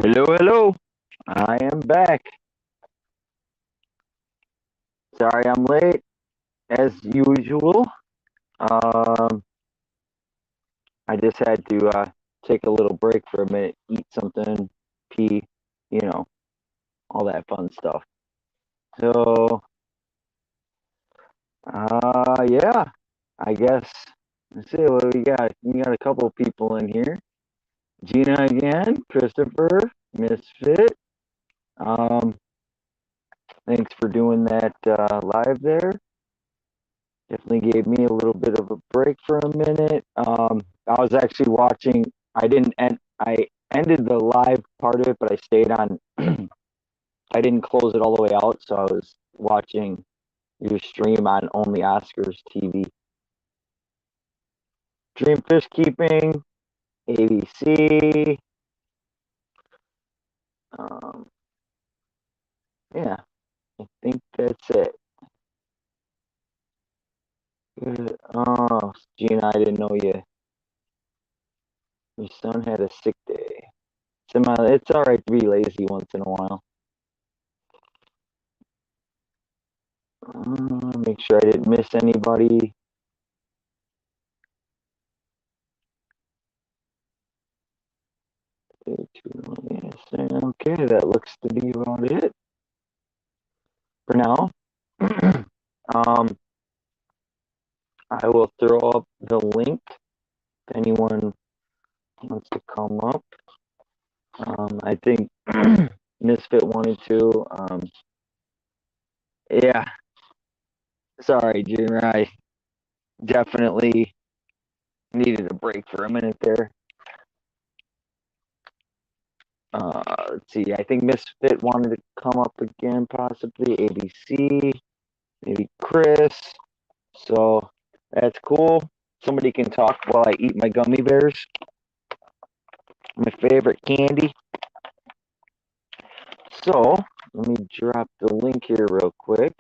Hello, hello. I am back. Sorry I'm late, as usual. Um, I just had to take a little break for a minute, eat something, pee, you know, all that fun stuff. So, yeah, I guess. Let's see what we got. We got a couple people in here. Gina again, Christopher, Misfit. Um, Thanks for doing that live there. Definitely gave me a little bit of a break for a minute. I was actually watching. I didn't end. I ended the live part of it, but I stayed on. I didn't close it all the way out, so I was watching your stream on Only Oscars TV. Dream Fish Keeping, ABC. Um, yeah, I think that's it. Good. Oh, Gina, I didn't know your son had a sick day. It's all right to be lazy once in a while. Make sure I didn't miss anybody. Okay, that looks to be about it for now. I will throw up the link if anyone wants to come up. I think Misfit wanted to. Yeah, sorry, Junior. I definitely needed a break for a minute there. Let's see. I think Misfit wanted to come up again, possibly ABC, maybe Chris. So that's cool. Somebody can talk while I eat my gummy bears. My favorite candy. So let me drop the link here real quick.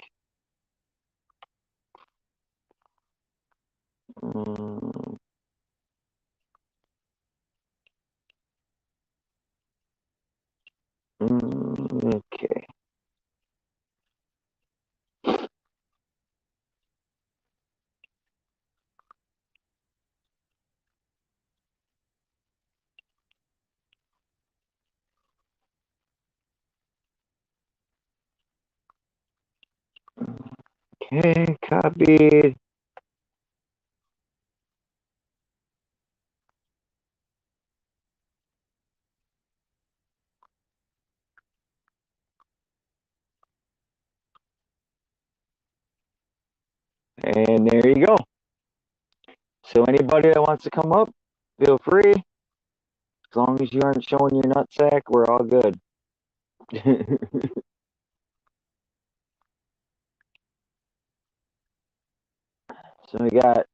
Okay. Okay, copied. And there you go. So anybody that wants to come up, feel free. As long as you aren't showing your nutsack, we're all good. So we got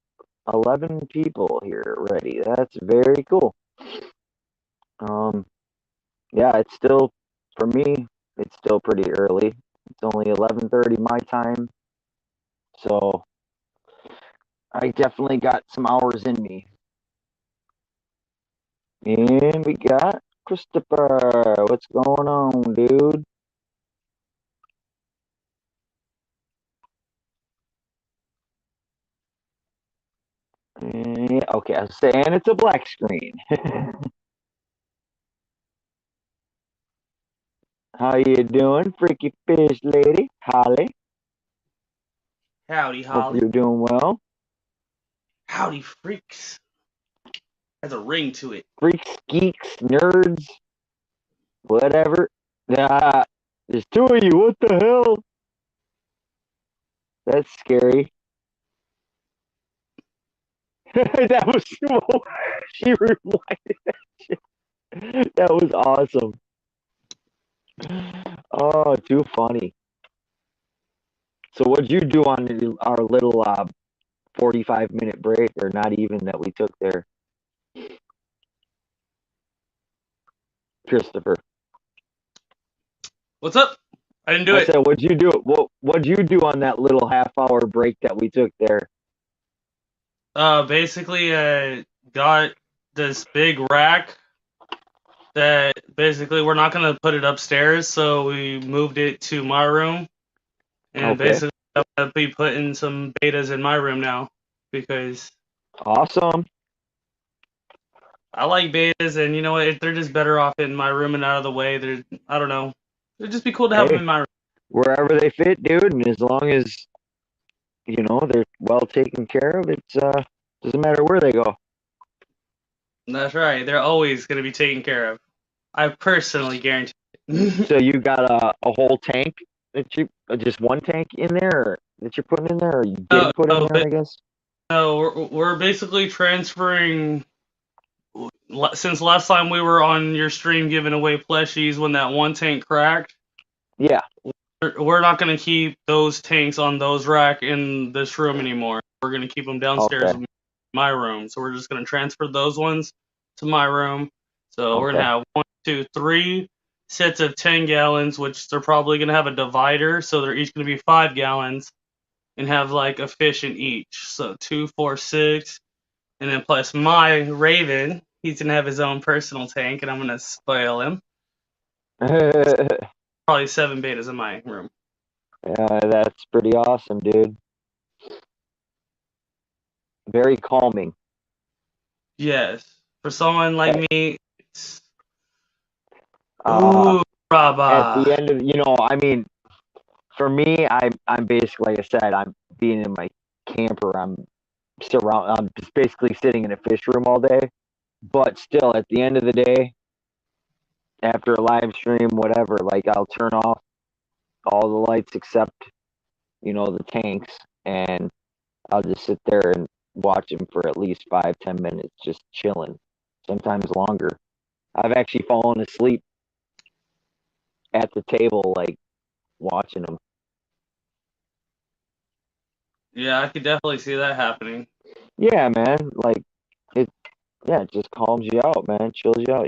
11 people here already. That's very cool. Yeah, it's still, for me, it's still pretty early. It's only 11:30 my time. So I definitely got some hours in me. And we got Christopher. What's going on, dude? Okay, I was saying it's a black screen. How you doing, freaky fish lady? Holly. Howdy, Hope Holly. you're doing well. Howdy, freaks. Has a ring to it. Freaks, geeks, nerds, whatever. Ah, there's two of you. What the hell? That's scary. That was she replied. That was awesome. Oh, too funny. So what'd you do on our little 45-minute break, or not even that we took there, Christopher? What's up? I didn't do I it. said, what'd you do? What'd you do on that little half-hour break that we took there? Basically, got this big rack that basically we're not gonna put it upstairs, so we moved it to my room, and Okay. basically I'm gonna be putting some betas in my room now because Awesome. I like betas, and you know what? They're just better off in my room and out of the way. I don't know. It'd just be cool to have them Hey, in my room. wherever they fit, dude, and as long as they're well taken care of, it's doesn't matter where they go. That's right. They're always gonna be taken care of. I personally guarantee it. So you got a whole tank that you just one tank in there that you're putting in there, or you getting no, put in no, there, I guess. no, we're basically transferring. Since last time we were on your stream giving away plushies when that one tank cracked, Yeah. we're not going to keep those tanks on those rack in this room anymore. We're going to keep them downstairs Okay. in my room. So we're just going to transfer those ones to my room. So we're going Okay. to have 1, 2, 3 sets of 10 gallons, which they're probably going to have a divider. So they're each going to be 5 gallons and have like a fish in each. So 2, 4, 6. And then plus my Raven, he's going to have his own personal tank, and I'm going to spoil him. Probably 7 betas in my room. Yeah, that's pretty awesome, dude. Very calming. Yes. For someone like At, me, it's. uh, Ooh, at Rabba. the end of, I mean, for me, I'm basically, like I said, I'm being in my camper. I'm just basically sitting in a fish room all day. But still, at the end of the day, after a live stream, whatever, like I'll turn off all the lights except the tanks, and I'll just sit there and watch them for at least 5-10 minutes, just chilling. Sometimes longer. I've actually fallen asleep at the table, like watching them. Yeah, I could definitely see that happening. Yeah, man. Like it. Yeah, it just calms you out, man. Chills you out.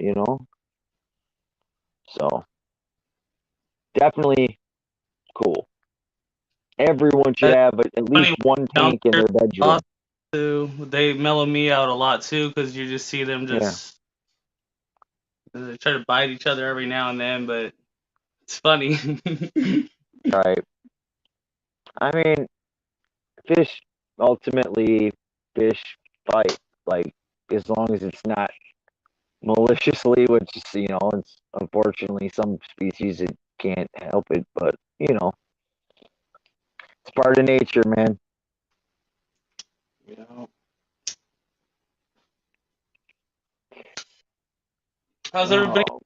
So definitely cool. Everyone should That's have at funny. least one tank in Downstairs their bedroom. also, they mellow me out a lot too, because you just see them Yeah. just they try to bite each other every now and then, but it's funny. Right. I mean, fish ultimately fish fight. Like as long as it's not maliciously, which is it's unfortunately some species it can't help it, but it's part of nature, man. Yeah. How's everybody Oh,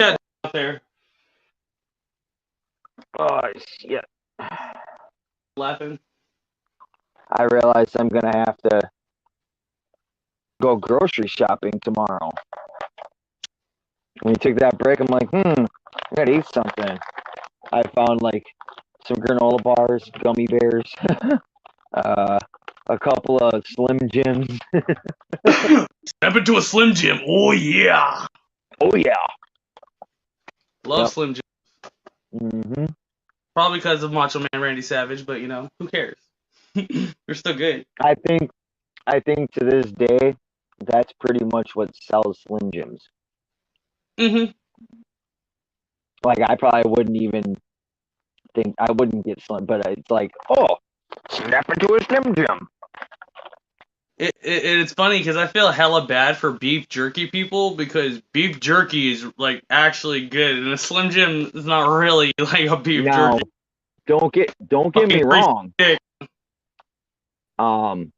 out there? oh shit. Laughing? I realize I'm gonna have to go grocery shopping tomorrow. When we took that break, I'm like, I gotta eat something. I found like some granola bars, gummy bears, uh, a couple of Slim Jims. Step into a Slim Jim. Oh yeah. Oh yeah. Love Yep. Slim Jim. Hmm. Probably because of Macho Man Randy Savage, but who cares? They're still good. I think to this day, that's pretty much what sells Slim Jims. Hmm. Like I probably wouldn't even think I wouldn't get Slim, but it's like, oh, snap into a Slim Jim. It's funny because I feel hella bad for beef jerky people because beef jerky is like actually good, and a Slim Jim is not really like a beef Now, jerky. don't get Fucking me greasy wrong. dick. Um,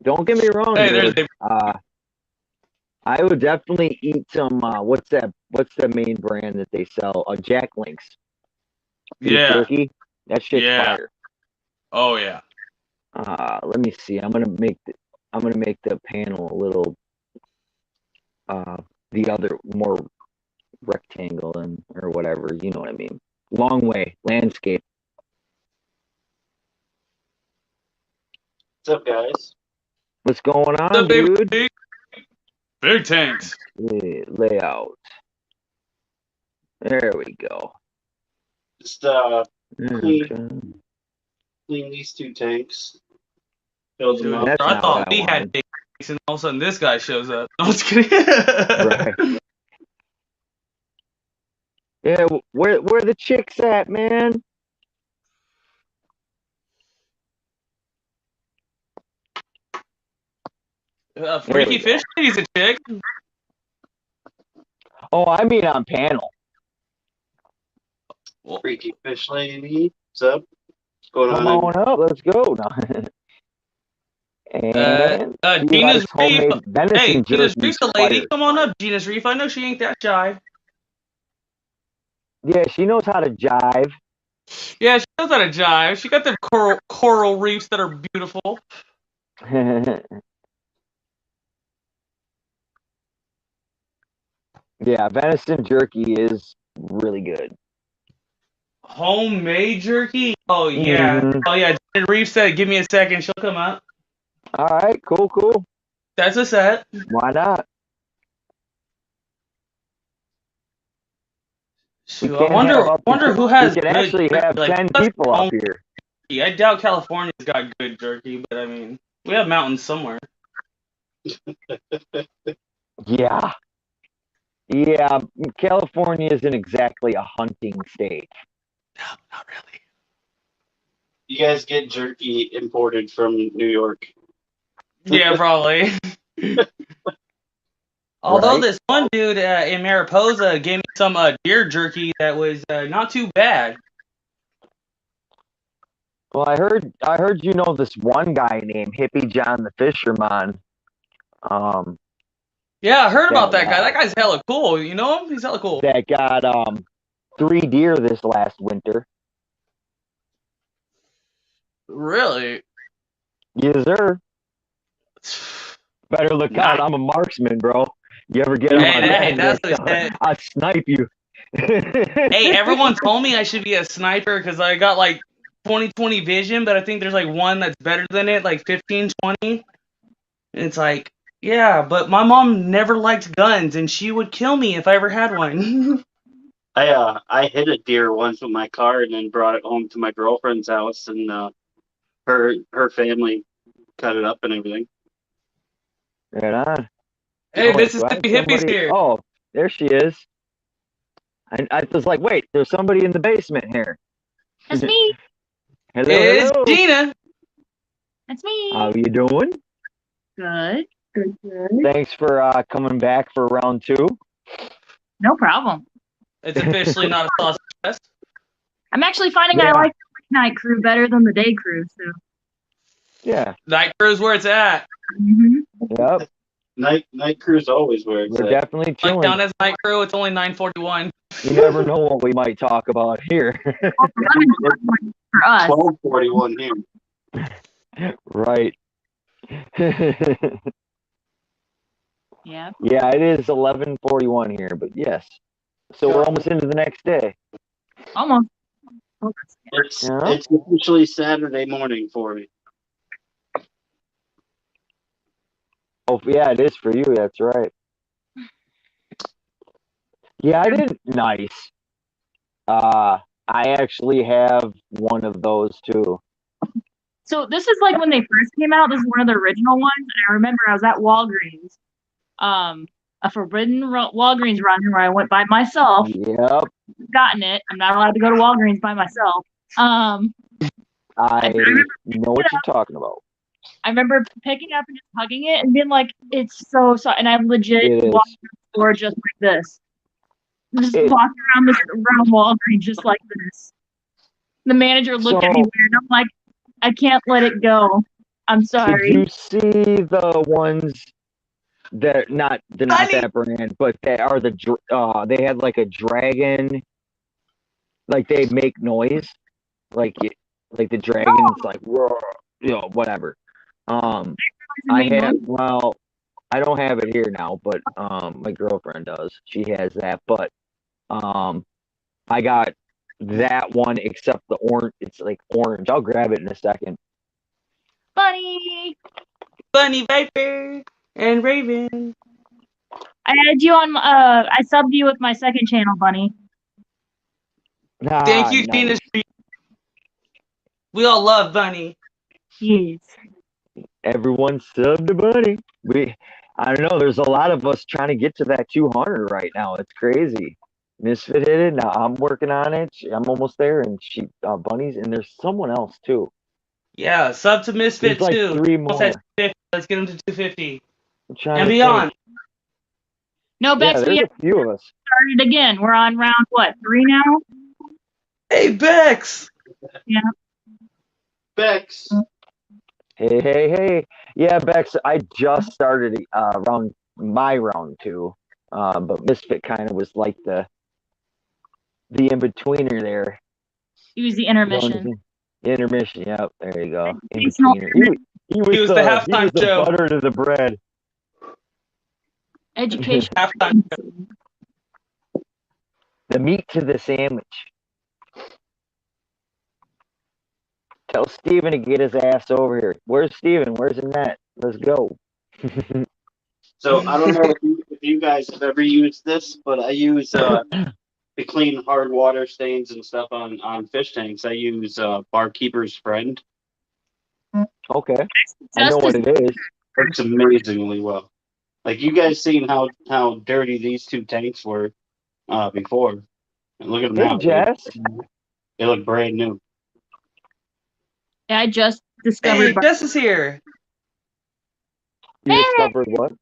don't get me wrong, Hey, there's dude. I would definitely eat some. What's that? What's the main brand that they sell? Jack Links beef yeah, jerky. That shit's yeah, fire. oh yeah. Let me see. I'm gonna make the panel a little uh the other more rectangle and or whatever. You know what I mean? Long way landscape. What's up, guys? What's going What's on, up, baby? dude? Big tanks. Layout. There we go. Just clean Okay. clean these two tanks, filled them Dude, up. That's I not what thought I we had wanted. big tanks, and all of a sudden this guy shows up. No, I'm just kidding. Right. Yeah, where the chicks at, man? There Freaky we go. Fish Lady's a chick. Oh, I mean on panel. Freaky Fish Lady. What's up? What's going Come on? on up, let's go. No. And she Gina's likes Reef. homemade Hey, venison Gina's jerky Reef's a lady. fire. Come on up, Gina's Reef. I know she ain't that shy. Yeah, she knows how to jive. Yeah, she knows how to jive. She got them coral reefs that are beautiful. Yeah, venison jerky is really good. Homemade jerky? Oh yeah. Hmm. Oh yeah. Gina Reef said, "Give me a second." She'll come up. All right, cool. That's a set. Why not? We Shoot, I can't have up wonder to. who We has can good actually jerky. have Like 10 who has people up home here. jerky? I doubt California's got good jerky, but I mean, we have mountains somewhere. Yeah, yeah. California isn't exactly a hunting state. No, not really. You guys get jerky imported from New York. Yeah, probably. Although Right. this one dude in Mariposa gave me some deer jerky that was not too bad. Well, I heard you know this one guy named Hippiejohn the Fishermon. Um, Yeah, I heard about that that guy. That guy's hella cool. You know him? He's hella cool. that got 3 deer this last winter. Really? Yes, sir. Better look out. Nice. I'm a marksman, bro. You ever get on my Hey, bad that's a list, shit. I'll snipe you. Hey, everyone told me I should be a sniper because I got like 20/20 vision, but I think there's like one that's better than it, like 15/20. And it's like, yeah, but my mom never liked guns, and she would kill me if I ever had one. I hit a deer once with my car and then brought it home to my girlfriend's house, and her family cut it up and everything. Right on. Hey, Oh, wait, do I have Mississippi Hippie's somebody? here. Oh, there she is. I was like, wait, there's somebody in the basement here. That's me. It's Hello. Gina. That's me. How you doing? Good. Thanks for coming back for round 2. No problem. It's officially not a sausage fest. I'm actually finding Yeah. I like the night crew better than the day crew. So. Yeah. Night crew's where it's at. Mm-hmm. Yep. Night crew's always where it's We're at. definitely Like chilling. down as night crew, it's only 9:41. You never know what we might talk about here. For us. 12:41 here. Right. Yeah. Yeah, it is 11:41 here, but yes. So we're almost into the next day. Almost. It's Yeah. it's officially Saturday morning for me. Oh, yeah, it is for you. That's right. Yeah, I did nice. I actually have one of those too. So this is like when they first came out. This is one of the original ones, and I remember I was at Walgreens, a forbidden Walgreens run where I went by myself. Yep. Gotten it. I'm not allowed to go to Walgreens by myself. I know what you're talking about. I remember picking up and just hugging it and being like, "It's so and I legit It is. walked through the store just like this. Just It- walked around Walgreens just like this. The manager looked at me So- weird. I'm like, I can't let it go. I'm sorry. Did you see the ones that they're not that brand, but they are they had like a dragon, like they make noise, like the dragon's like roar, whatever. I have I don't have it here now, but my girlfriend does. She has that, but I got that one except the orange. It's like orange. I'll grab it in a second. Bunny. Bunny Viper and Raven. I had you on. I subbed you with my second channel, Bunny. Thank you, Nice. Gina. We all love Bunny. Yes. Everyone sub to Bunny. I don't know. There's a lot of us trying to get to that 200 right now. It's crazy. Misfit hit it. Now I'm working on it. I'm almost there, and she bunnies, and there's someone else too. Yeah, sub to Misfit There's like too. 3 Almost at more. 250. Let's get him to 250 I'm trying and to beyond. think. No, Yeah, Bex, we there's have a few of us. started again. We're on round what, 3 now? Hey, Bex. Yeah. Bex. Hey, hey, hey. Yeah, Bex, I just started round 2. But Misfit kind of was like the in-betweener there. He was the You know what I'm intermission. saying? Intermission, yep, there you go. Educational In-betweener. He was was the halftime the show. butter to the bread. Education. Halftime. The meat to the sandwich. Tell Steven to get his ass over here. Where's Steven? Where's the net? Let's go. So I don't know if you guys have ever used this, but I use to clean hard water stains and stuff on fish tanks. I use Barkeeper's Friend. Okay. I know what it is. Works amazingly well. Like you guys seen how dirty these 2 tanks were before. And look at them Hey, now. Jess. They look brand new. Yeah, I just discovered Hey, Jess is here. You Hey! discovered what?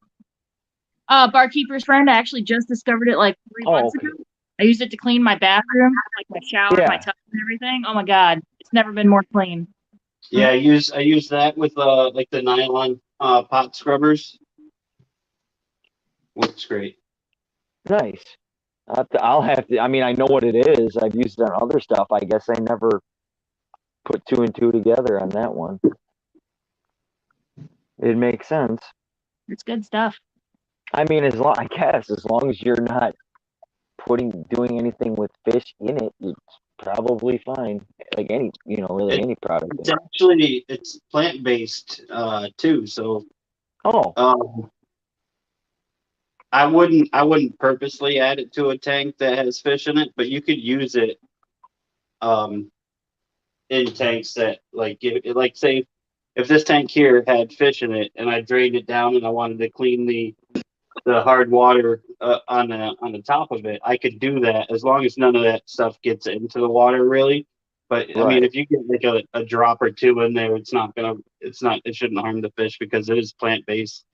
Barkeeper's Friend. I actually just discovered it like 3 months okay. ago. I used it to clean my bathroom, like my shower, Yeah. my tub, and everything. Oh my god, it's never been more clean. Yeah, I use that with like the nylon pot scrubbers. Works great. Nice. I'll have to. I mean, I know what it is. I've used it on other stuff. I guess I never put 2 and 2 together on that one. It makes sense. It's good stuff. I mean, I guess as long as you're not doing anything with fish in it, it's probably fine. Like any, really any product. It's actually plant based too. So Oh, I wouldn't purposely add it to a tank that has fish in it, but you could use it in tanks that like say if this tank here had fish in it and I drained it down and I wanted to clean the hard water on the top of it, I could do that as long as none of that stuff gets into the water really. But I mean, right. if you get like a drop or 2 in there, it shouldn't harm the fish because it is plant based.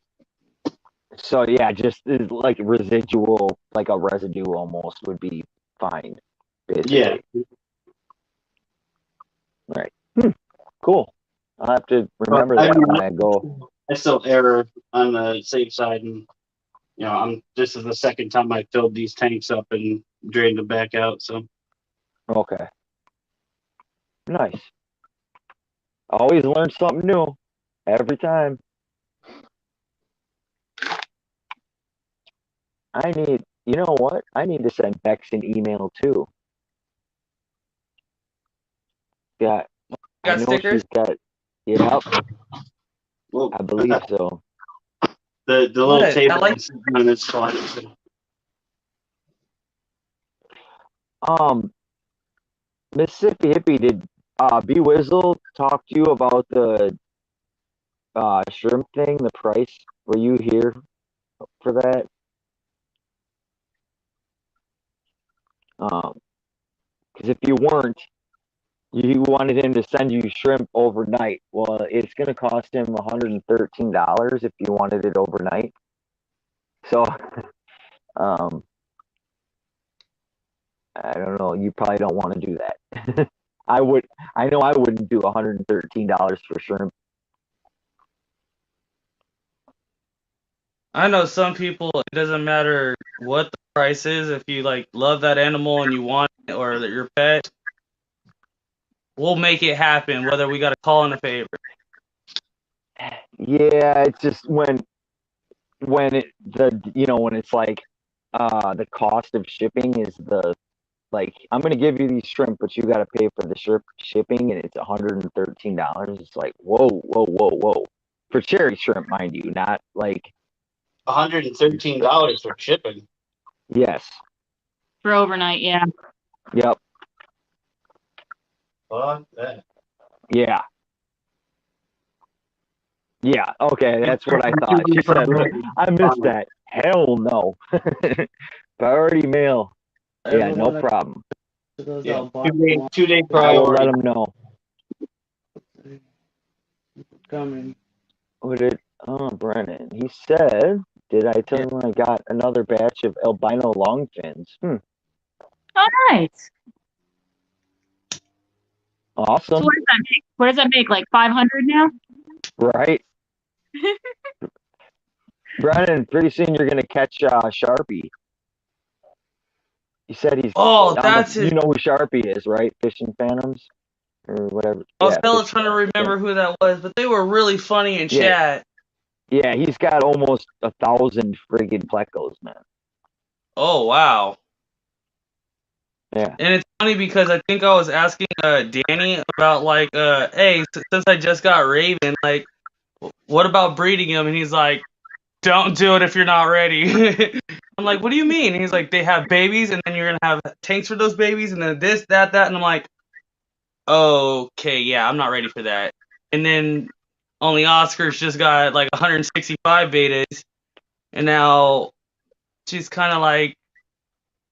So yeah, just like residual, like a residue almost would be fine. Basically. Yeah. Right. Cool. I'll have to remember that when I go. I still err on the safe side, and this is the second time I filled these tanks up and drained them back out. So Okay. Nice. Always learn something new every time. You know what? I need to send Bex an email too. I know stickers? she's got. Yep, well, I believe so. the little What? table I like- is on this spot. Mississippi Hippie, did B Wizzle talk to you about the shrimp thing? The price? Were you here for that? Because if you weren't, you wanted him to send you shrimp overnight. Well, it's going to cost him $113 if you wanted it overnight. So, I don't know. You probably don't want to do that. I know I wouldn't do $113 for shrimp. I know some people, it doesn't matter what the price is. If you like love that animal and you want it or your pet, we'll make it happen, whether we got to call in a favor. Yeah, it's just when when it's like the cost of shipping is I'm gonna give you these shrimp, but you gotta pay for the shipping, and it's $113. It's like whoa, whoa, whoa, whoa, for cherry shrimp, mind you, not like $113 for shipping. yes, For overnight, yeah. yep, Fuck that. yeah, yeah. Okay, that's what I thought. She said, I missed that. Hell no. Priority mail. Yeah, no problem. Yeah, 2 day I will let priority. him know. Coming. What did Brennan? He said, "Did I tell him I got another batch of albino longfins?" Oh, nice. Awesome. So what does that make? What does that make? Like 500 now? Right. Brennan, pretty soon you're gonna catch Sharpie. He said he's. Oh, that's You it. know who Sharpie is, right? Fishing Phantoms or whatever. I was hella Fishing trying to Phantoms. remember who that was, but they were really funny in Yeah. chat. Yeah, he's got almost 1,000 friggin' plecos, man. Oh wow. Yeah. And it's funny because I think I was asking Danny about like, hey, since I just got Raven, like, what about breeding him? And he's like, don't do it if you're not ready. I'm like, what do you mean? And he's like, they have babies, and then you're gonna have tanks for those babies, and then this, that, and I'm like, okay, yeah, I'm not ready for that. And then only Oscar's just got like 165 betas, and now she's kind of like,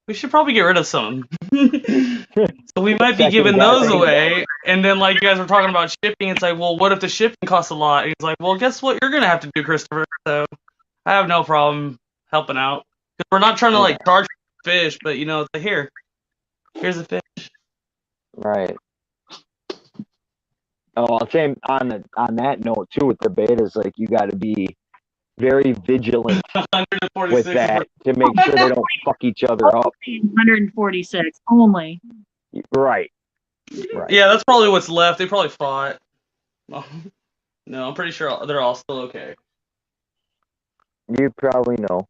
we should probably get rid of some. So we might be giving those away. And then, like, you guys were talking about shipping. It's like, well, what if the shipping costs a lot? And he's like, well, guess what you're going to have to do, Christopher? So I have no problem helping out. Because we're not trying to, like, charge for fish, but, you know, it's like, here's the fish. Right. Oh, I'll say on that note, too, with the betas, like, you got to be very vigilant with that to make sure they don't fuck each other up. 146 only. Right. Yeah, that's probably what's left. They probably fought. No, I'm pretty sure they're all still okay. You probably know.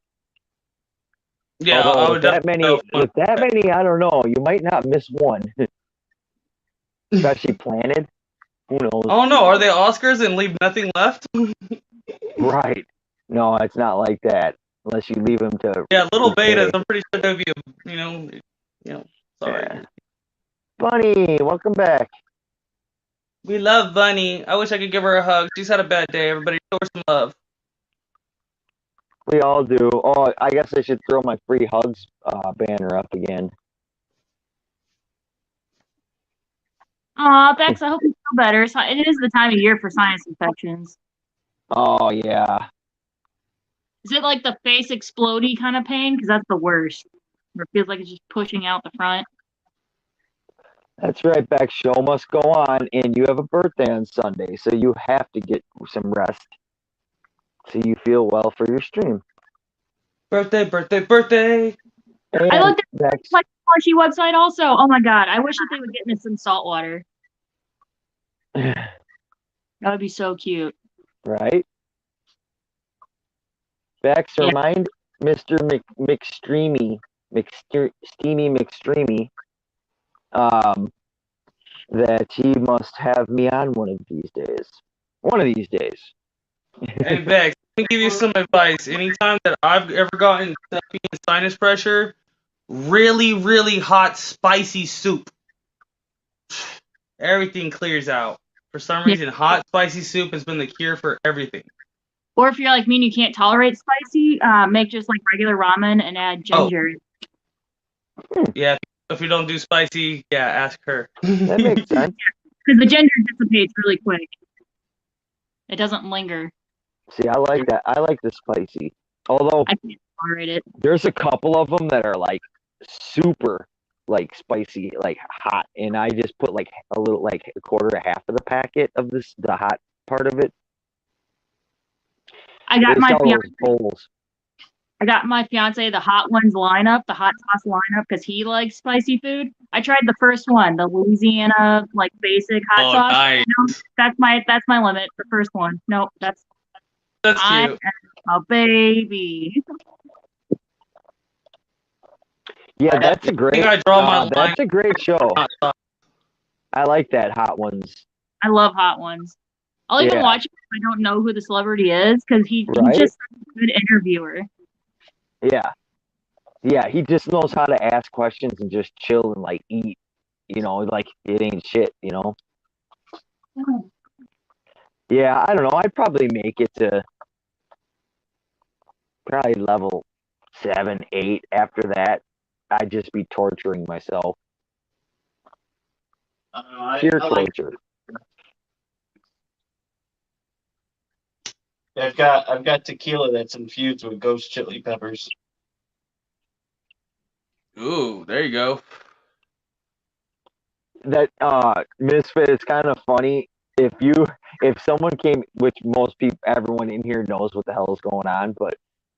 Yeah, although I would with that many, I don't know. You might not miss one, especially planted. Who knows? Oh no, are they Oscars and leave nothing left? Right. No, it's not like that. Unless you leave them to. Yeah, little betas. I'm pretty sure they'd be, sorry. Yeah. Bunny, welcome back. We love Bunny. I wish I could give her a hug. She's had a bad day. Everybody show her some love. We all do. Oh, I guess I should throw my free hugs banner up again. Aw, Bex, I hope you feel better. So it is the time of year for sinus infections. Oh, yeah. Is it like the face explodey kind of pain? Because that's the worst. Where it feels like it's just pushing out the front. That's right, Beck. Show must go on, and you have a birthday on Sunday, so you have to get some rest so you feel well for your stream. Birthday, birthday, birthday. And I looked at the Slushy website also. Oh my god, I wish that they would get me some salt water. That would be so cute. Right? Bex, remind Mr. McSteamy, that he must have me on one of these days. One of these days. Hey, Bex, let me give you some advice. Anytime that I've ever gotten stuffy and sinus pressure, really, really hot, spicy soup. Everything clears out. For some reason, hot, spicy soup has been the cure for everything. Or if you're like me and you can't tolerate spicy, make just like regular ramen and add ginger. Yeah, if you don't do spicy, ask her. That makes sense. Because the ginger dissipates really quick. It doesn't linger. See, I like that. I like the spicy. Although I can't tolerate it. There's a couple of them that are like super like spicy, like hot, and I just put like a little, like a quarter, half of the packet of the hot part of it. I got my fiance the hot ones lineup, the hot sauce lineup, because he likes spicy food. I tried the first one, the Louisiana like basic hot sauce. Nice. No, that's my limit. The first one. Nope, that's cute. A baby. Yeah, that's a great. That's a great show. I like that hot ones. I love hot ones. I'll even watch it if I don't know who the celebrity is, because he's just a good interviewer. Yeah, he just knows how to ask questions and just chill and like eat. You know, like it ain't shit. You know. Yeah, I don't know. I'd probably make it to probably level 7, 8 after that. I'd just be torturing myself. I Pure like. torture. I've got tequila that's infused with ghost chili peppers. Ooh, there you go. That Misfit, it's kind of funny if someone came, which most people, everyone in here knows what the hell is going on, but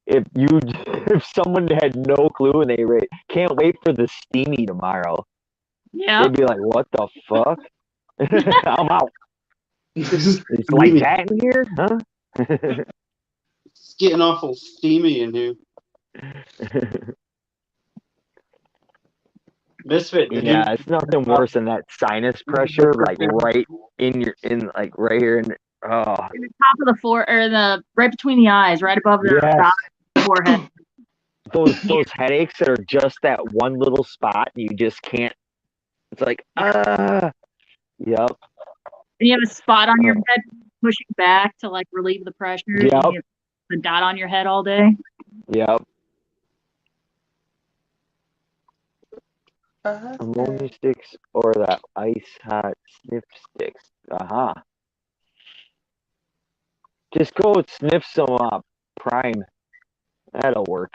if someone had no clue and they can't wait for the steamy tomorrow, Yeah. they'd be like, "What the fuck? I'm out." It's like Steamy. that in here, huh? It's getting awful steamy in here. Misfit. Yeah, it's nothing worse than that sinus pressure, like right right here in. Oh, In the top of the or right between the eyes, right above the yes. forehead. Those headaches that are just that one little spot, and you just can't. It's like yep. And you have a spot on your head pushing back to like relieve the pressure. Yep. And you have the dot on your head all day. Yep. Ammonia sticks or that ice hot sniff sticks. Just go sniff some Prime. That'll work.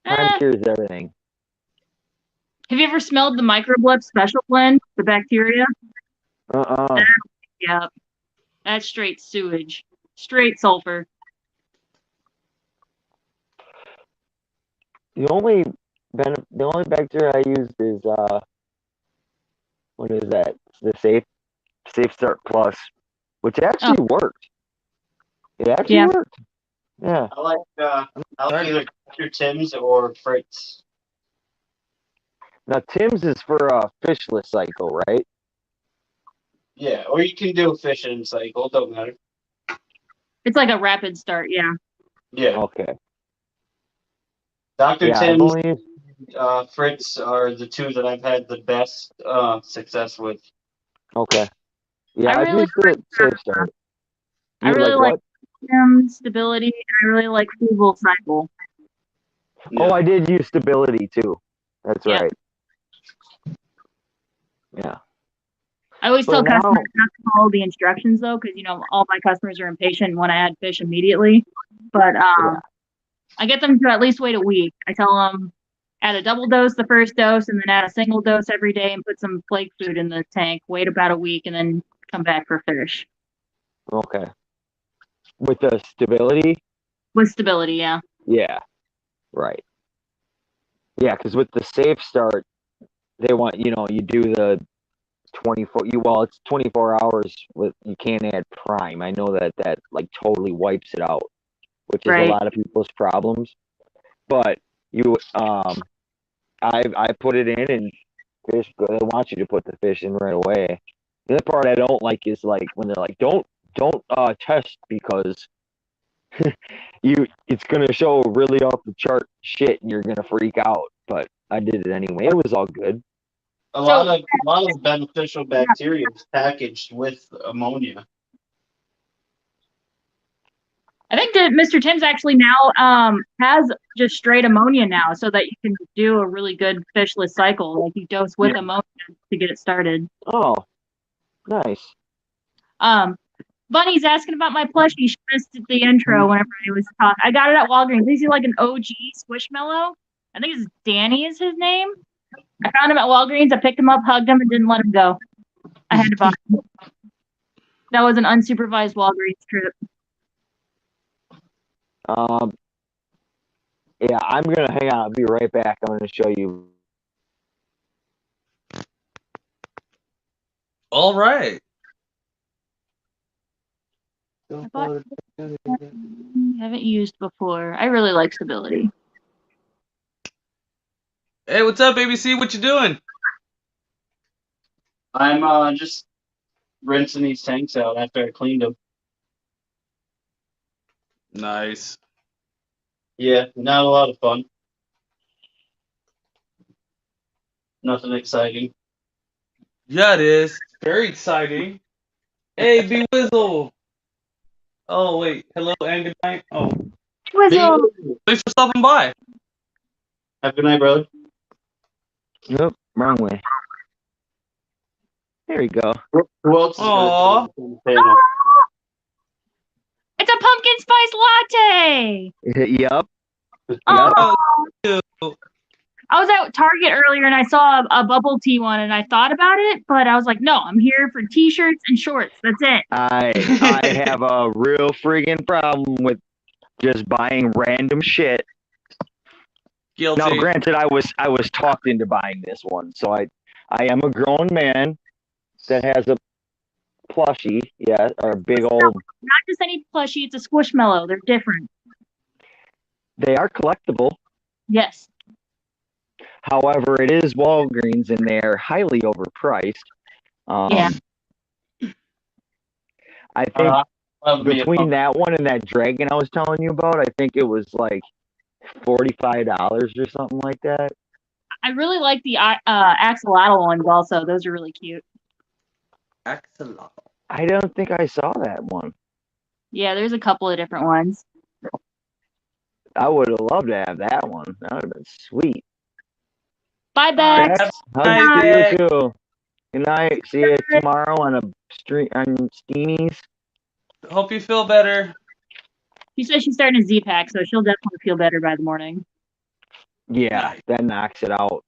Prime cures everything. Have you ever smelled the microblip special blend, the bacteria? Yeah, that's straight sewage, straight sulfur. The only bacteria I used is what is that? The Safe Start Plus, which actually worked. It actually worked. Yeah. I like either Dr. Tim's or Fritz. Now Tim's is for a fishless cycle, right? Yeah, or you can do a fishing cycle. Don't matter. It's like a rapid start. Yeah. Yeah. Okay. Dr. Yeah, Tim's, Fritz are the two that I've had the best success with. Okay. Yeah, I I've really used the Safe Start. I really like stability. I really like Fugal cycle. Yeah. Oh, I did use stability too. That's right. Yeah. I always tell But now- customers not to follow the instructions though, because all my customers are impatient and want to add fish immediately. But I get them to at least wait a week. I tell them add a double dose the first dose, and then add a single dose every day, and put some flake food in the tank. Wait about a week, and then come back for fish. Okay. With the stability? With stability, yeah. Yeah. Right. Yeah, because with the Safe Start, they want you do the 24. It's 24 hours with you can't add Prime. I know that like totally wipes it out, which is a lot of people's problems. But I put it in and fish. They want you to put the fish in right away. The other part I don't like is like when they're like, don't test because it's gonna show really off the chart shit and you're gonna freak out. But I did it anyway. It was all good. A lot of beneficial bacteria is packaged with ammonia. I think that Mr. Tim's actually now has just straight ammonia now, so that you can do a really good fishless cycle. Like you dose with ammonia to get it started. Oh, nice. Bunny's asking about my plushie. She missed the intro whenever I was talking. I got it at Walgreens. Is he like an OG Squishmallow? I think it's Danny is his name. I found him at Walgreens. I picked him up, hugged him, and didn't let him go. I had to buy him. That was an unsupervised Walgreens trip. Yeah, I'm gonna hang on. I'll be right back. I'm gonna show you. All right. Haven't used before. I really like stability. Hey, what's up, ABC? What you doing? I'm just rinsing these tanks out after I cleaned them. Nice. Yeah, not a lot of fun. Nothing exciting. Yeah, it is. Very exciting. Hey, B Wizzle. Oh, wait. Hello and good night. Oh. Wizzle. Thanks for stopping by. Have a good night, brother. Nope, wrong way. There you go. Who else is Aw. going to the panel? It's a pumpkin spice latte. Yep. Oh, Ew. I was at Target earlier and I saw a bubble tea one and I thought about it, but I was like, no, I'm here for t-shirts and shorts. That's it. I have a real friggin' problem with just buying random shit. Guilty. Now, granted, I was talked into buying this one, so I am a grown man that has a plushie, yeah, or a big old. Not just any plushie, it's a squishmallow. They're different. They are collectible. Yes. However, it is Walgreens, and they are highly overpriced. Yeah. I think Between between that one and that dragon I was telling you about, I think it was like $45 or something like that. I really like the axolotl ones also. Those are really cute. Axolotl. I don't think I saw that one. Yeah, there's a couple of different ones. I would have loved to have that one. That would have been sweet. Bye, Bex. Bex, Bye, hugs to Bex. you too. Good night. See you tomorrow on a stream on Steamies. Hope you feel better. She says she's starting a Z-Pack, so she'll definitely feel better by the morning. Yeah, Nice. that knocks it out.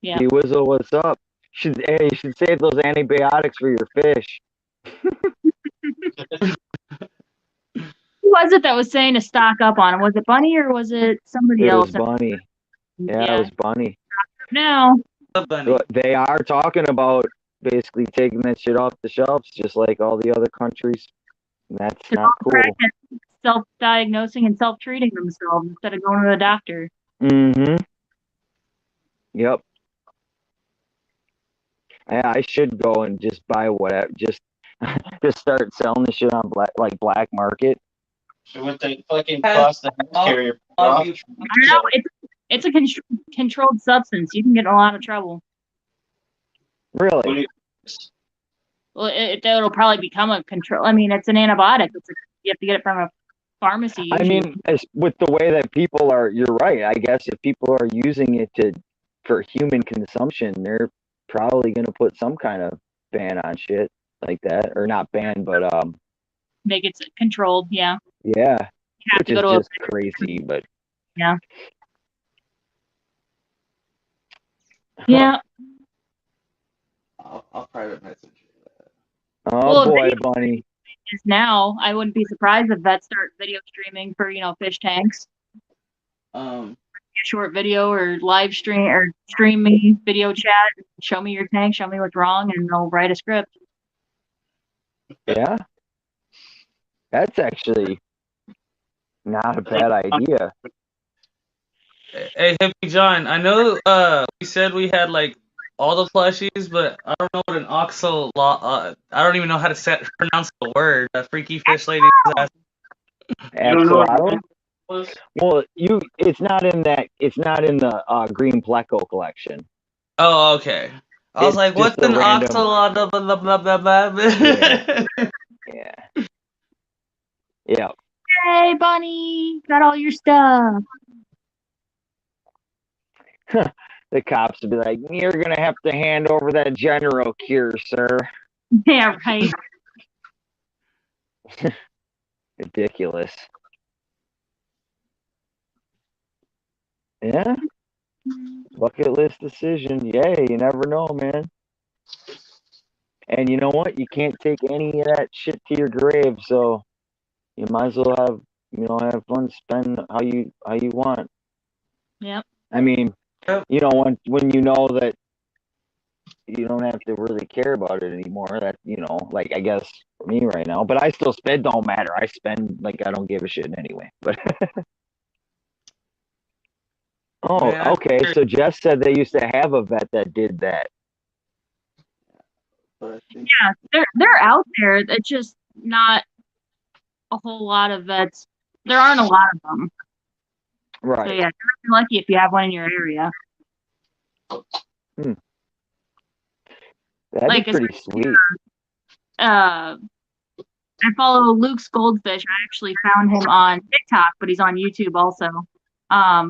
Yeah. Hey, Wizzle, what's up? You should save those antibiotics for your fish. Who was it that was saying to stock up on them? Was it Bunny or was it somebody It else? was Bunny. Yeah, it was Bunny. No. The bunny. But they are talking about basically taking that shit off the shelves, just like all the other countries. And that's They're not all cool. pregnant, self-diagnosing and self-treating themselves instead of going to the doctor. Mm-hmm. Yep. I should go and just buy whatever. Just start selling the shit on black market. with the fucking cost of carrier. Love I don't know. It's a controlled substance. You can get in a lot of trouble. Really? Well, it'll probably become a control. I mean, it's an antibiotic. You have to get it from a pharmacy. I Usually. mean, with the way that people are, you're right. I guess if people are using it for human consumption, they're probably going to put some kind of ban on shit like that, or not ban, but make it controlled. Yeah. yeah, You have which to is go to just crazy. But yeah. Yeah. I'll private message you. Oh Well, boy, video Bunny. is now. I wouldn't be surprised if vets start video streaming for fish tanks. A short video or live stream or stream me video chat. Show me your tank. Show me what's wrong, and they'll write a script. Yeah, that's actually not a bad idea. Hey, Hippie John, I know we said we had like all the plushies, but I don't know what an I don't even know how to pronounce the word. A freaky fish lady. Axolotl? Well, it's not in the green pleco collection. Oh, okay. I was It's like, just what's an a random- oxalot? Blah, blah, blah, blah, blah. Yeah. Yeah. Hey, Bunny, got all your stuff. The cops would be like, "You're gonna have to hand over that general cure, sir." Yeah, right. Ridiculous. Yeah. Bucket list decision. Yeah, you never know, man. And you know what? You can't take any of that shit to your grave, so you might as well have fun, spend how you want. Yep. I mean, when you know that you don't have to really care about it anymore. That like I guess for me right now, but I still spend. Don't matter. I spend like I don't give a shit anyway. But oh, Yeah. okay. So Jess said they used to have a vet that did that. Yeah, they're out there. It's just not a whole lot of vets. There aren't a lot of them. Right. So yeah, you're lucky if you have one in your area. That'd be pretty sweet. I follow Luke's Goldfish. I actually found him on TikTok, but he's on YouTube also.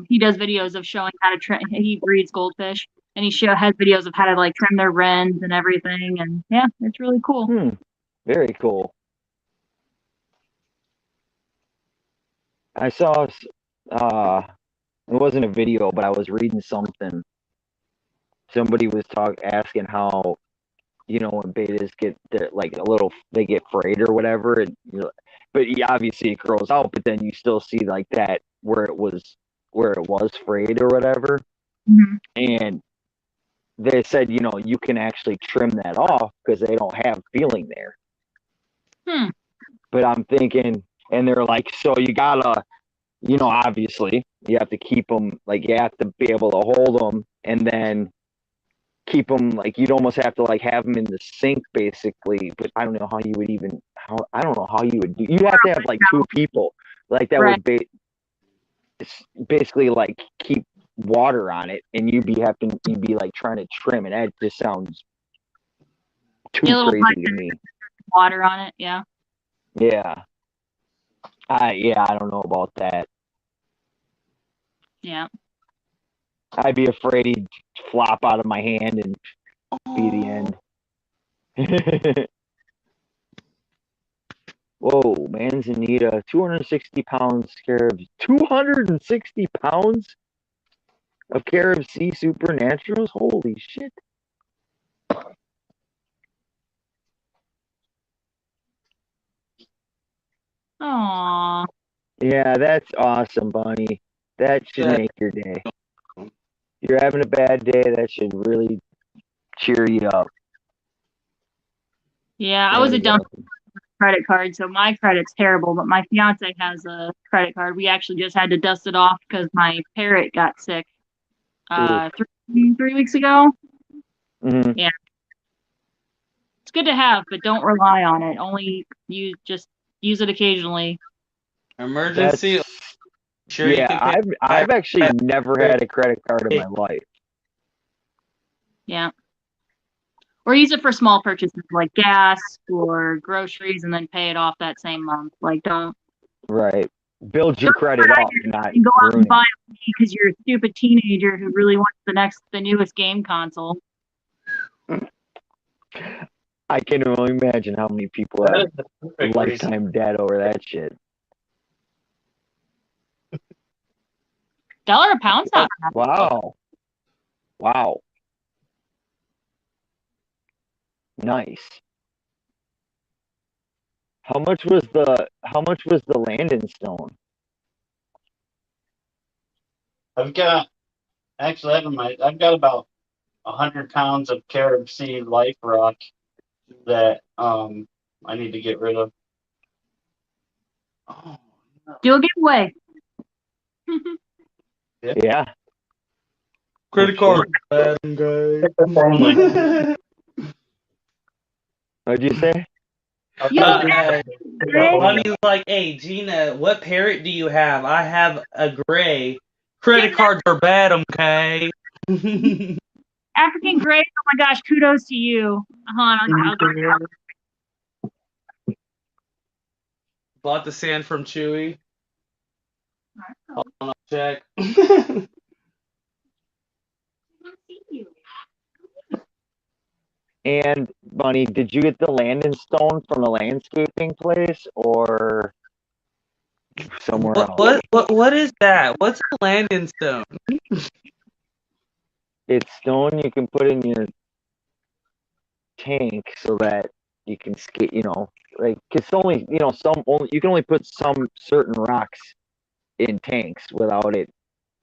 He does videos of showing how to train. He breeds goldfish, and he has videos of how to like trim their wrens and everything, and yeah, it's really cool. Very cool. I saw, it wasn't a video, but I was reading something. Somebody was asking how, when betas get like they get frayed or whatever, and but obviously it grows out, but then you still see like that where it was frayed or whatever, and they said you can actually trim that off because they don't have feeling there. But I'm thinking, and they're like, so you gotta, obviously you have to keep them, like you have to be able to hold them, and then keep them, like you'd almost have to like have them in the sink basically. But I don't know how you would I don't know how you would do. You have to have like two people like that would basically like keep water on it, and you'd be like trying to trim, and that just sounds too crazy to me. Water on it, yeah. I don't know about that. Yeah. I'd be afraid he'd flop out of my hand and be the end. Whoa, Manzanita, 260 pounds scarabs. 260 pounds of Carib Sea Supernaturals? Holy shit. Aww. Yeah, that's awesome, Bunny. That should make your day. You're having a bad day, that should really cheer you up. Yeah, I was a dumb credit card, so my credit's terrible, but my fiance has a credit card. We actually just had to dust it off because my parrot got sick 3 weeks ago. Yeah. It's good to have, but don't rely on it. Only use it occasionally. Emergency. Sure, yeah, I've actually never had a credit card in my life. Yeah. Or use it for small purchases like gas or groceries, and then pay it off that same month. Like, don't. Right. Build your credit up, not go out and buy it because you're a stupid teenager who really wants the newest game console. I can only imagine how many people have lifetime debt over that shit. $1 a pound's not bad. Wow. Nice. How much was the Landon stone? I've got about 100 pounds of Carib Sea life rock that I need to get rid of. Do a giveaway. Yeah. Credit card. What'd you say? Bunny's like, hey, Gina, what parrot do you have? I have a gray. Credit cards are bad, okay? African gray, oh my gosh, kudos to you. I'll Bought the sand from Chewy. Hold on, I'll check. And Bunny, did you get the Landon stone from a landscaping place or somewhere else? What is that? What's a Landon stone? It's stone you can put in your tank so that you can skate, like, it's only, you can only put some certain rocks in tanks without it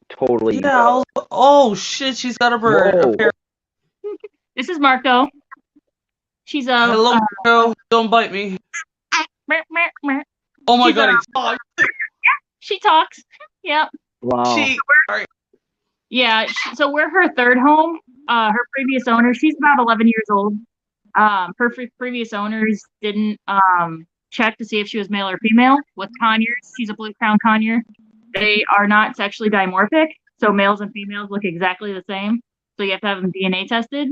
totally. Yeah. Oh shit! She's got a bird. This is Marco. She's a. Hello, Marco. Don't bite me. Oh my god, he talks. She talks. Yep. Wow. Yeah. So we're her third home. Her previous owner, she's about 11 years old. Her previous owners didn't check to see if she was male or female. With conures, she's a blue crown conure. They are not sexually dimorphic, so males and females look exactly the same. So you have to have them DNA tested.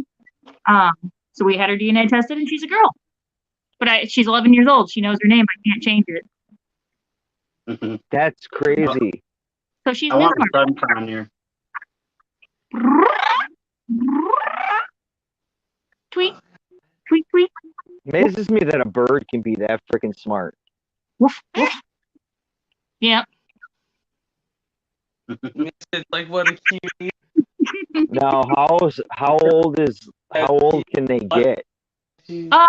So we had her DNA tested, and she's a girl. But she's 11 years old. She knows her name. I can't change it. That's crazy. So she's. I want a sun conure. Tweet, tweet, tweet. Amazes me that a bird can be that freaking smart. Woof, woof. Yeah. It's like what a cutie. Now, how old can they get? A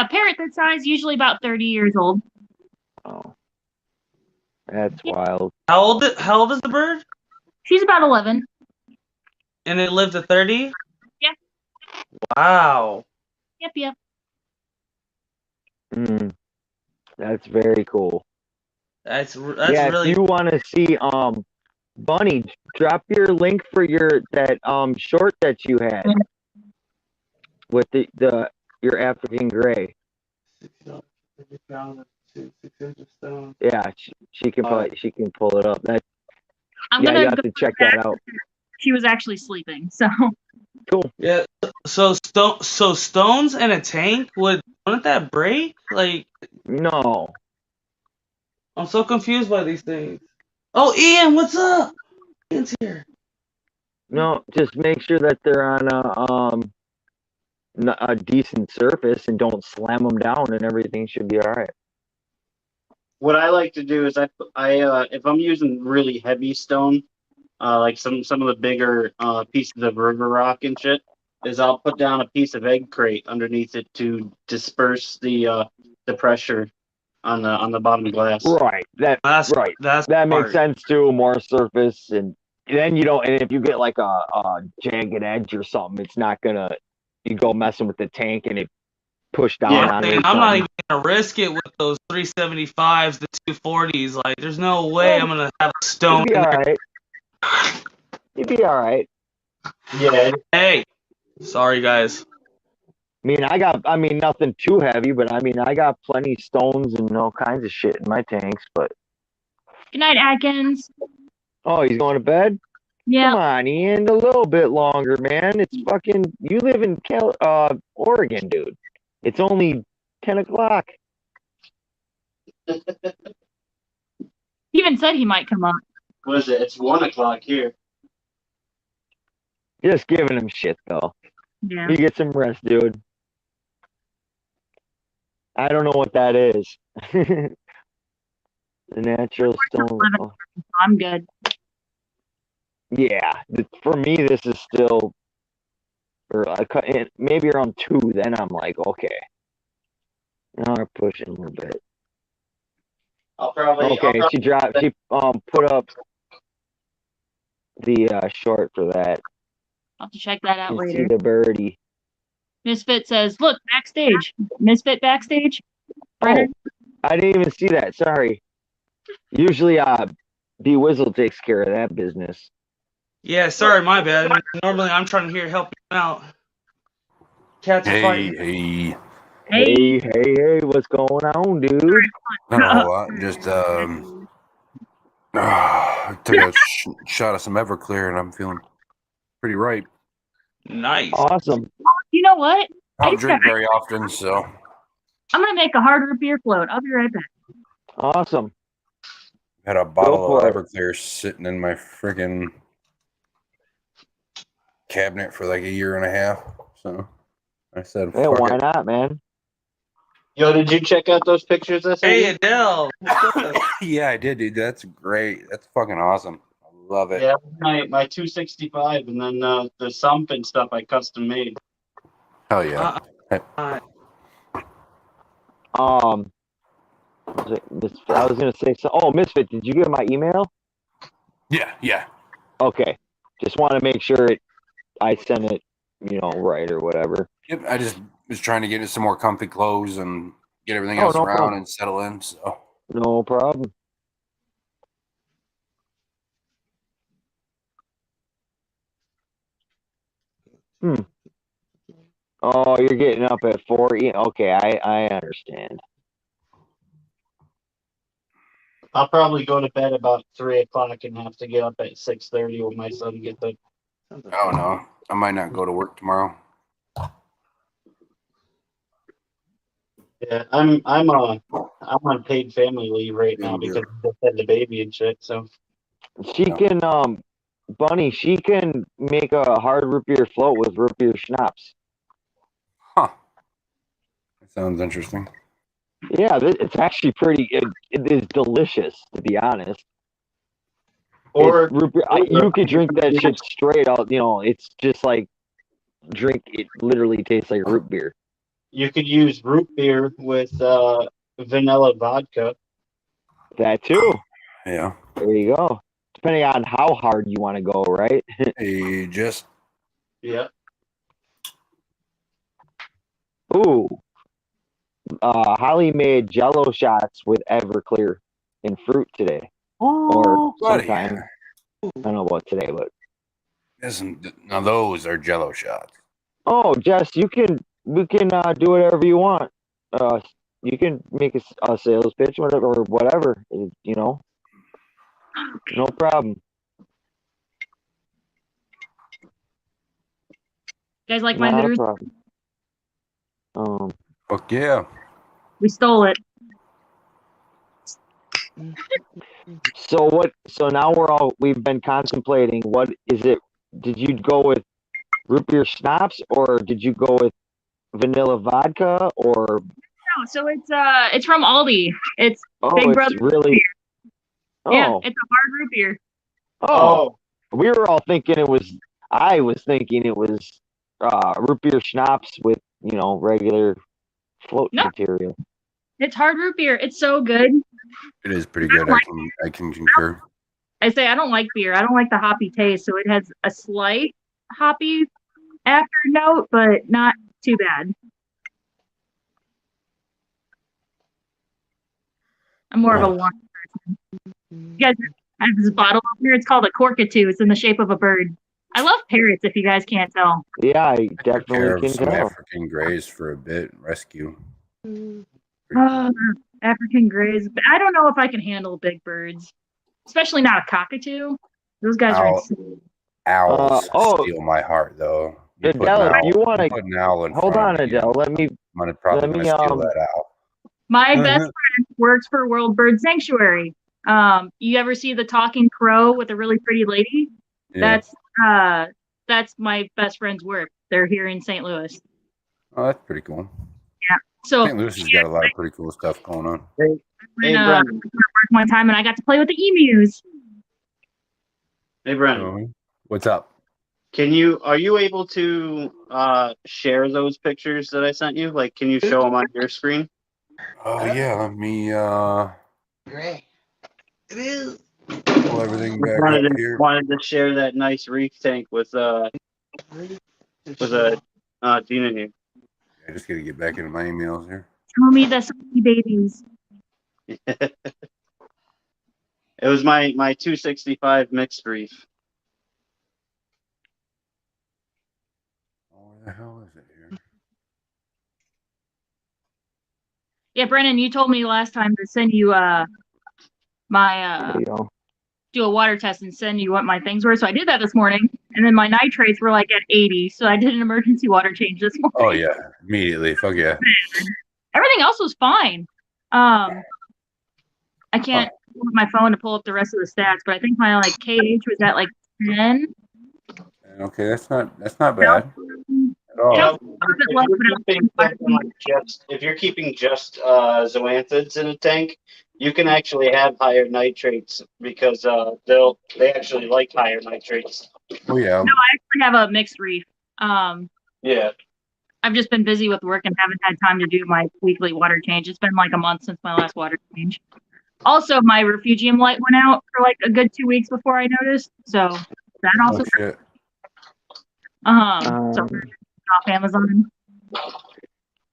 parrot that size, usually about 30 years old. Oh, that's wild. How old is the bird? She's about 11. And it lived to 30? Yeah. Wow. Yep. That's very cool. That's Yeah, really. if you want to see Bunny, drop your link for that short that you had with your African gray. 6 inches stone. Yeah, she can pull it up. That I'm you gonna have go to check that out. She was actually sleeping, so. Cool. Yeah. So stones and a tank wouldn't that break? Like, No. I'm so confused by these things. Oh, Ian, what's up? Ian's here. No, just make sure that they're on a decent surface and don't slam them down, and everything should be all right. What I like to do is if I'm using really heavy stone, like some of the bigger pieces of river rock and shit, is I'll put down a piece of egg crate underneath it to disperse the pressure on the bottom glass. Right. That makes sense too. More surface, and then you don't. And if you get like a jagged edge or something, it's not gonna. You go messing with the tank and it push down on it. I'm not even gonna risk it with those 375s, the 240s. Like, there's no way I'm gonna have a stone. You'd be all right. You'd be all right. Yeah. Hey, sorry guys. I mean, nothing too heavy, but I got plenty stones and all kinds of shit in my tanks. But good night, Atkins. Oh, he's going to bed? Yeah. Come on, Ian, a little bit longer, man. It's fucking. You live in Oregon, dude. It's only 10 o'clock. He even said he might come up. What is it? It's 1 o'clock here. Just giving him shit, though. Yeah. You get some rest, dude. I don't know what that is. The natural stone. Oh. I'm good. Yeah, for me, this is still, or maybe around 2. Then I'm like, okay. Now we're pushing a little bit. She put up the short for that. I'll have to check that out later. See the birdie. Misfit says, "Look, backstage. Misfit backstage." Oh, I didn't even see that. Sorry. Usually, B Wizzle takes care of that business. Yeah, sorry, my bad. Normally, I'm trying to help you out. Cats are fighting. Hey, what's going on, dude? Not a whole lot. Just I took a shot of some Everclear, and I'm feeling pretty ripe. Nice. Awesome. You know what? I don't drink very often, so I'm gonna make a hard root beer float. I'll be right back. Awesome. Had a bottle of Everclear sitting in my freaking cabinet for like a year and a half. So I said, "Yeah, why not, man?" Yo, did you check out those pictures I sent you? Hey, Adele. Yeah, I did, dude. That's great. That's fucking awesome. I love it. Yeah, my 265, and then the sump and stuff I custom made. Hell yeah. I was gonna say so. Oh, Misfit, did you get my email? Yeah. Okay, just want to make sure I sent it, right or whatever. Yep. I just was trying to get some more comfy clothes and get everything else around problem. and settle in. So no problem. Oh, you're getting up at 4. Okay, I understand. I'll probably go to bed about 3 o'clock and have to get up at 6:30 when my son gets up. oh no, I might not go to work tomorrow. Yeah, I'm on paid family leave right now because I just had the baby and shit. So she can Bunny, she can make a hard root beer float with root beer schnapps. Sounds interesting. Yeah, it's actually pretty. It is delicious, to be honest. Or You could drink that shit straight out. You know, it's just like drink. It literally tastes like root beer. you could use root beer with vanilla vodka. That too. Yeah. There you go. Depending on how hard you want to go, right? Hey, just Yeah. Ooh. Holly made Jello shots with Everclear and fruit today, or buddy. sometime. I don't know about today, but Now those are Jello shots. oh, Jess, we can do whatever you want. You can make a sales pitch, whatever, or whatever. You know, no problem. You guys like my Not a hooters? problem. Fuck yeah. We stole it. So what? So now we've been contemplating. What is it? Did you go with root beer schnapps, or did you go with vanilla vodka, or No, so it's from Aldi. It's Big it's Brother really yeah, it's a hard root beer. oh, we were all thinking it was. I was thinking it was root beer schnapps with regular float No. material. It's hard root beer. It's so good. It is pretty good. I can concur. I say I don't like beer. I don't like the hoppy taste, so it has a slight hoppy after note, but not too bad. I'm more of a wine person. You guys have this bottle up here. It's called a corkatoo. It's in the shape of a bird. I love parrots, if you guys can't tell. Yeah, I Took care definitely of can some tell. African greys for a bit. Rescue. African greys. I don't know if I can handle big birds, especially not a cockatoo. Those guys are insane. Owls steal my heart, though. Adele, if you want to put an owl in hold front on, of me, Adele. I'm probably gonna steal that owl. My best friend works for World Bird Sanctuary. You ever see the talking crow with a really pretty lady? Yeah. That's my best friend's work. They're here in St. Louis. Oh, that's pretty cool. Yeah. So St. Louis has got a lot of pretty cool stuff going on. Hey, Brendan. One time, and I got to play with the emus. Hey, Brendan. What's up? Are you able to share those pictures that I sent you? Like, can you show them on your screen? Oh yeah, let me Great. It is. pull everything back up here. Wanted to share that nice reef tank with Dina here. I just gotta get back into my emails here. Show me the sweet babies. It was my 265 mixed reef. Oh, where the hell is it here? Yeah, Brennan, you told me last time to send you do a water test and send you what my things were. So I did that this morning, and then my nitrates were like at 80. So I did an emergency water change this morning. Oh yeah, immediately. Fuck yeah. Everything else was fine. I can't pull up my phone to pull up the rest of the stats, but I think my like KH was at like 10. Okay, that's not bad at all. Yeah, if you're keeping just zoanthids in a tank, you can actually have higher nitrates because they actually like higher nitrates. Oh yeah. No, I actually have a mixed reef. Yeah. I've just been busy with work and haven't had time to do my weekly water change. It's been like a month since my last water change. Also, my refugium light went out for like a good 2 weeks before I noticed. So that also. Oh, shit. So off Amazon.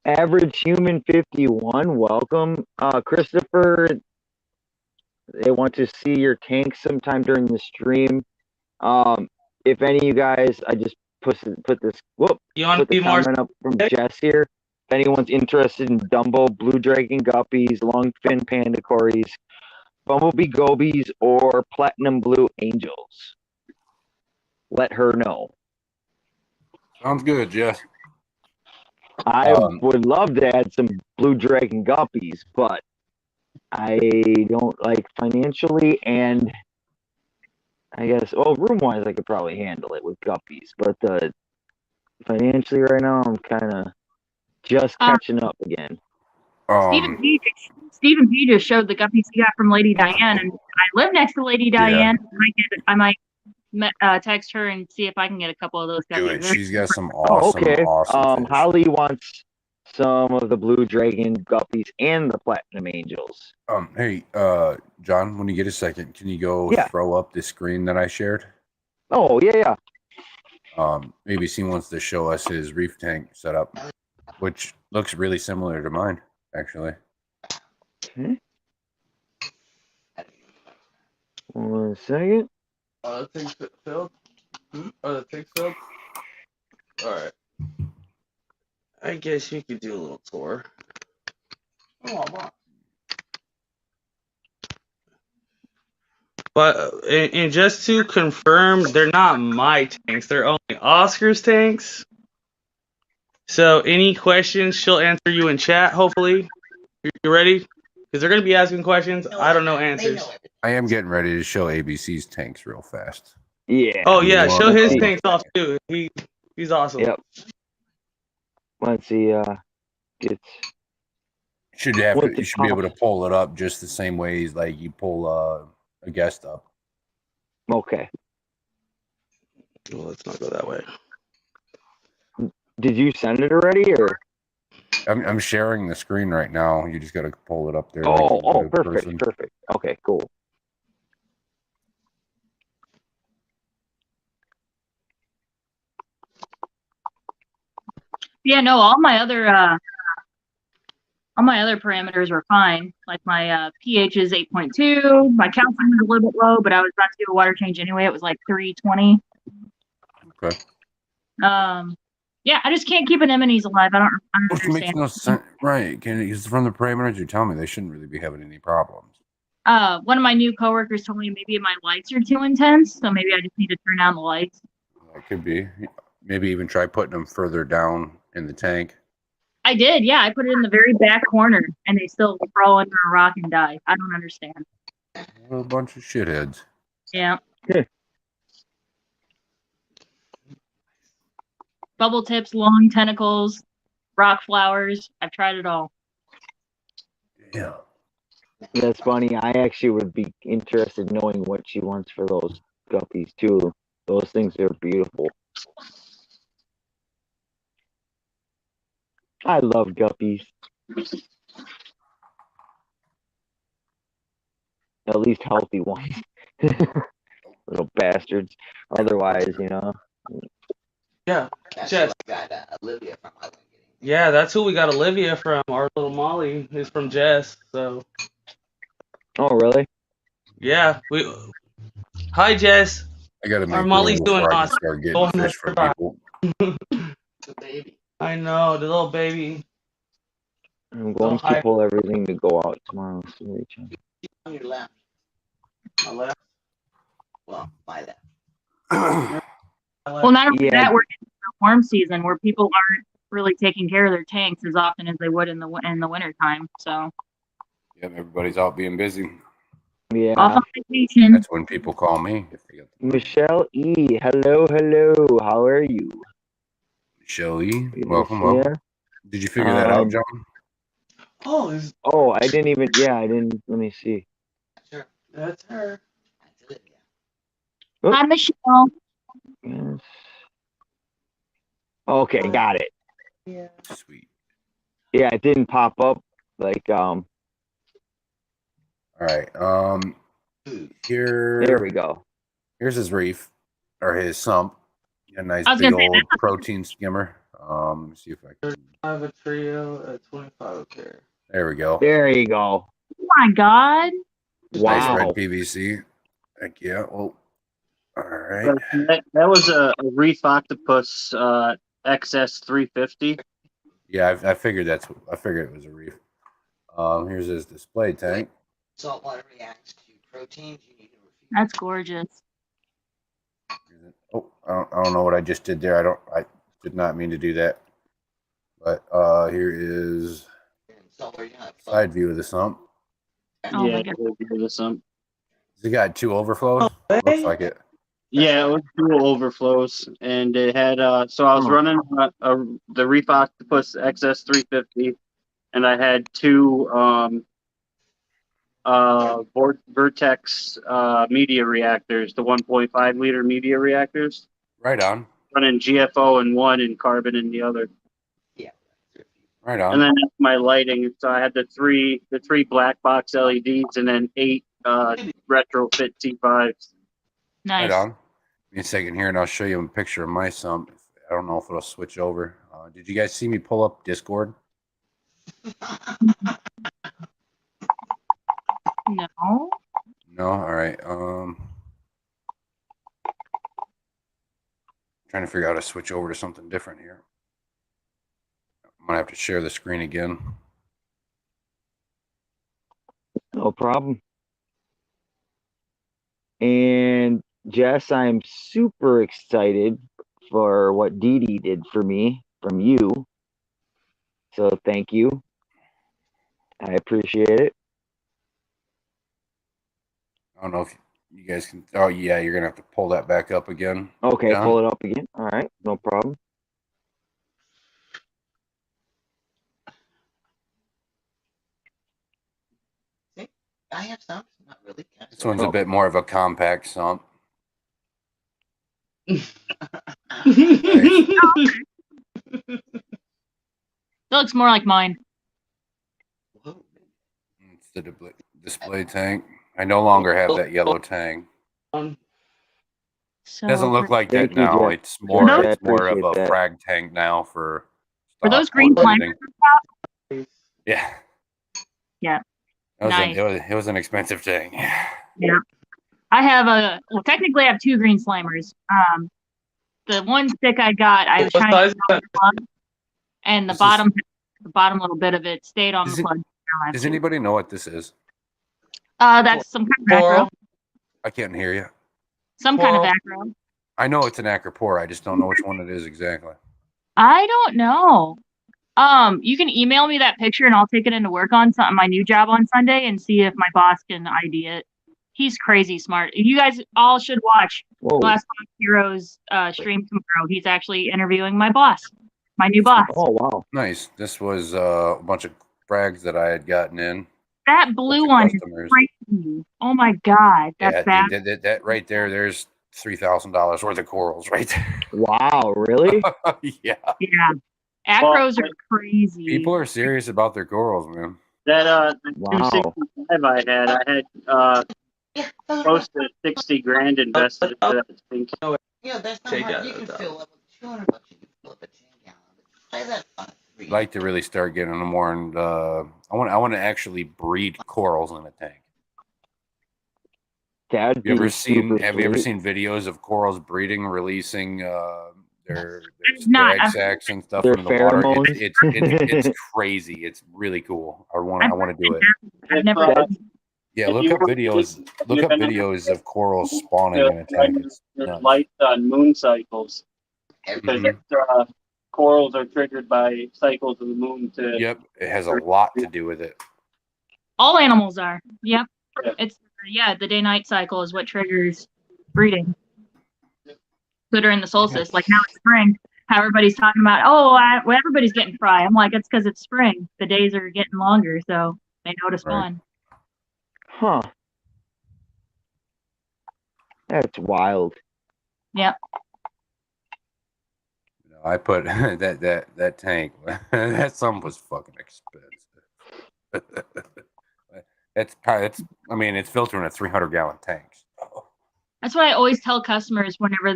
Average Human 51, welcome. Christopher, they want to see your tank sometime during the stream. If any of you guys, I just put this. You want to be more up from Jess here. If anyone's interested in Dumbo, Blue Dragon Guppies, Longfin Panda Cories, Bumblebee Gobies, or Platinum Blue Angels, let her know. Sounds good, Jess. I would love to add some Blue Dragon Guppies, but I don't like financially, and I guess room-wise I could probably handle it with Guppies, but financially right now I'm kind of just catching up again. Stephen P just showed the guppies he got from Lady Diane, and I live next to Lady Diane. I might text her and see if I can get a couple of those guppies. Do it. She's got some awesome, awesome fish. Holly wants some of the blue dragon guppies and the platinum angels. Hey, John, when you get a second, can you go throw up the screen that I shared? Oh, yeah. Maybe he wants to show us his reef tank setup, which looks really similar to mine, actually. Okay. 1 second. The tank's filled? The tank's filled? Alright. I guess you could do a little tour. Oh, wow. But, and just to confirm, they're not my tanks. They're only Oscar's tanks. So, any questions, she'll answer you in chat, hopefully. You ready? Because they're going to be asking questions. I don't know answers. I am getting ready to show ABC's tanks real fast. Yeah. Oh, yeah. Show his tanks off, too. He's awesome. Yep. Once he gets... You should be able to pull it up just the same way as like you pull a guest up. Okay. Well, let's not go that way. Did you send it already, or? I'm sharing the screen right now. You just got to pull it up there. Perfect. Okay, cool. Yeah, no, all my other parameters were fine. Like my pH is 8.2. My calcium was a little bit low, but I was about to do a water change anyway. It was like 320. Okay. Yeah, I just can't keep anemones alive. I don't Which understand. makes no sense, right? Because from the parameters you're telling me, they shouldn't really be having any problems. One of my new coworkers told me maybe my lights are too intense, so maybe I just need to turn down the lights. That could be. Maybe even try putting them further down in the tank. I did, yeah. I put it in the very back corner, and they still crawl under a rock and die. I don't understand. What a bunch of shitheads. Yeah. Bubble tips, long tentacles, rock flowers. I've tried it all. Yeah. That's funny. I actually would be interested in knowing what she wants for those guppies too. Those things are beautiful. I love guppies. At least healthy ones. Little bastards. Otherwise, you know. Yeah. That's Jess. who I got Olivia from. Yeah, that's who we got Olivia from. Our little Molly is from Jess. So. Oh, really? Yeah. Hi, Jess. I gotta make Our Molly's doing I awesome. start getting fish from people. The baby. I know, the little baby. I'm going to pull everything to go out tomorrow. So On your left. My left. Well, my left. Well, not only that, we're in the warm season where people aren't really taking care of their tanks as often as they would in the winter time. So. Yep, everybody's out being busy. Yeah. Off on vacation. That's when people call me. Michelle E. Hello. How are you? Michelle E. Welcome. Did you figure that out, John? Oh, I didn't even. Yeah, I didn't. Let me see. Sure. That's her. That's Olivia. Oh. Hi, Michelle. Yes. Okay, got it. Yeah. Sweet. Yeah, it didn't pop up like All right. Here. There we go. Here's his reef or his sump. A nice I was big gonna say, old protein skimmer. Let me see if I can. I have a trio at 25 okay. There we go. There you go. Oh my God. Nice Wow. red PVC. Heck yeah. Well, all right. That was a Reef Octopus XS 350. Yeah, I figured it was a reef. Here's his display tank. Saltwater reacts to proteins. You need to refuse. That's gorgeous. Oh, I don't know what I just did there. I did not mean to do that. But here is side view of the sump. Oh yeah, my God. the sump. Has it got 2 overflows? Oh, Looks like it. Yeah, it was dual overflows, and it had so I was Oh. running the Reef Octopus XS 350, and I had two Vertex media reactors, the 1.5 liter media reactors, Right on. running GFO in one and carbon in the other. Yeah. Right And on. then my lighting, so I had the three black box LEDs and then 8 retrofit T5s. Right Nice. on. Give me a second here, and I'll show you a picture of my sump. I don't know if it'll switch over. Did you guys see me pull up Discord? No. No. All right. Trying to figure out how to switch over to something different here. I'm gonna have to share the screen again. No problem. And Jess, I'm super excited for what Dee Dee did for me from you. So thank you. I appreciate it. I don't know if you guys can. Oh yeah, you're gonna have to pull that back up again. Okay, John? pull it up again. All right, no problem. See, I have some, not really. This one's a bit more of a compact sump. That looks more like mine. Whoa. It's the display tank. I no longer have that yellow tank. So Doesn't look like that Thank you, now. Jeff. It's more. Jeff, I It's more of appreciate a that. frag tank now for. Were those stock green or climbers? breeding. Yeah. Yeah. It was, Nice. it was an expensive tank. Yeah. I have technically I have two green slimers. The one stick I got, I was What trying size to is that? plug, and the This is- bottom little bit of it stayed on Does the it- plug. Does anybody know what this is? That's some kind of acro. Coral. I can't hear you. Some kind of Coral. acro. I know it's an acropora. I just don't know which one it is exactly. I don't know. You can email me that picture and I'll take it into work on my new job on Sunday and see if my boss can ID it. He's crazy smart. You guys all should watch Whoa. Glass Box Heroes stream tomorrow. He's actually interviewing my boss, my new boss. Oh wow. Nice. This was a bunch of frags that I had gotten in. That blue Bunch of one is customers. crazy. Oh my god, that's bad. Dude, that right there, there's $3,000 worth of corals right there. Wow, really? Yeah. Yeah, acros are crazy. People are serious about their corals, man. That Wow. 265 I had Yeah, close to 60 grand invested into that thing. yeah, that's not Take hard. that You can out. fill up with $200. You can fill up a 10-gallon. Try that on a 3. I'd like to really start getting them more, and I want to actually breed corals in a tank. That'd Have you ever be seen? super Have you ever sweet. seen videos of corals breeding, releasing their not. egg sacs and stuff Their into the water? pheromones? It's crazy. It's really cool. I want to do it. I've never. Yeah, If look you up want- videos. Look up videos of corals spawning in a tank. It's nuts. Lights on moon cycles. Every- Because corals are triggered by cycles of the moon to Yep, it has a lot to do with it. All animals are. Yep. Yeah. It's the day-night cycle is what triggers breeding. So during the solstice, like now it's spring, how everybody's talking about, well, everybody's getting fry. I'm like, it's because it's spring. The days are getting longer, so they know to spawn. Huh. That's wild. Yep. I put that tank. That sum was fucking expensive. It's I mean, it's filtering a 300-gallon tank. That's what I always tell customers whenever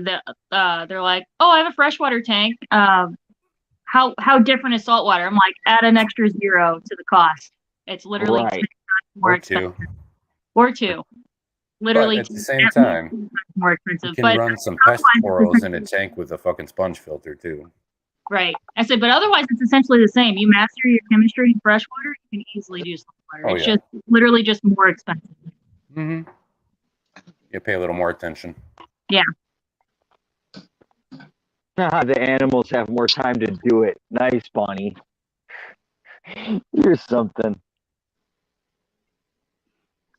they're like, "Oh, I have a freshwater tank. How different is saltwater?" I'm like, add an extra 0 to the cost. It's literally Right. more Or expensive. two. Or 2. Literally, But at the same time, more you expensive. can But run some pest corals in a tank with a fucking sponge filter too. right, I said, but otherwise, it's essentially the same. You master your chemistry in freshwater, you can easily do saltwater. Oh, It's yeah. just literally just more expensive. Mm-hmm. You pay a little more attention. The animals have more time to do it. Nice, Bonnie. You're something.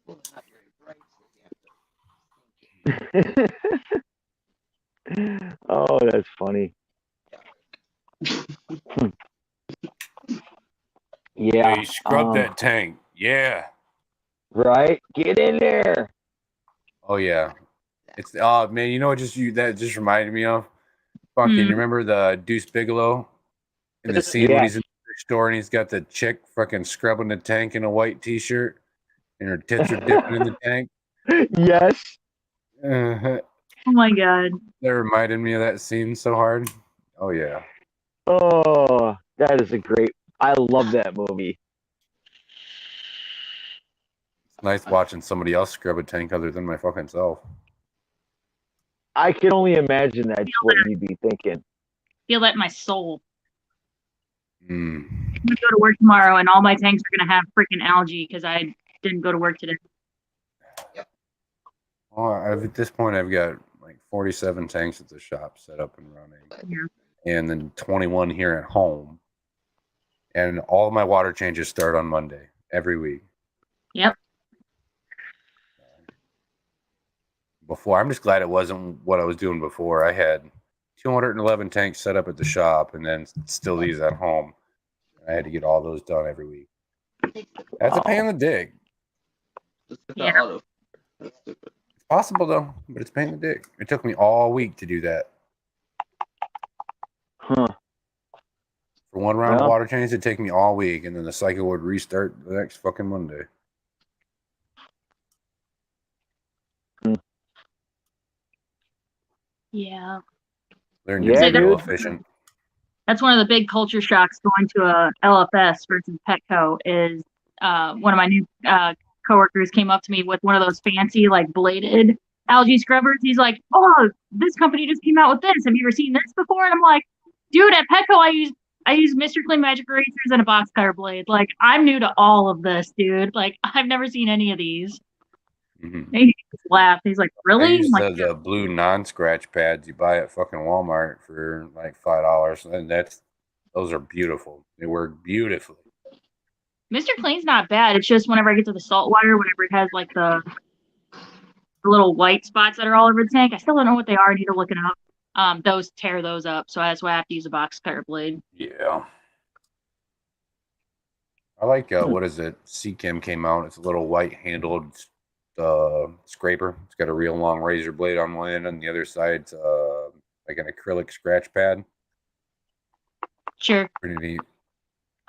Well, it's not very bright, so you have to think it. Oh, that's funny. Yeah. Hey, scrub that tank. Yeah. Right? Get in there. Oh yeah. It's man, you know what that just reminded me of? Fucking, Hmm. you remember the Deuce Bigelow in the scene when he's in the store and he's got the chick fucking scrubbing the tank in a white t-shirt and her tits are dipping in the tank? Yes. Uh, Oh my god. that reminded me of that scene so hard. Oh yeah. Oh, that is a great. I love that movie. It's nice watching somebody else scrub a tank other than my fucking self. I can only imagine that's what you'd be thinking. Feel that in my soul. Mm. I'm gonna go to work tomorrow, and all my tanks are gonna have freaking algae because I didn't go to work today. Well, at this point, I've got like 47 tanks at the shop set up and running, Yeah. and then 21 here at home. And all of my water changes start on Monday every week. Yep. Before, I'm just glad it wasn't what I was doing before. I had 211 tanks set up at the shop, and then still these at home. I had to get all those done every week. That's a pain in the dick. Yeah. It's possible though, but it's a pain in the dick. It took me all week to do that. Huh. For one round Well. of water change, it'd take me all week, and then the cycle would restart the next fucking Monday. Yeah. Learn Yeah, to be real dude. efficient. That's one of the big culture shocks going to a LFS versus Petco is one of my new coworkers came up to me with one of those fancy like bladed algae scrubbers. He's like, "Oh, this company just came out with this. Have you ever seen this before?" And I'm like, "Dude, at Petco, I use Mr. Clean Magic Erasers and a box cutter blade. Like, I'm new to all of this, dude. Like, I've never seen any of these." Mm-hmm. And he just laughed. He's like, I "Really?" use I'm like, the blue non-scratch pads you buy at fucking Walmart for like $5, and those are beautiful. They work beautifully. Mr. Clean's not bad. It's just whenever I get to the salt water, whenever it has like the little white spots that are all over the tank, I still don't know what they are. I need to look it up. Those tear those up, so that's why I have to use a box cutter blade. Yeah. I like what is it? Seachem came out. It's a little white-handled scraper. It's got a real long razor blade on one end, and the other side's like an acrylic scratch pad. Sure. Pretty neat.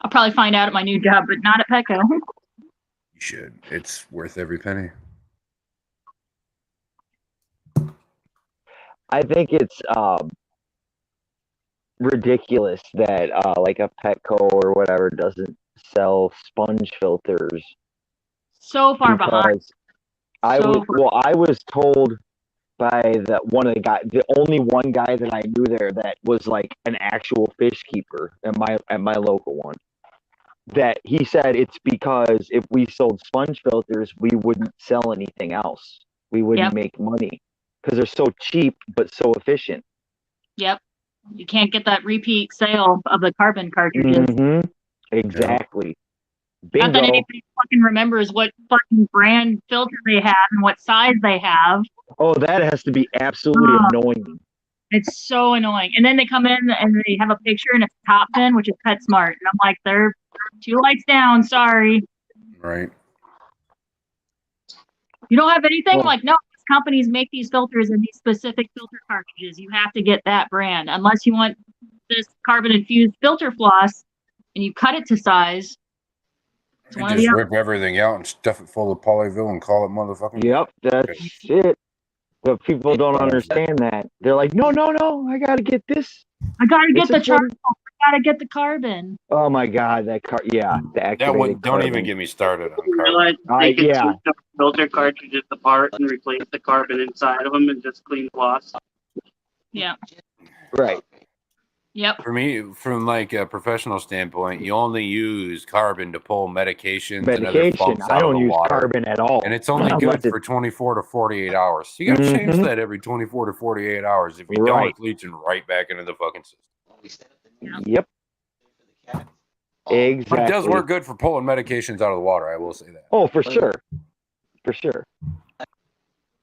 I'll probably find out at my new job, but not at Petco. You should. It's worth every penny. I think it's ridiculous that like a Petco or whatever doesn't sell sponge filters. So far behind. I was told by the only one guy that I knew there that was like an actual fish keeper at my local one, that he said it's because if we sold sponge filters, we wouldn't sell anything else. We wouldn't make money because they're so cheap but so efficient. Yep. You can't get that repeat sale of the carbon cartridges. Mm-hmm. Exactly. Bingo. Not that anybody fucking remembers what fucking brand filter they have and what size they have. Oh, that has to be absolutely annoying. It's so annoying. And then they come in and they have a picture and it's top pin, which is PetSmart. And I'm like, they're 2 lights down. Sorry. Right. You don't have anything? Like, no, these companies make these filters in these specific filter cartridges. You have to get that brand. Unless you want this carbon infused filter floss and you cut it to size. You just rip everything out and stuff it full of polyvinyl and call it motherfucking. Yep, that's it. But people don't understand that. They're like, no, I gotta get this. I gotta get the charcoal. I gotta get the carbon. Oh my god, that that one. Don't even get me started on carbon. They can take the filter cartridges apart and replace the carbon inside of them and just clean floss. Yeah. Right. Yep. For me, from like a professional standpoint, you only use carbon to pull medications and other pumps out I don't of the use water. carbon at all. And it's only good for 24 to 48 hours. So you got to change that every 24 to 48 hours. If you don't, it's leaching right back into the fucking system. Yep. Exactly. But it does work good for pulling medications out of the water, I will say that. Oh, for sure. For sure.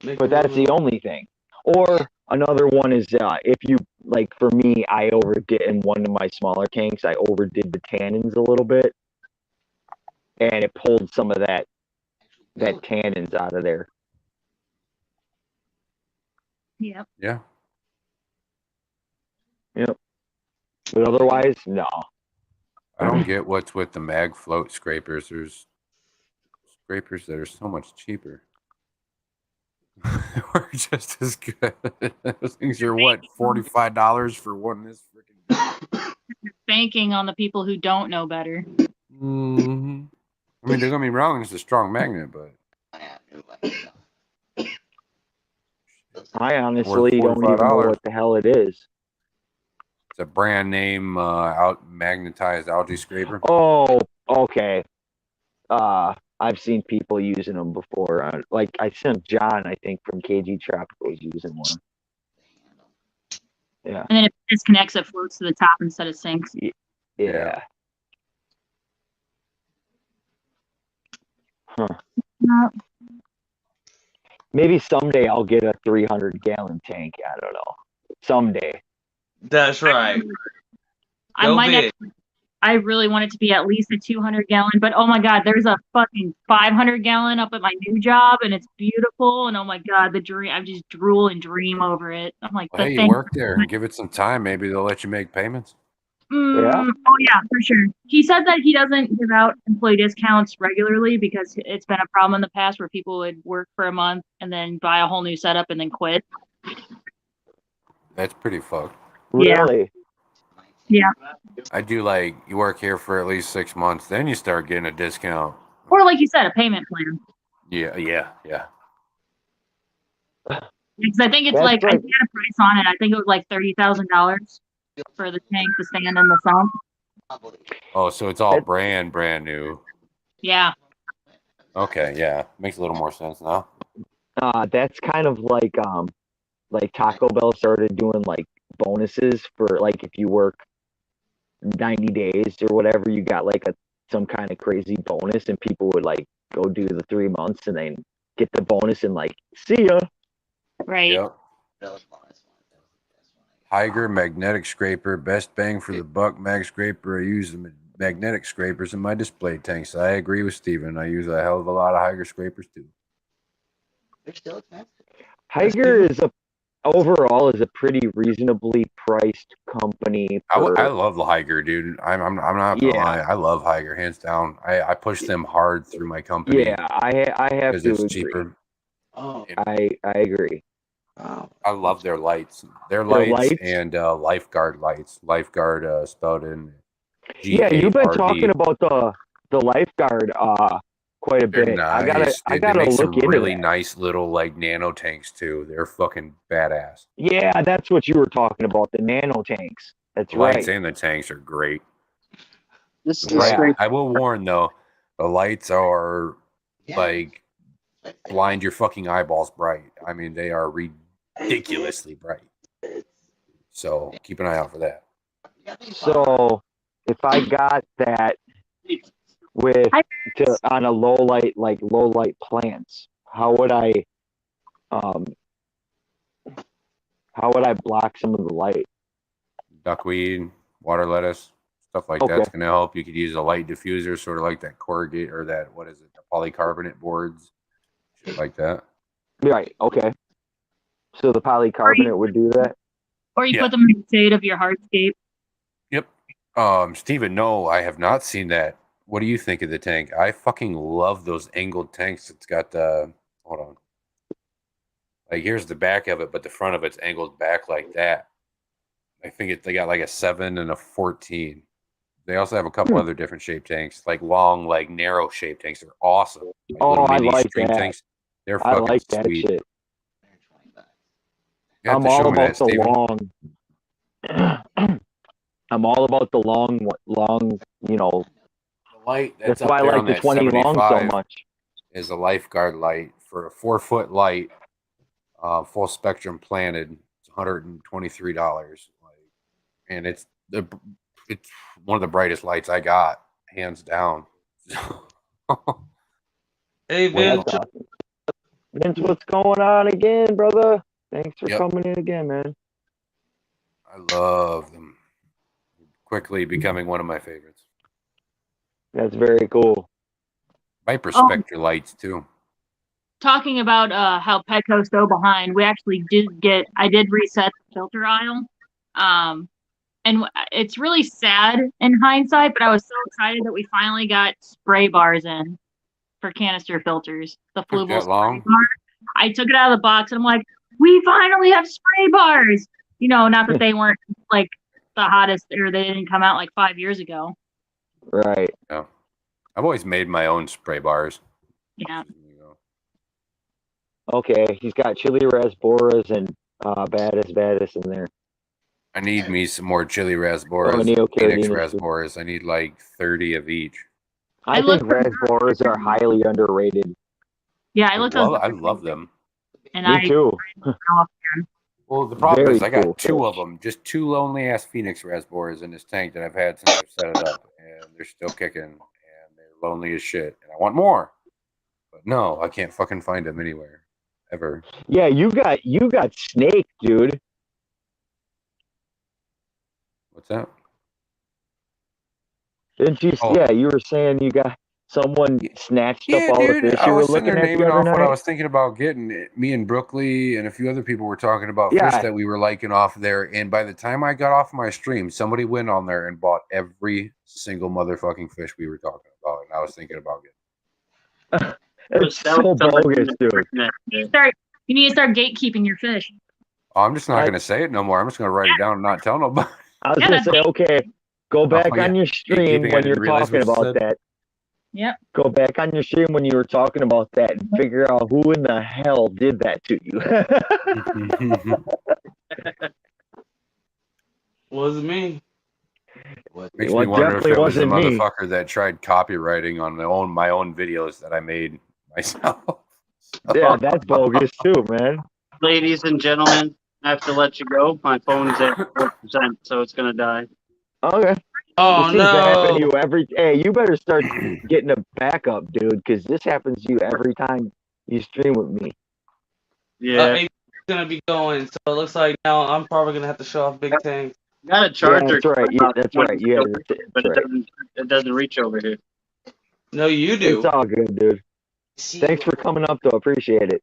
But that's the only thing. Or another one is if you like for me, I overdid in one of my smaller tanks. I overdid the tannins a little bit, and it pulled some of that tannins out of there. Yep. Yeah. Yep. But otherwise, no. I don't get what's with the mag float scrapers. There's scrapers that are so much cheaper. They work just as good. Those things are what, $45 for one this freaking. Banking on the people who don't know better. Mm-hmm. I mean, don't get me wrong, it's a strong magnet, but I honestly don't even know $45. what the hell it is. It's a brand name out magnetized algae scraper. Oh, okay. I've seen people using them before. Like I sent John, I think from KG Tropicals using one. Yeah. And then if it disconnects, it floats to the top instead of sinks. Yeah. Huh. No. Maybe someday I'll get a 300-gallon tank. I don't know. Someday. That's right. I Go might big. actually, I really want it to be at least a 200-gallon, but oh my God, there's a fucking 500-gallon up at my new job, and it's beautiful. And oh my God, the dream, I just drool and dream over it. I'm like, Well, hey, you work there and give it some time. Maybe they'll let you make payments. Yeah. Oh yeah, for sure. He said that he doesn't give out employee discounts regularly because it's been a problem in the past where people would work for a month and then buy a whole new setup and then quit. That's pretty fucked. Really? Yeah. I do like you work here for at least 6 months, then you start getting a discount. Or like you said, a payment plan. Yeah. Because I think it's That's like I like- had a price on it. I think it was like $30,000 for the tank to stand in the sump. Oh, so it's all brand new. Yeah. Okay, yeah, makes a little more sense now. That's kind of like Taco Bell started doing like bonuses for like if you work 90 days or whatever, you got like some kind of crazy bonus, and people would like go do the 3 months and then get the bonus and like see ya. Right. Yep. Tiger magnetic scraper, best bang for the buck mag scraper. I use the magnetic scrapers in my display tanks. I agree with Steven. I use a hell of a lot of Higer scrapers too. They're still expensive. Higer is overall a pretty reasonably priced company. I love the Higer, dude. I'm not gonna lie. I love Higer hands down. I push them hard through my company. Yeah, I have because to it's agree. cheaper. Oh, I agree. wow. I love their lights. Their Their lights lights? and lifeguard lights. Lifeguard spelled in Yeah, you've been G-A-R-D. talking about the lifeguard quite a They're bit. nice. I They gotta make look some into really that. nice little like nano tanks too. They're fucking badass. Yeah, that's what you were talking about, the nano tanks. That's The lights right. and the tanks are great. This The is Yeah. straight. I will warn though, the lights are Yeah. like blind your fucking eyeballs bright. I mean, they are ridiculously bright. So keep an eye out for that. So if I got that on a low light plants, how would I block some of the light? Duckweed, water lettuce, stuff like Okay. that's gonna help. You could use a light diffuser, sort of like that corrugate or that the polycarbonate boards, shit like that. Right. Okay. So the polycarbonate would do that. Or you Yeah. put them in the shade of your hardscape. Yep. Steven, no, I have not seen that. What do you think of the tank? I fucking love those angled tanks. It's got the hold on. Like here's the back of it, but the front of it's angled back like that. I think they got like a 7 and a 14. They also have a couple other different shaped tanks, like long, like narrow shaped tanks. They're awesome. Like Oh, I mini like stream that. tanks. They're I fucking like that sweet. shit. You have I'm to show all me that, about the Steven. long. I'm all about the long. You know, The light that's up why I there like on the that 20 long so 75 much. is a lifeguard light for a 4-foot light, full spectrum planted. It's $123. And it's one of the brightest lights I got, hands down. Hey, Well, Vince. That's awesome. Vince, what's going on again, brother? Thanks for Yep. coming in again, man. I love them. Quickly becoming one of my favorites. That's very cool. Viper Spectre lights too. Talking about how Petco's so behind, we actually I did reset the filter aisle. And it's really sad in hindsight, but I was so excited that we finally got spray bars in for canister filters. The Took Flubel that long? spray bar. I took it out of the box and I'm like, we finally have spray bars. You know, not that they weren't like the hottest, or they didn't come out like 5 years ago. Right. Yeah. I've always made my own spray bars. Yeah. Okay, he's got chili rasboras and baddest in there. I need me some more chili Oh, rasboras, Neo Phoenix Caradinas too. rasboras. I need like 30 of each. I think looked for- rasboras are highly underrated. Yeah, I looked on I love them. and Me too. Well, the problem Very is I got cool two fish. of them, just two lonely ass Phoenix rasboras in this tank that I've had since I've set it up, and they're still kicking, and they're lonely as shit, and I want more, but no, I can't fucking find them anywhere, ever. Yeah, you got snake, dude. What's that? Didn't you? Oh. Yeah, you were saying you got someone snatched Yeah, up all dude, the fish I you were was sitting looking there at the naming other off what I night. was thinking about getting. Me and Brookley and a few other people were talking about Yeah. fish that we were liking off there, and by the time I got off my stream, somebody went on there and bought every single motherfucking fish we were talking about, and I was thinking about getting. It's so bogus, dude. You need to start gatekeeping your fish. Oh, I'm just not going to say it no more. I'm just going to write it down and not tell nobody. I was gonna say, okay, go back yeah. on your stream Gatekeeping, I when you're didn't realize talking what you about said. that. Yep. Go back on your stream when you were talking about that and figure out who in the hell did that to you. Wasn't me. Makes Well, me wonder if definitely it was the wasn't me. motherfucker that tried copywriting on my own videos that I made myself. Yeah, that's bogus too, man. Ladies and gentlemen, I have to let you go. My phone's at 4%, so it's gonna die. Okay. Oh This seems to happen to no! you every. Hey, you better start getting a backup, dude, because this happens to you every time you stream with me. Yeah, It's gonna be going, so it looks like now I'm probably gonna have to show off big tank. got a charger. that's right. Yeah, that's right. Yeah, but that's right. it doesn't reach over here. No, you do. It's all good, dude. Thanks for coming up, though. Appreciate it.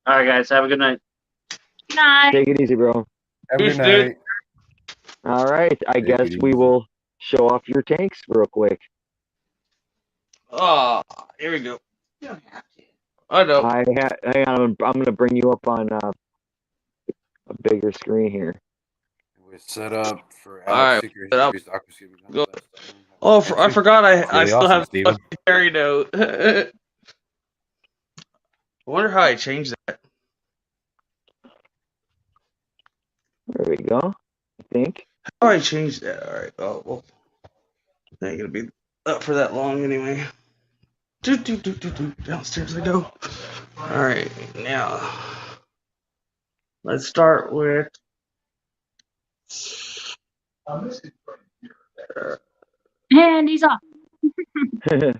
All right, guys, have a good night. Good night. Take it easy, bro. Have a good Peace, dude. night. All right. I Take guess it we easy. will show off your tanks real quick. Oh, here we go. You don't have to. I know. Hang on. I'm gonna bring you up on a bigger screen here. We're set up for All right, Alex Secret set up. Histories, Aqua Go. Oh, I forgot I Really still awesome, have the Steven. fucking carry note. I wonder how I changed that. There we go. I think. How I changed that? All right. Oh well, it ain't gonna be up for that long anyway. Downstairs I go. All right, now let's start with. And he's off.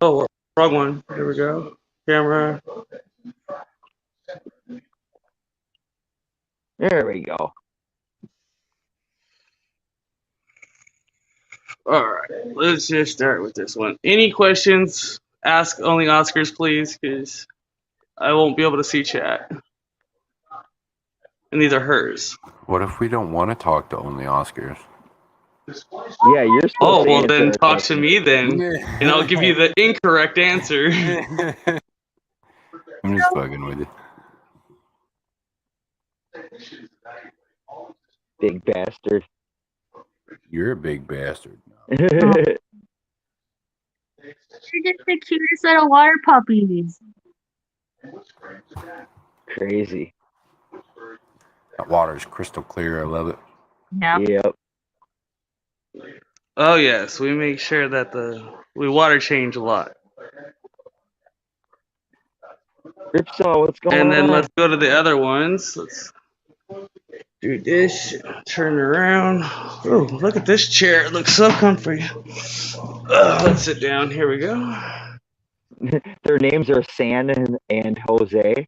Oh, wrong one. Here we go. Camera. There we go. All right, let's just start with this one. Any questions? Ask only Oscars, please, because I won't be able to see chat. And these are hers. What if we don't want to talk to only Oscars? Yeah, you're supposed Oh, to well answer then that talk question. to me then, and I'll give you the incorrect answer. I'm just fucking with you. Big bastard. You're a big bastard. You're just the cutest little water puppies. Crazy. That water's crystal clear. I love it. Yeah. Yep. Oh yes, we make sure that we water change a lot. Ripsaw, what's going And then on? let's go to the other ones. Let's do this. Turn around. Oh, look at this chair. It looks so comfy. Let's sit down. Here we go. Their names are San and Jose.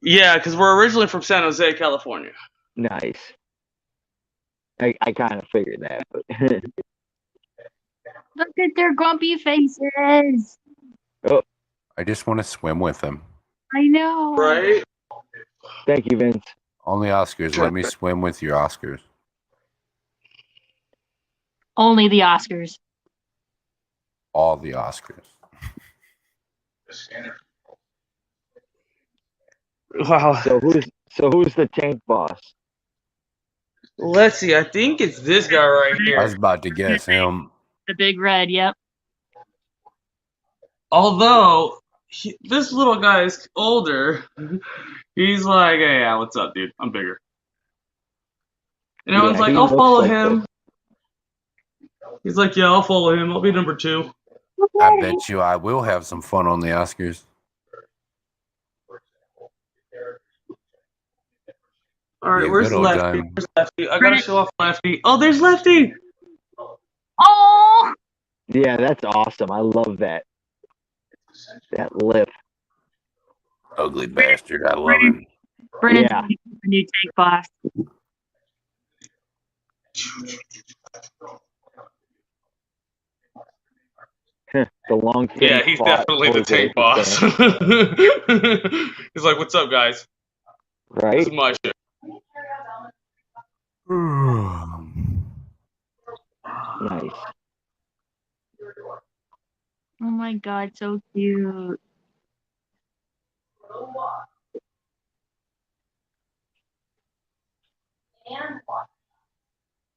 Yeah, because we're originally from San Jose, California. Nice. I kind of figured that. But Look at their grumpy faces. oh, I just want to swim with them. I know. Right? thank you, Vince. Only Oscars. Let me swim with your Oscars. Only the Oscars. All the Oscars. Wow. So who's the tank boss? Let's see. I think it's this guy right I was here. about to guess him. The big red, yep. Although this little guy is older, he's like, "Hey, yeah, what's up, dude? I'm bigger." And everyone's like, he "I'll looks follow like him." He's like, "Yeah, I'll follow him. I'll be number 2." I bet you I will have some fun on the Oscars. All right, Be a where's good old Lefty? time. Where's Lefty? I gotta show off Lefty. Oh, there's Lefty. Oh! Yeah, that's awesome. I love that. That lip. Ugly bastard. I love him. Brennan's Yeah. the new tank boss. The long tank. Yeah, he's fought definitely the Jose tank boss. Esteban. He's like, "What's up, guys? This Right? is my shit." Nice. Oh my god, so cute.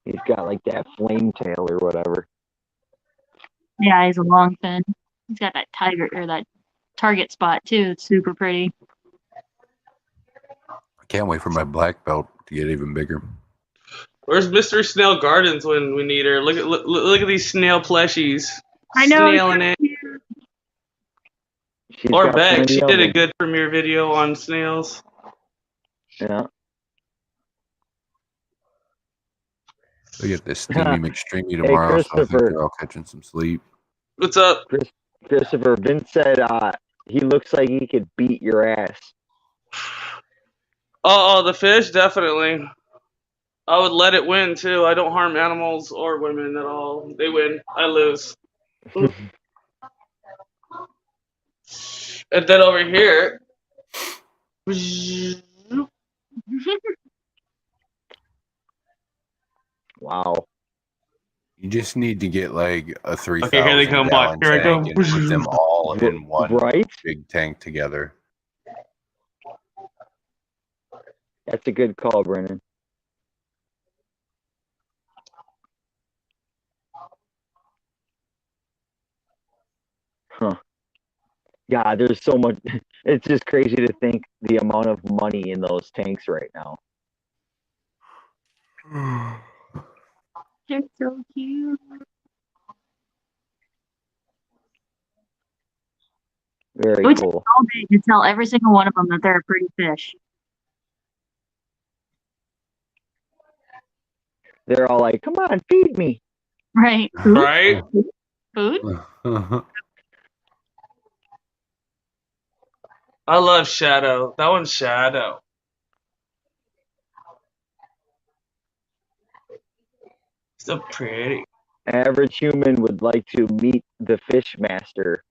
He's got like that flame tail or whatever. Yeah, he's a long fin. He's got that tiger or that target spot too. It's super pretty. I can't wait for my black belt to get even bigger. Where's Mystery Snail Gardens when we need her? Look at these snail plushies. I know. Snailing it. She's Or got Beck, plenty she of did a them. good premiere video on snails. Yeah. We get this steamy McStreamy tomorrow, so I think Christopher. they're all catching some sleep. What's up? Christopher, Vince said he looks like he could beat your ass. Oh, the fish, definitely. I would let it win too. I don't harm animals or women at all. They win. I lose. And then over here. Wow. You just need to get like a 3,000 Okay, here they come. Watch. gallon Here I tank go. and put them all in one Right? big tank together. That's a good call, Brennan. Huh. Yeah, there's so much. It's just crazy to think the amount of money in those tanks right now. They're so cute. Very It would take cool. all day to tell every single one of them that they're a pretty fish. They're all like, "Come on, feed me." Right? Food? Right? Food? I love Shadow. That one's Shadow. So pretty. Average human would like to meet the fish master.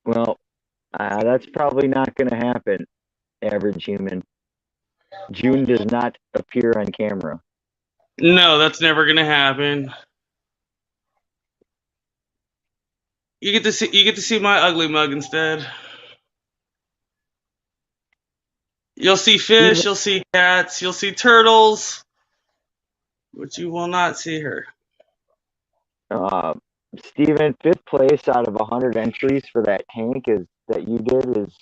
Well, that's probably not going to happen, average human. June does not appear on camera. No, that's never gonna happen. You get to see my ugly mug instead. You'll see fish, you'll see cats, you'll see turtles, but you will not see her. Steven, 5th place out of 100 entries for that tank that you did is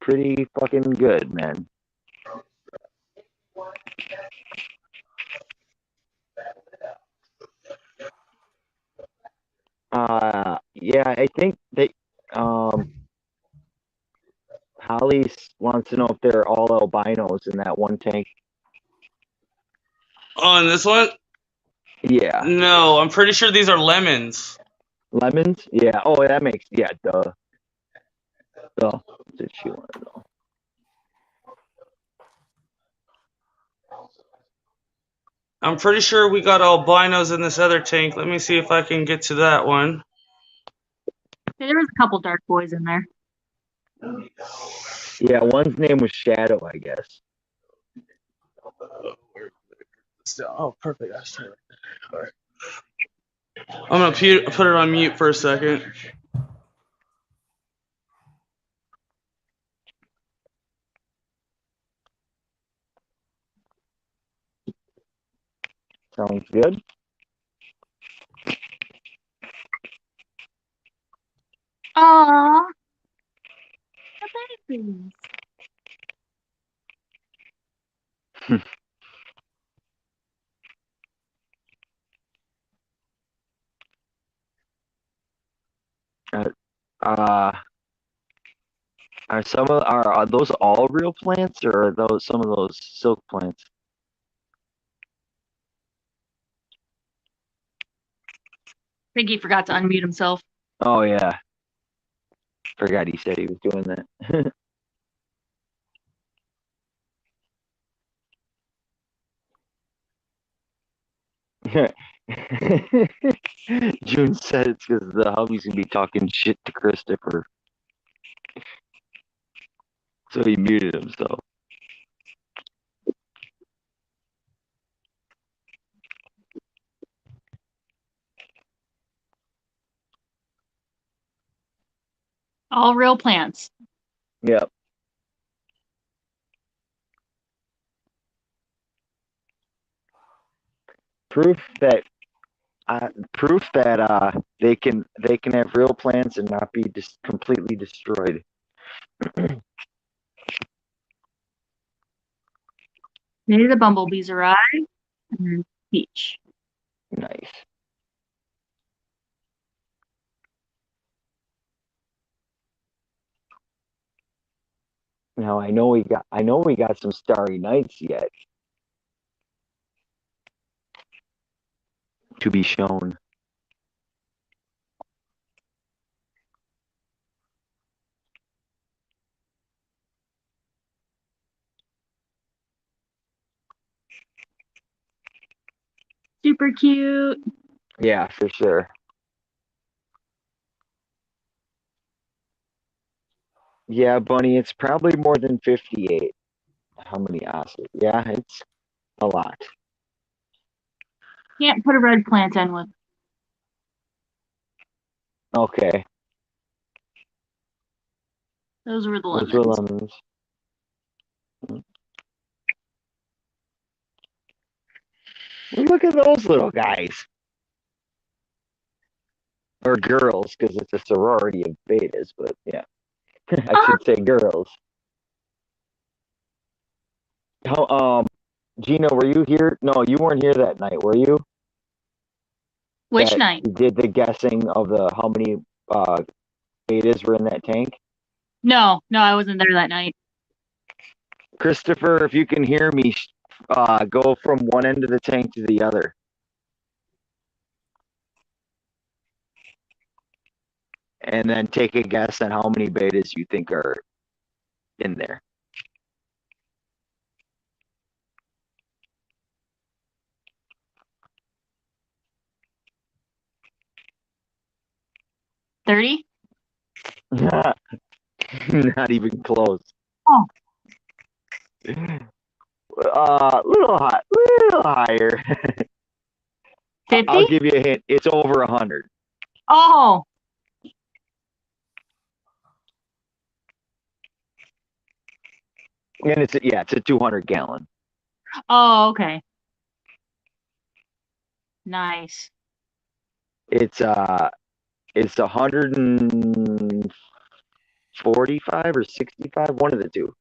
pretty fucking good, man. Yeah, I think that Holly wants to know if they're all albinos in that one tank. Oh, and this one? Yeah. No, I'm pretty sure these are lemons. Lemons? Yeah. Oh, that makes, yeah, duh. Oh, did she want to know? I'm pretty sure we got albinos in this other tank. Let me see if I can get to that one. Yeah, there was a couple dark boys in there. Yeah, one's name was Shadow, I guess. Oh, perfect. All right. I'm gonna put it on mute for a second. Sounds good. Aww. The babies. Are those all real plants, or are those some of those silk plants? I think he forgot to unmute himself. Oh yeah, forgot he said he was doing that. June said it's because the hubby's gonna be talking shit to Christopher, so he muted himself. All real plants. Yep. Proof that they can have real plants and not be just completely destroyed. Maybe the bumblebees arrive. And then peach. Nice. Now I know we got some starry nights yet to be shown. Super cute. Yeah, for sure. Yeah, Bunny, it's probably more than 58. How many oscars? Yeah, it's a lot. Can't put a red plant in with. Okay. Those were the lemons. Those were lemons. Look at those little guys. Or girls, because it's a sorority of betas, but yeah. I should say girls. How Gina, were you here? No, you weren't here that night, were you? Which That night? you did the guessing of how many betas were in that tank? No, I wasn't there that night. Christopher, if you can hear me, go from one end of the tank to the other. And then take a guess on how many betas you think are in there. $30? Not even close. Oh. Little higher. 50? I'll give you a hint. It's over 100. Oh. And it's a 200 gallon. Oh, okay. Nice. It's 145 or 65, one of the two.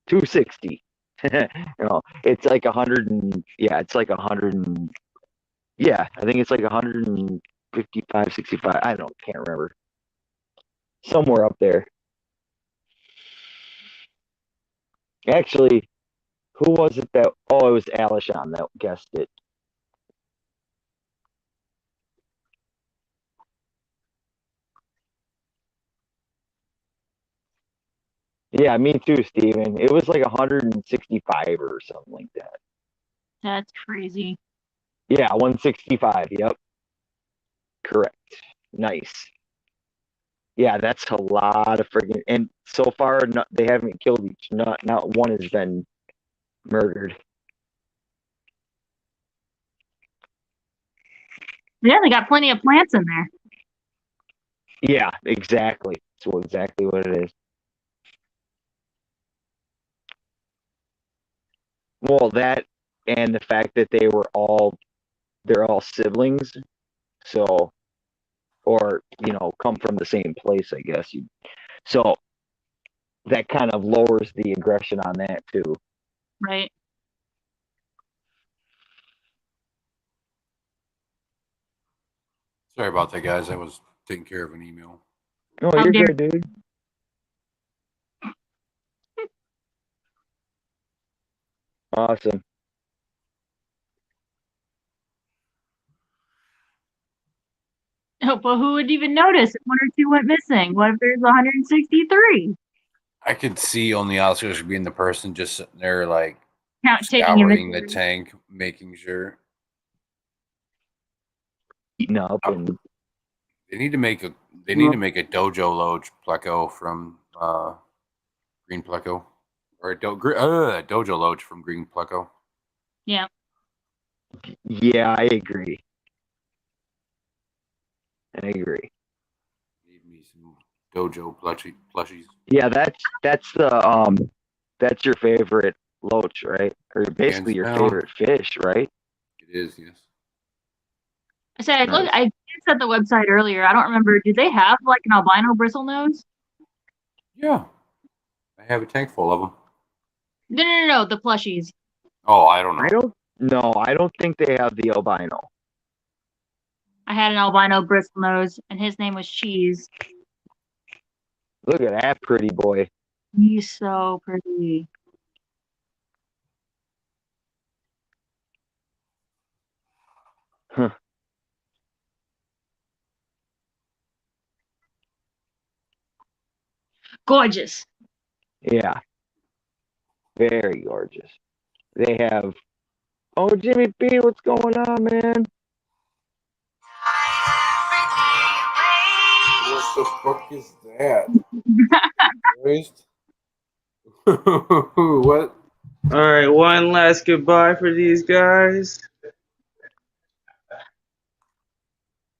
260. It's like 100 and it's like 100 and I think it's like 155, 65. I can't remember. Somewhere up there. Actually, who was it that? Oh, it was Alishon that guessed it. Yeah, me too, Steven. It was like 165 or something like that. That's crazy. Yeah, 165. Yep. Correct. Nice. Yeah, that's a lot of friggin'. And so far, they haven't killed each. Not one has been murdered. Yeah, they got plenty of plants in there. Yeah, exactly. That's exactly what it is. Well, that and the fact that they're all siblings, so or come from the same place, I guess. So that kind of lowers the aggression on that too. Right. Sorry about that, guys. I was taking care of an email. Oh, How you're dare- good, dude. Awesome. Oh, but who would even notice if one or two went missing? What if there's 163? I could see on the outskirts being the person just sitting there, like Taking scouring the inventory. tank, making sure. Eating up and They need to make a dojo loach pleco from green pleco, or a dojo loach from green pleco. Yeah. yeah, I agree. Need me some dojo plushies. Yeah, that's your favorite loach, right? Or basically your down. favorite fish, right? It is, yes. I said, look, Nice. I glanced at the website earlier. I don't remember. Do they have like an albino bristlenose? Yeah, I have a tank full of them. No, the plushies. Oh, I don't know. I don't think they have the albino. I had an albino bristlenose, and his name was Cheese. Look at that pretty boy. He's so pretty. Huh. Gorgeous. Yeah. Very gorgeous. They have Jimmy B, what's going on, man? What the fuck is that? Christ. What? All right, one last goodbye for these guys.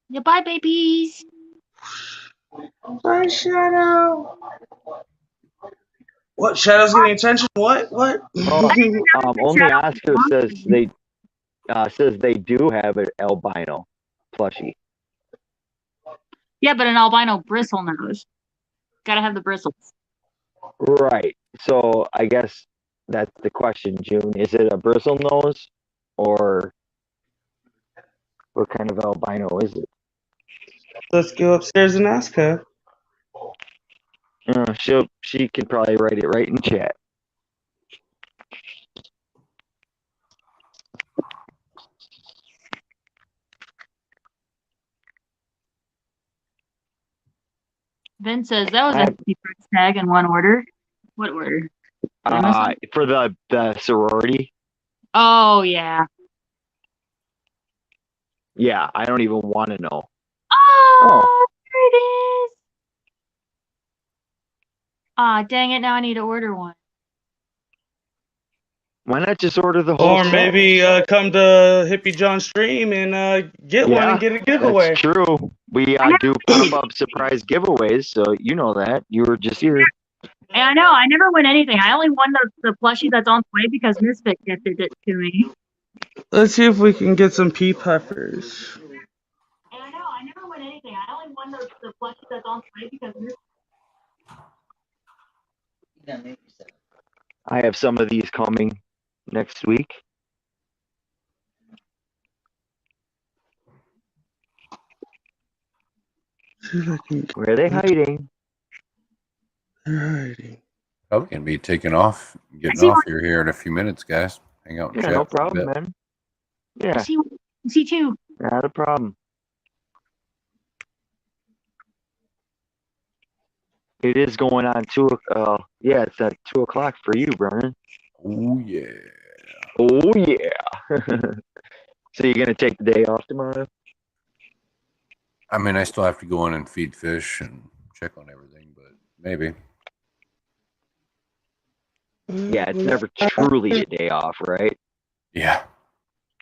Yeah, bye, babies. Bye, Shadow. What? Shadow's getting attention? What? Only Oscar says they do have an albino plushie. Yeah, but an albino bristlenose. Gotta have the bristles. Right. So I guess that's the question, June. Is it a bristle nose or what kind of albino is it? Let's go upstairs and ask her. She can probably write it right in chat. Ben says that was a hefty price tag in one order. What order? For the sorority. Oh yeah. Yeah, I don't even want to know. Oh, there it is. Ah, dang it! Now I need to order one. Why not just order the whole Or set? maybe come to Hippie John stream and get one and get a giveaway. That's true. We do pop-up surprise giveaways, so you know that. You were just here. And I know, I never win anything. I only won the plushie that's on the way because Misfit gifted it to me. Let's see if we can get some pea peppers. And I know, I never win anything. I only won the plushie that's on the way because Misfit. You don't make yourself. I have some of these coming next week. Where are they hiding? Alrighty. Probably gonna be taking off, getting off here in a few minutes, guys. Hang out and Yeah, chat no for a problem, bit. man. Yeah, See too. not a problem. It is going on yeah, it's at 2 o'clock for you, Brennan. Oh yeah. Oh yeah. So you're gonna take the day off tomorrow? I mean, I still have to go in and feed fish and check on everything, but maybe. Yeah, it's never truly a day off, right? Yeah.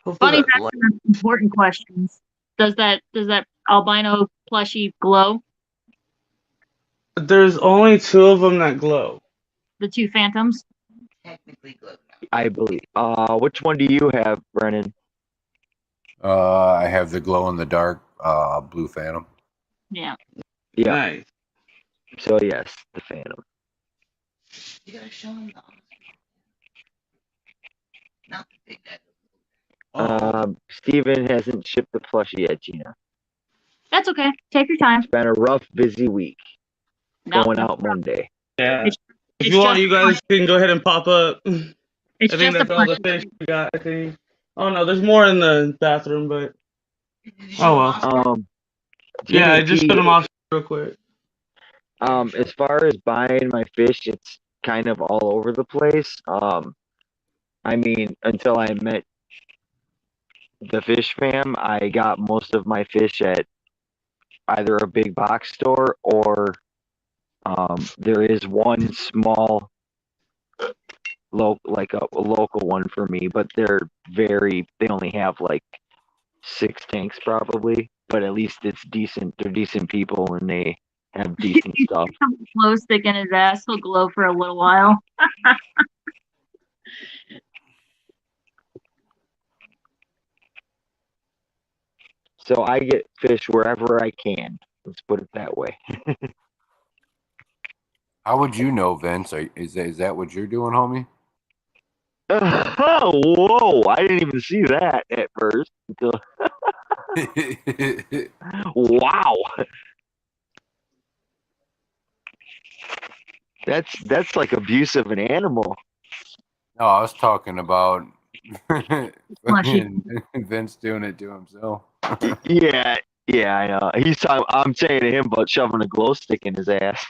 Hopefully Funny that fact, important questions. Does that albino plushie glow? There's only 2 of them that glow. The two phantoms? Technically glow now. I believe. Which one do you have, Brennan? I have the glow in the dark blue phantom. Yeah. Yeah. Nice. So yes, the Phantom. You gotta show them the honest. Not the big guy. Steven hasn't shipped the plushie yet, Gina. That's okay. Take your time. It's been a rough, busy week. No, Going out Monday. Yeah. It's- If it's you want, just you guys can go ahead and pop up. It's I think just a that's all the fish we got, I think. Oh no, there's more in the bathroom, but Did you Oh, well. show 'em Oscar? Jimmy yeah, I just P, put them off real quick. as far as buying my fish, it's kind of all over the place. I mean, until I met the Fish Fam, I got most of my fish at either a big box store or there is one small like a local one for me, but they only have like 6 tanks probably, but at least it's decent. They're decent people and they have decent stuff. glow stick in his ass. He'll glow for a little while. So I get fish wherever I can. Let's put it that way. How would you know, Vince? Is that what you're doing, homie? Oh, whoa! I didn't even see that at first. Wow, that's like abuse of an animal. No, I was talking about Mushy. Vince doing it to himself. Yeah, I know. I'm saying to him about shoving a glow stick in his ass.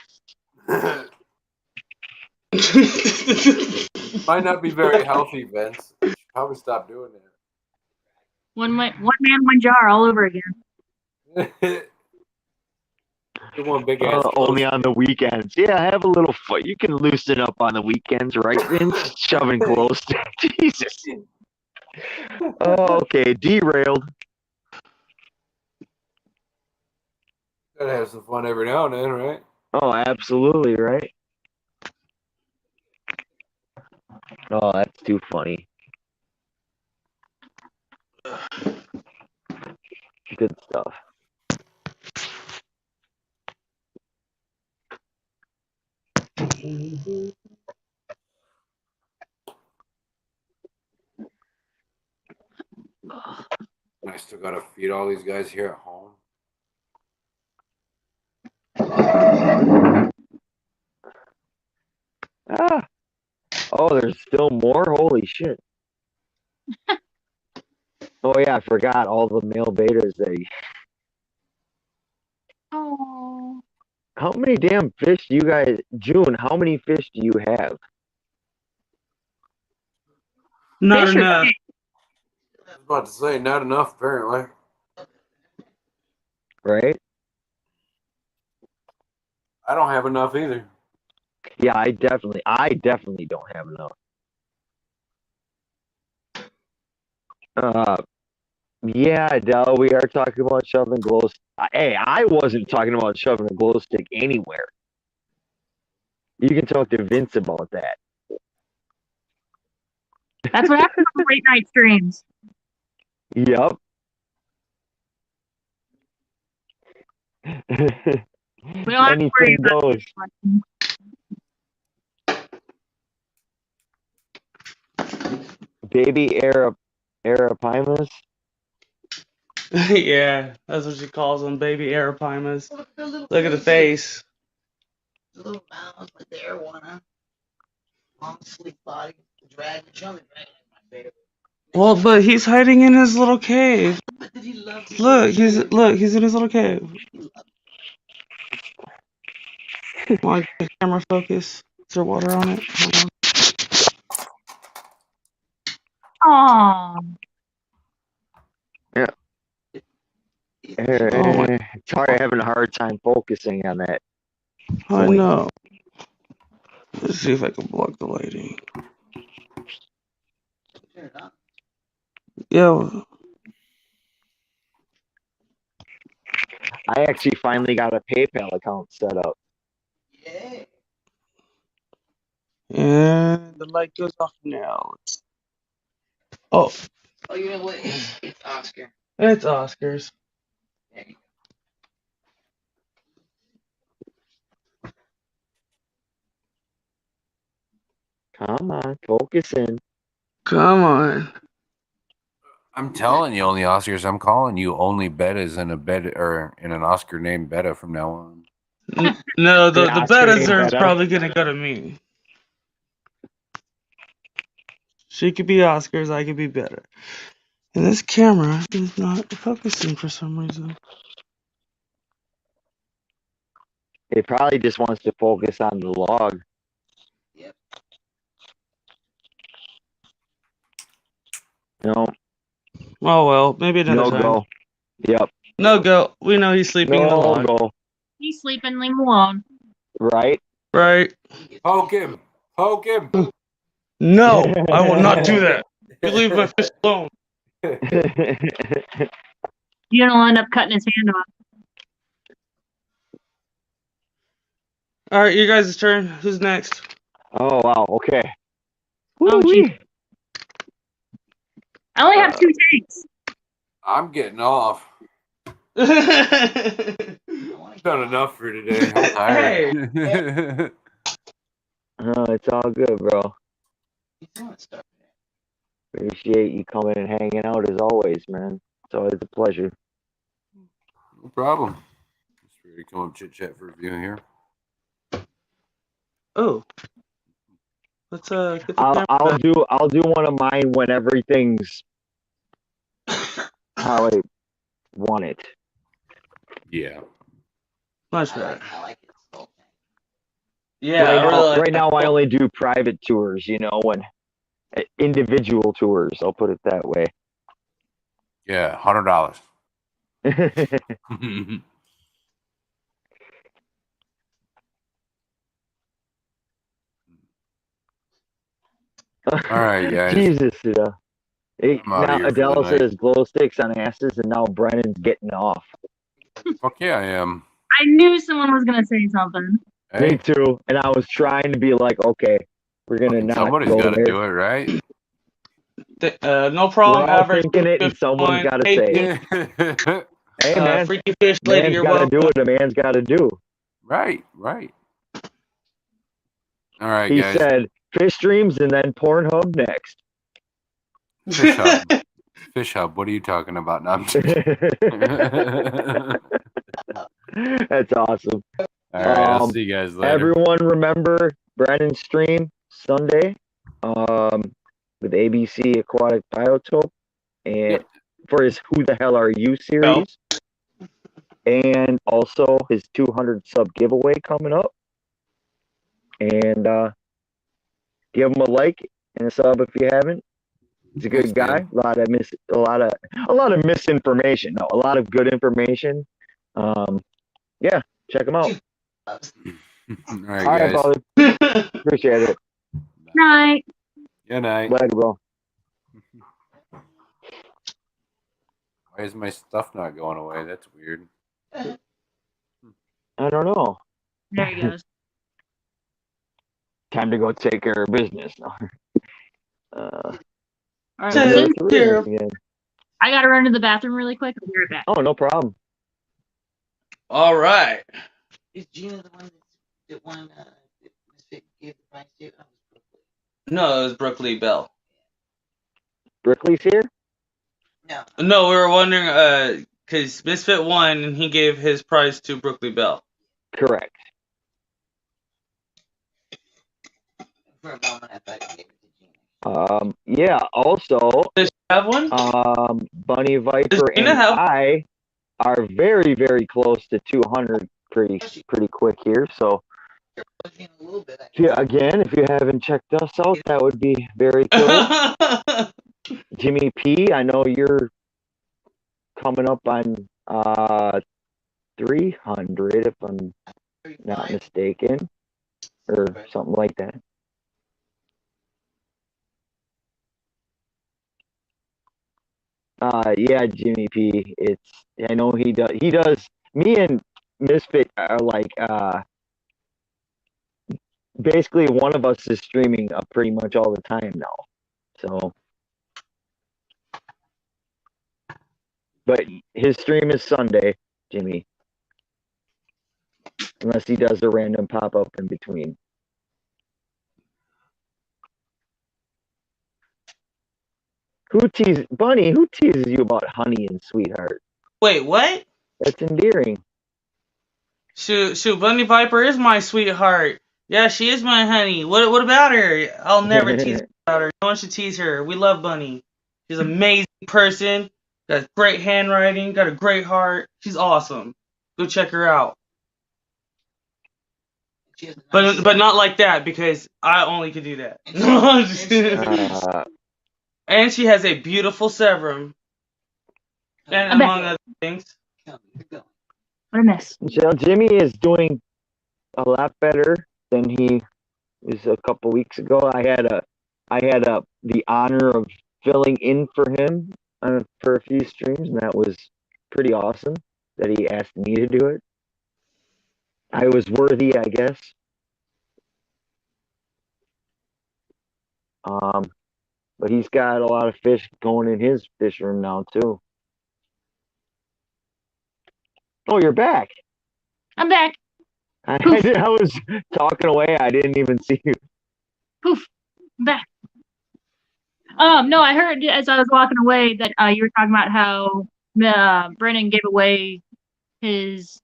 Might not be very healthy, Vince. You should probably stop doing One man, one jar, all over again. that. You want big ass Only on the weekends. Yeah, have a little foot. You can loosen up on the weekends, right, Vince? Shoving glow stick. Jesus. Oh, okay, derailed. Gotta have some fun every now and then, right? Oh, absolutely, right? Oh, that's too funny. Good stuff. I still gotta feed all these guys here at home. Ah. Oh, there's still more? Holy shit. Oh, yeah, I forgot all the male betas. Oh. How many damn fish do you guys... June, how many fish do you have? Not Fish are enough. I was about to say, not enough, apparently. Right? I don't have enough either. Yeah, I definitely don't have enough. Yeah, Adele, we are talking about shoving glow. Hey, I wasn't talking about shoving a glow stick anywhere. You can talk to Vince about that. That's what happens on late night streams. Yep. We don't have to worry Anything about goes. Baby Arapimas. Yeah, that's what she calls them, baby arapimas. Look at the little Look at the faces. face. The little mouth like the arowana. Long sleek body. Dragon. Show me dragon is my favorite. Well, but he's hiding in his little cave. But did he love his Look, little he's in his little cave. He loved Want the camera focus? Is there water on it? Hold on. Aw. Oh my- Sorry, having a hard time focusing on that. I know. Let's see if I can block the lighting. Turn it on. Yeah. I actually finally got a PayPal account set up. Yeah. And the light goes off now. Oh, Oh, you know what? It's Oscar. it's Oscars. There you Come on, focus in. Come on. I'm telling you, only Oscars. I'm calling you only Bettas in a bed or in an Oscar named Betta from now on. No, the Oscar Bettas named are Betta. probably gonna go to me. She could be Oscars, I could be better. And this camera is not focusing for some reason. It probably just wants to focus on the log. Yep. No, Oh well, maybe another no time. go. Yep. No go. We know he's sleeping in the No log. go. He's sleeping, leave him alone. Right? Right? Poke him. Poke him. No, I will not do that. You leave my fish alone. You're gonna end up cutting his hand off. Alright, you guys' turn. Who's next? Oh wow. Okay. Oh, Woo-wee. I only have 2 tanks. I'm getting off. Hey! Done enough for today. I'm tired. Oh, it's all good, bro. You doing stuff. Appreciate you coming and hanging out as always, man. It's always a pleasure. No problem. Just ready to come up chit chat for a few here. Oh. Let's get the I'll camera. I'll do one of mine when everything's how I want it. Yeah. Much I better. like it. So, Yeah, right I really like right that. now I only do private tours, and individual tours. I'll put it that way. Yeah. $100. All right, guys. Jesus, I'm outta now here for the Adele night. says glow sticks on asses, and now Brennan's getting off. Fuck yeah, I am. I knew someone was gonna say something. Hey, Me too. And I was trying to be like, okay, we're gonna fucking not somebody's go got to there. do it, right? No problem. We're all Average thinking it, and someone's got to Hey, say it. Hey, man, Freaky Fish Lady, man's you're got to welcome. do what a man's got to do. Right. All right, He guys. said fish streams and then Pornhub next. Fish Hub. Fish Hub. What are you talking about? No, I'm just That's awesome. All right, I'll see you guys later. Everyone remember Brennan's stream Sunday with ABC Aquatic Biotope and for his Who the Hell Are You series. And also his 200 sub giveaway coming up. And give him a like and a sub if you haven't. He's a good guy. A lot of misinformation. No, a lot of good information. Yeah, check him out. All All right, right, guys. brother. Appreciate it. Night. Good night. Later, bro. Why is my stuff not going away? That's weird. I don't know. There he goes. Time to go take care of business. All right, well, since Again. I gotta run to the bathroom really quick. I'll be right back. Oh, no problem. All right. Is Gina the one that won? That Misfit gave the prize to? I was Brooklyn. No, it was Brooke Lee Bell. Brickley's here? No. No, we were wondering, because Misfit won and he gave his prize to Brooke Lee Bell. Correct. For a moment, I thought you gave it to Gina. Yeah, also, Does she have one? Bunny Viper and I are very, very close to 200 pretty quick here. So You're budging a little bit. Yeah, again, if you haven't checked us out, that would be very cool. Jimmy P, I know you're coming up on 300, if I'm not 35. mistaken, or something like that. Yeah, Jimmy P. I know he does. He does. Me and Misfit are like basically one of us is streaming pretty much all the time now. So, but his stream is Sunday, Jimmy, unless he does a random pop up in between. Bunny? Who teases you about honey and sweetheart? Wait, what? That's endearing. Shoot, Bunny Viper is my sweetheart. Yeah, she is my honey. What about her? I'll never tease her about her. No one should tease her. We love Bunny. She's an amazing person. Got great handwriting. Got a great heart. She's awesome. Go check her out. She has a nice But not like that, because I only could do that. And she has a beautiful severum. And among other things. Come, you're going. What a mess. So Jimmy is doing a lot better than he was a couple weeks ago. I had the honor of filling in for him for a few streams, and that was pretty awesome that he asked me to do it. I was worthy, I guess. But he's got a lot of fish going in his fish room now too. Oh, you're back. I'm back. I was talking away. I didn't even see you. Poof. I'm back. No, I heard as I was walking away that you were talking about how Brennan gave away his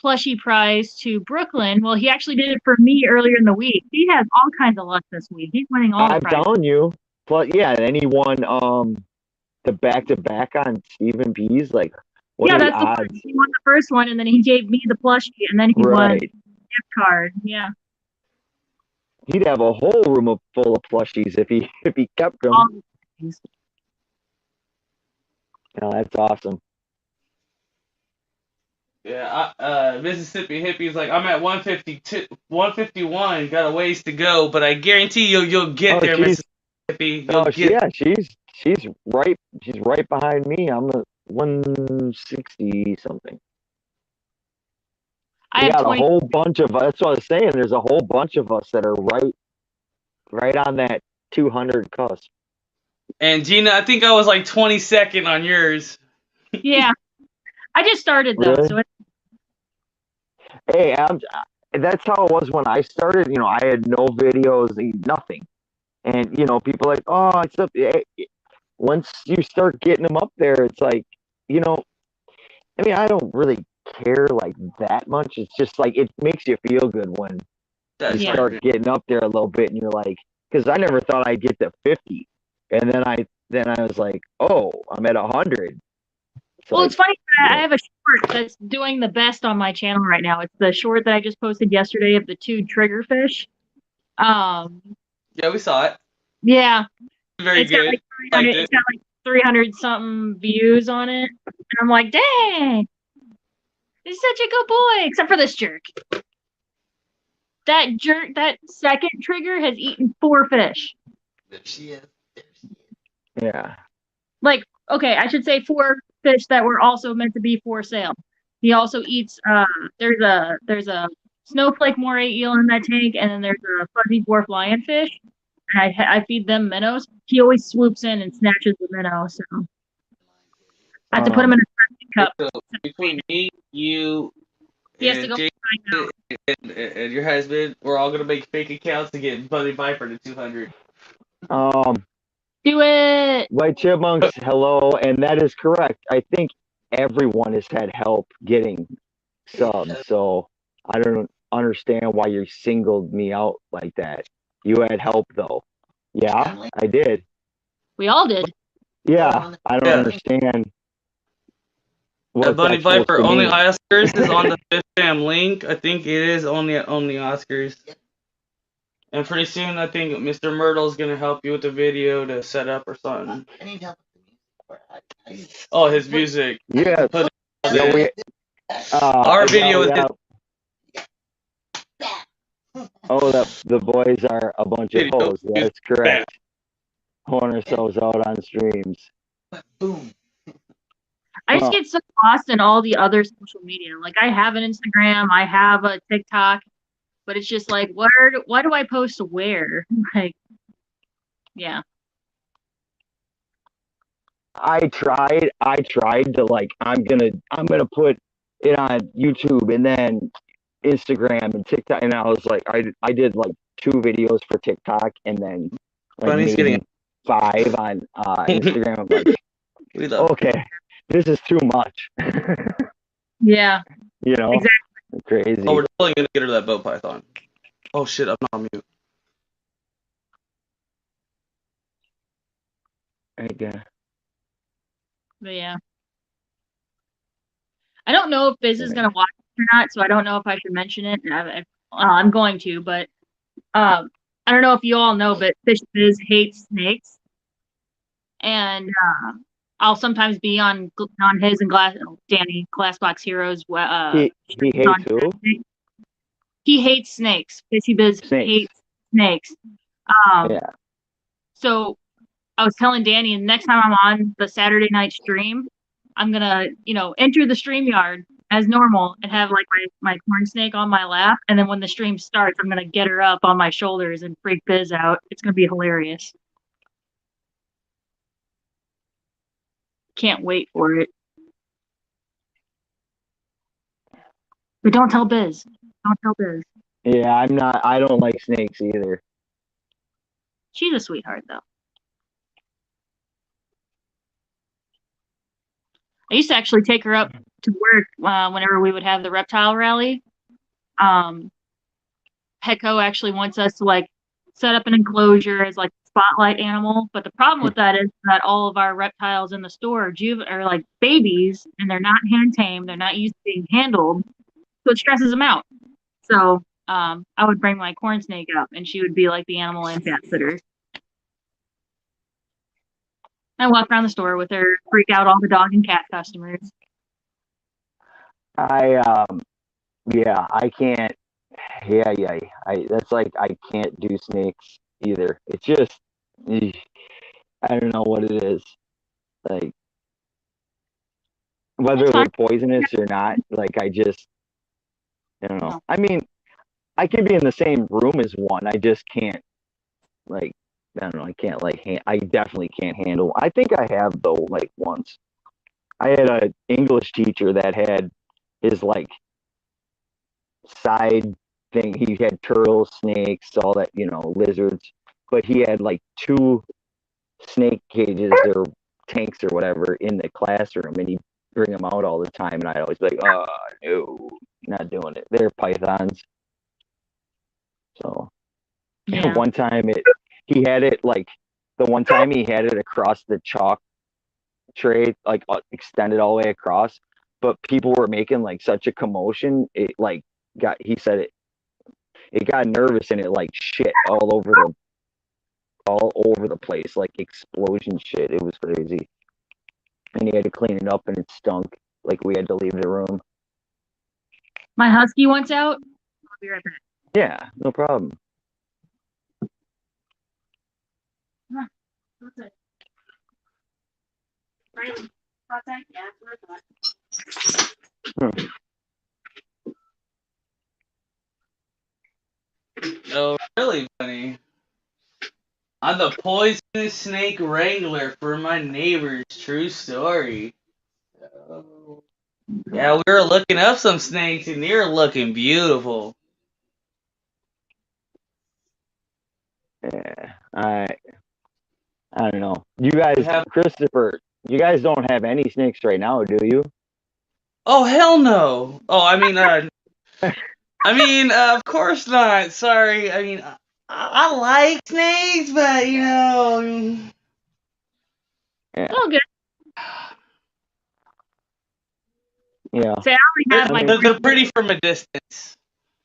plushie prize to Brooklyn. Well, he actually did it for me earlier in the week. He has all kinds of luck this week. He's winning all the I'm prizes. telling you. Plus, yeah, and he won the back-to-back on Stephen P's. Like, what Yeah, are the that's the odds? one. He won the first one, and then he gave me the plushie, and then he won Right. the gift card. Yeah. He'd have a whole room full of plushies if he kept them. All the things. Oh, that's awesome. Yeah, Mississippi Hippie's like, I'm at 152, 151, got a ways to go, but I guarantee you'll get there, she's- Mississippi. She's right behind me. I'm at 160 something. I We have got 20. a whole bunch of us. That's what I was saying. There's a whole bunch of us that are right on that 200 cusp. And Gina, I think I was like 22nd on yours. Yeah. I just started though, Really? so Hey, that's how it was when I started. You know, I had no videos, nothing. And, you know, people are like, oh, it's up. Once you start getting them up there, it's like, you know, I mean, I don't really care like that much. It's just like, it makes you feel good when you Yeah. start getting up there a little bit and you're like, because I never thought I'd get to 50. And then I was like, oh, I'm at 100. Well, it's funny. I have a short that's doing the best on my channel right now. It's the short that I just posted yesterday of the 2 triggerfish. Yeah, we saw it. Yeah, Very it's good. got like 300, it's got like 300 something views on it, and I'm like, dang, he's such a good boy. Except for this jerk. That jerk, that second trigger has eaten 4 fish. There she is. There she is. Yeah. Like, okay, I should say 4 fish that were also meant to be for sale. He also eats. There's a snowflake moray eel in that tank, and then there's a fuzzy dwarf lionfish. And I feed them minnows. He always swoops in and snatches the minnow. So I have to put him in a plastic cup. So between me, you, He has to and go Jake, and your husband, we're all gonna make fake accounts to get Bunny Viper to 200. Do it. White Chipmunks, hello, and that is correct. I think everyone has had help getting subs, so I don't understand why you singled me out like that. You had help though. Yeah, I did. We all did. Yeah, I don't understand. What's Bunny that supposed Viper to only mean? Oscars is on the Fish Fam link. I think it is only Oscars. And pretty soon, I think Mr. Myrtle's gonna help you with the video to set up or something. I need help with the music. Oh, his music. Yes. Put Yeah, we, Our video yeah. Bam. Oh, the boys are a bunch of Video. hoes. That's correct. Pouring ourselves out on streams. Boom. I just Well, get so lost in all the other social media. Like I have an Instagram, I have a TikTok, but it's just like, why do I post where? Like, yeah. I tried to like I'm gonna put it on YouTube and then Instagram and TikTok, and I was like I did like 2 videos for TikTok and then like Bunny's maybe getting 5 on Instagram. I'm like, we love okay, this is too much. Yeah. You know, Exactly. crazy. Oh, we're totally gonna get her that boat python. Oh shit, I'm not on mute. I guess. But yeah. I don't know if Biz is gonna watch it or not, so I don't know if I should mention it. I'm going to, but I don't know if you all know, but Fish Biz hates snakes, and I'll sometimes be on his and Danny Glassbox Heroes. He hates who? He hates snakes. Fishy Biz Snakes. hates snakes. Yeah. So I was telling Danny, and next time I'm on the Saturday night stream, I'm gonna, enter the StreamYard as normal and have like my corn snake on my lap, and then when the stream starts, I'm gonna get her up on my shoulders and freak Biz out. It's gonna be hilarious. Can't wait for it. But don't tell Biz. Don't tell Biz. Yeah, I don't like snakes either. She's a sweetheart though. I used to actually take her up to work whenever we would have the reptile rally. Petco actually wants us to like set up an enclosure as like a spotlight animal, but the problem with that is that all of our reptiles in the store are like babies, and they're not hand tamed. They're not used to being handled, so it stresses them out. So I would bring my corn snake up, and she would be like the animal ambassador. I walk around the store with her, freak out all the dog and cat customers. Yeah, I can't. Yeah. That's like I can't do snakes either. It's just, I don't know what it is. Like whether they're poisonous or not. Like I don't know. I mean, I could be in the same room as one. I just can't. Like I don't know. I can't I definitely can't handle. I think I have though. Like once, I had an English teacher that had his like side thing. He had turtles, snakes, all that, lizards. But he had like 2 snake cages or tanks or whatever in the classroom, and he'd bring them out all the time. And I'd always be like, oh, no, not doing it. They're pythons. So Yeah. one time he had it like, the one time he had it across the chalk tray, like extended all the way across. But people were making like such a commotion. It like he said it got nervous and it like shit all over the place, like explosion shit. It was crazy. And he had to clean it up and it stunk. Like we had to leave the room. My husky wants out. I'll be right back. Yeah, no problem. What's it? Riley, outside? Yeah, Oh, really, Bunny? I'm the poisonous snake wrangler for my neighbors. True story. Oh. Yeah, we were looking up some snakes and they're looking beautiful. Yeah, I don't know. You guys, Christopher, you guys don't have any snakes right now, do you? Oh, hell no. Oh, I mean, of course not. Sorry. I mean, I like snakes, but Yeah. Oh, good. Yeah. So I already have I like mean, They're pretty from a distance.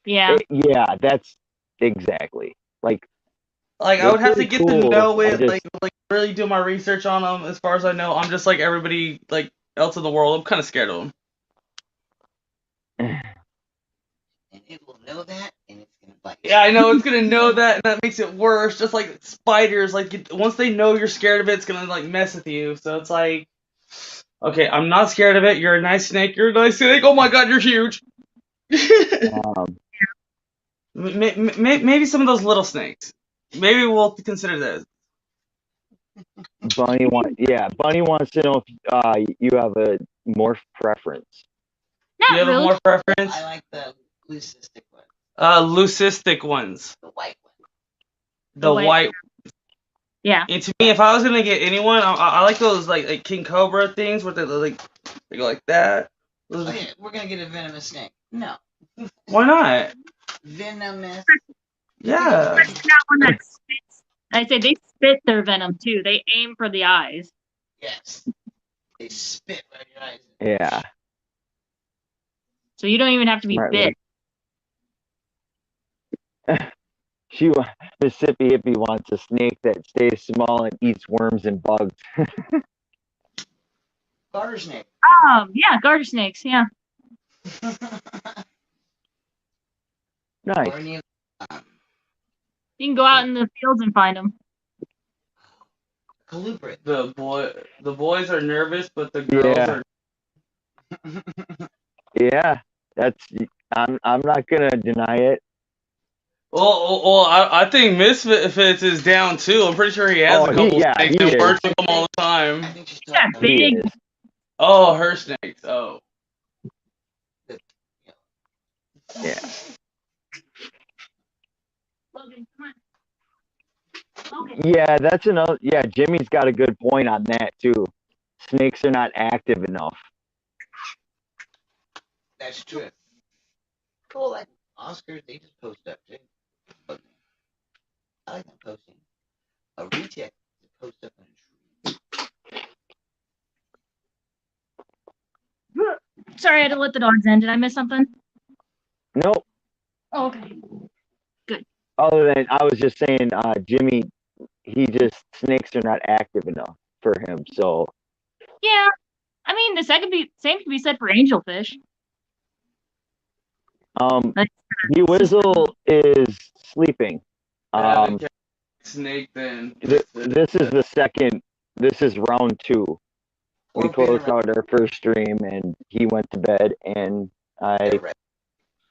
yeah. yeah, that's exactly. Like, Like I they're would have to pretty get to cool. know I it, just, like really do my research on them. As far as I know, I'm just like everybody like else in the world. I'm kind of scared of them. And it will know that, and it's gonna bite. Yeah, I know it's gonna know that, and that makes it worse. Just like spiders, like once they know you're scared of it, it's gonna like mess with you. So it's like, okay, I'm not scared of it. You're a nice snake. You're a nice snake. Oh my god, you're huge. um, Maybe some of those little snakes. Maybe we'll consider those. Bunny wants to know if you have a morph preference. Do you Not have a really. more preference? I like the leucistic one, Leucistic ones. the white one. The white- white. Yeah. And to me, if I was gonna get anyone, I like those like King Cobra things where they go like that. Those Oh are- yeah, we're gonna get a venomous snake. No, Why not? venomous. Yeah. That's not one that spits. I say they spit their venom too. They aim for the eyes. Yes, they spit right in your eyes. Yeah. So you don't even have to be Right, bit. Mississippi Hippie wants a snake that stays small and eats worms and bugs. Garter snake. Yeah, garter snakes, yeah. Nice. Or any of, You can go out in the fields and find them. colubrid. The boys are nervous, but the girls Yeah. are. Yeah, I'm not gonna deny it. Well, I think Misfits is down too. I'm pretty sure he has Oh, a couple yeah, snakes he and is. works with them all the I time. think she's Yeah, talking He big. is. Oh, her snakes. Oh. Yeah. Logan, come on. Logan. Yeah, that's another. Yeah, Jimmy's got a good point on that too. Snakes are not active enough. That's true. Cool, like Oscars, they just post up too. But I like them posting. A reject to post up on a tree. Sorry, I had to let the dogs in. Did I miss something? Nope. Oh, okay. Other than I was just saying, Jimmy, snakes are not active enough for him. So Yeah. I mean, the same can be said for angelfish. Like, the Whizzle is sleeping. Snake then. This is the second. This is round 2. We Or closed bitter out our first stream, and he went to bed, and I red.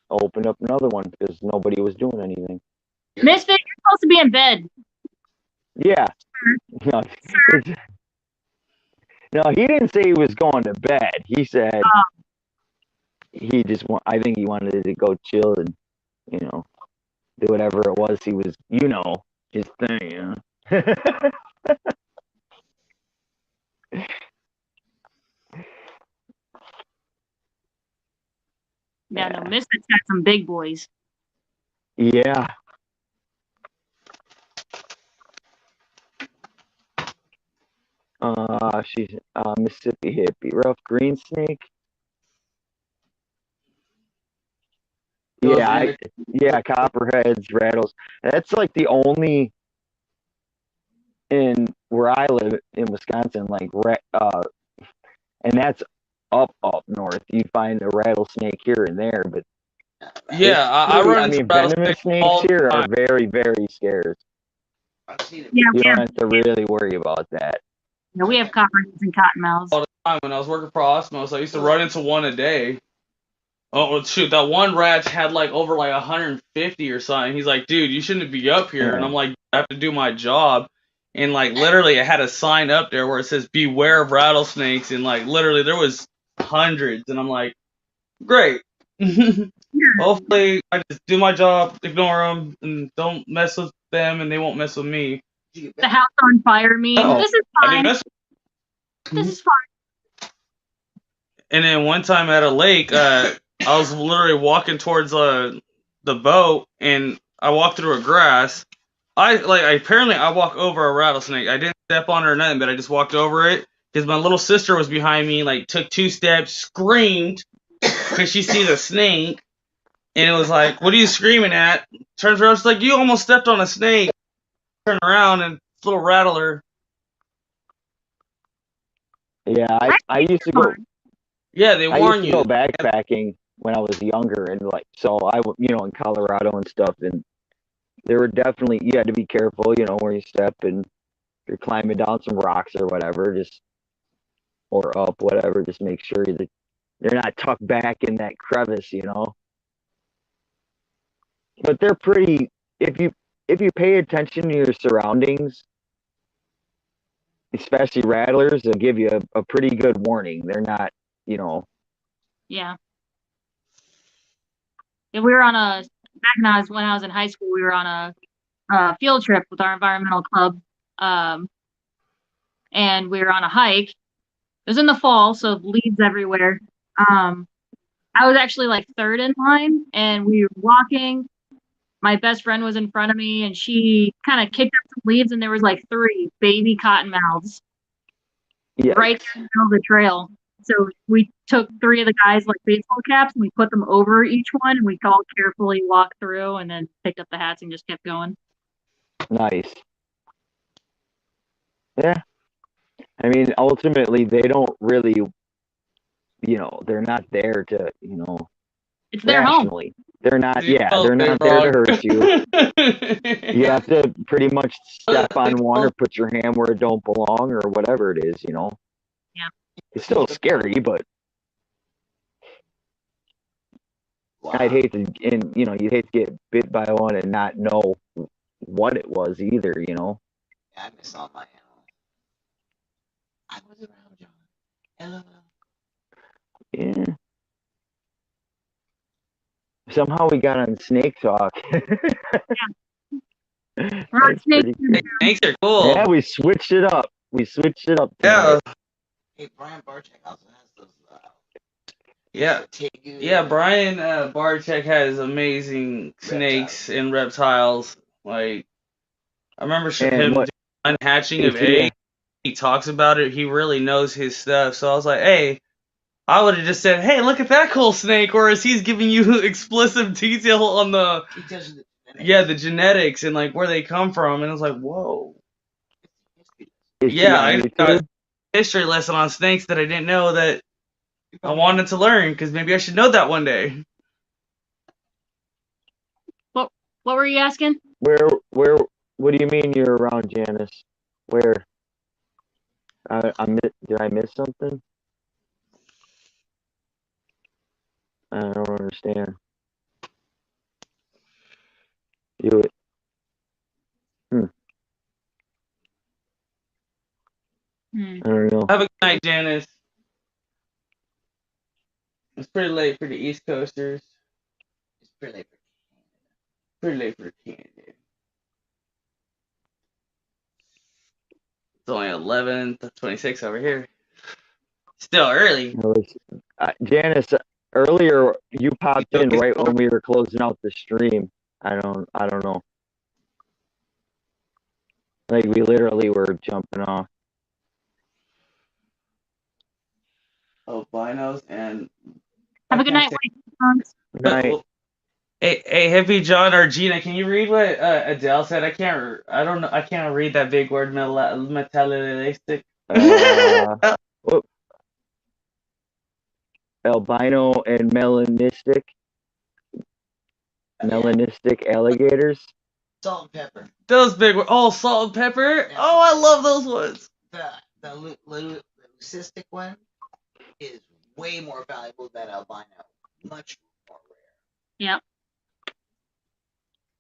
opened up another one because nobody was doing anything. Misfit, you're supposed to be in bed. Yeah. No, no, he didn't say he was going to bed. He said he just I think he wanted to go chill and, do whatever it was he was, his thing, Yeah, no, Misfit's got some big boys. Yeah. She's Mississippi Hippie. Rough green snake. Those Yeah, copperheads, rattles. That's like the only in where I live in Wisconsin, and that's up north. You find a rattlesnake here and there, but Yeah, I run into venomous rattlesnakes all snakes the here time. are very, very scarce. I've seen it. Yeah, You don't have to really worry about that. we have copperheads and cottonmouths. all the time. When I was working for Osmos, I used to run into one a day. Oh shoot, that one rat had like over like 150 or something. He's like, dude, you shouldn't be up here. And I'm like, I have to do my job. And like literally, I had a sign up there where it says "Beware of rattlesnakes," and like literally there was hundreds. And I'm like, great. Hopefully, I just do my job, ignore them, and don't mess with them, and they won't mess with me. The house on fire means No, this is I didn't fine. mess. This is fine. And then one time at a lake, I was literally walking towards the boat, and I walked through a grass. Apparently I walked over a rattlesnake. I didn't step on her or nothing, but I just walked over it because my little sister was behind me. Like took 2 steps, screamed, because she sees a snake, and it was like, "What are you screaming at?" Turns around, she's like, "You almost stepped on a snake." Turn around and little rattler. Yeah, I used to go. Yeah, they I used warn to you. go backpacking when I was younger, and like so in Colorado and stuff, and there were definitely you had to be careful, where you step and you're climbing down some rocks or whatever, just or up whatever, just make sure that they're not tucked back in that crevice. But they're pretty if you pay attention to your surroundings, especially rattlers, they'll give you a pretty good warning. They're not, you know, Yeah. Yeah, we were on when I was in high school, we were on a field trip with our environmental club. And we were on a hike. It was in the fall, so leaves everywhere. I was actually like third in line, and we were walking. My best friend was in front of me, and she kind of kicked up some leaves, and there was like 3 baby cottonmouths right in the middle of the trail. So we took 3 of the guys like baseball caps, and we put them over each one, and we all carefully walked through, and then picked up the hats and just kept going. Nice. Yeah. I mean, ultimately, they don't really, they're not there to, It's their home. rationally. They're not, You yeah, felt they're not it there to wrong. hurt you. You have to pretty much step on one or put your hand where it don't belong or whatever it is. Yeah. It's still scary, but I'd hate to, and you'd hate to get bit by one and not know what it was either. Yeah, I miss all my animals. I was around, John. Hello. Yeah. Somehow we got on snake talk. Rock snakes. Snakes are cool. Yeah, we switched it up. Yeah. Tonight. Hey, Brian Barczyk also has those. Yeah. Tegu. Yeah, Brian Barczyk has amazing snakes and reptiles. Like, I remember him doing unhatching of eggs. He talks about it. He really knows his stuff. So I was like, hey, I would have just said, hey, look at that cool snake. Whereas he's giving you explicit detail on the genetics and like where they come from. And I was like, whoa. Yeah, I just got a history lesson on snakes that I didn't know that I wanted to learn because maybe I should know that one day. What were you asking? Where? What do you mean you're around, Janice? Where? Did I miss something? I don't understand. Do it. I don't know. Have a good night, Janice. It's pretty late for the East Coasters. It's pretty late. Pretty late for Canada. It's only 11:26 over here. Still early. Janice, earlier you popped in right when we were closing out the stream. I don't know. Like we literally were jumping off. Albinos and have a good night. Night. Hey, Hippie John or Gina, can you read what Adele said? I can't read that big word, metallistic. Albino and melanistic alligators. Salt and pepper. Those big words. Oh, salt and pepper. Yeah. Oh, I love those ones. The leucistic one is way more valuable than albino. Much more rare. Yep.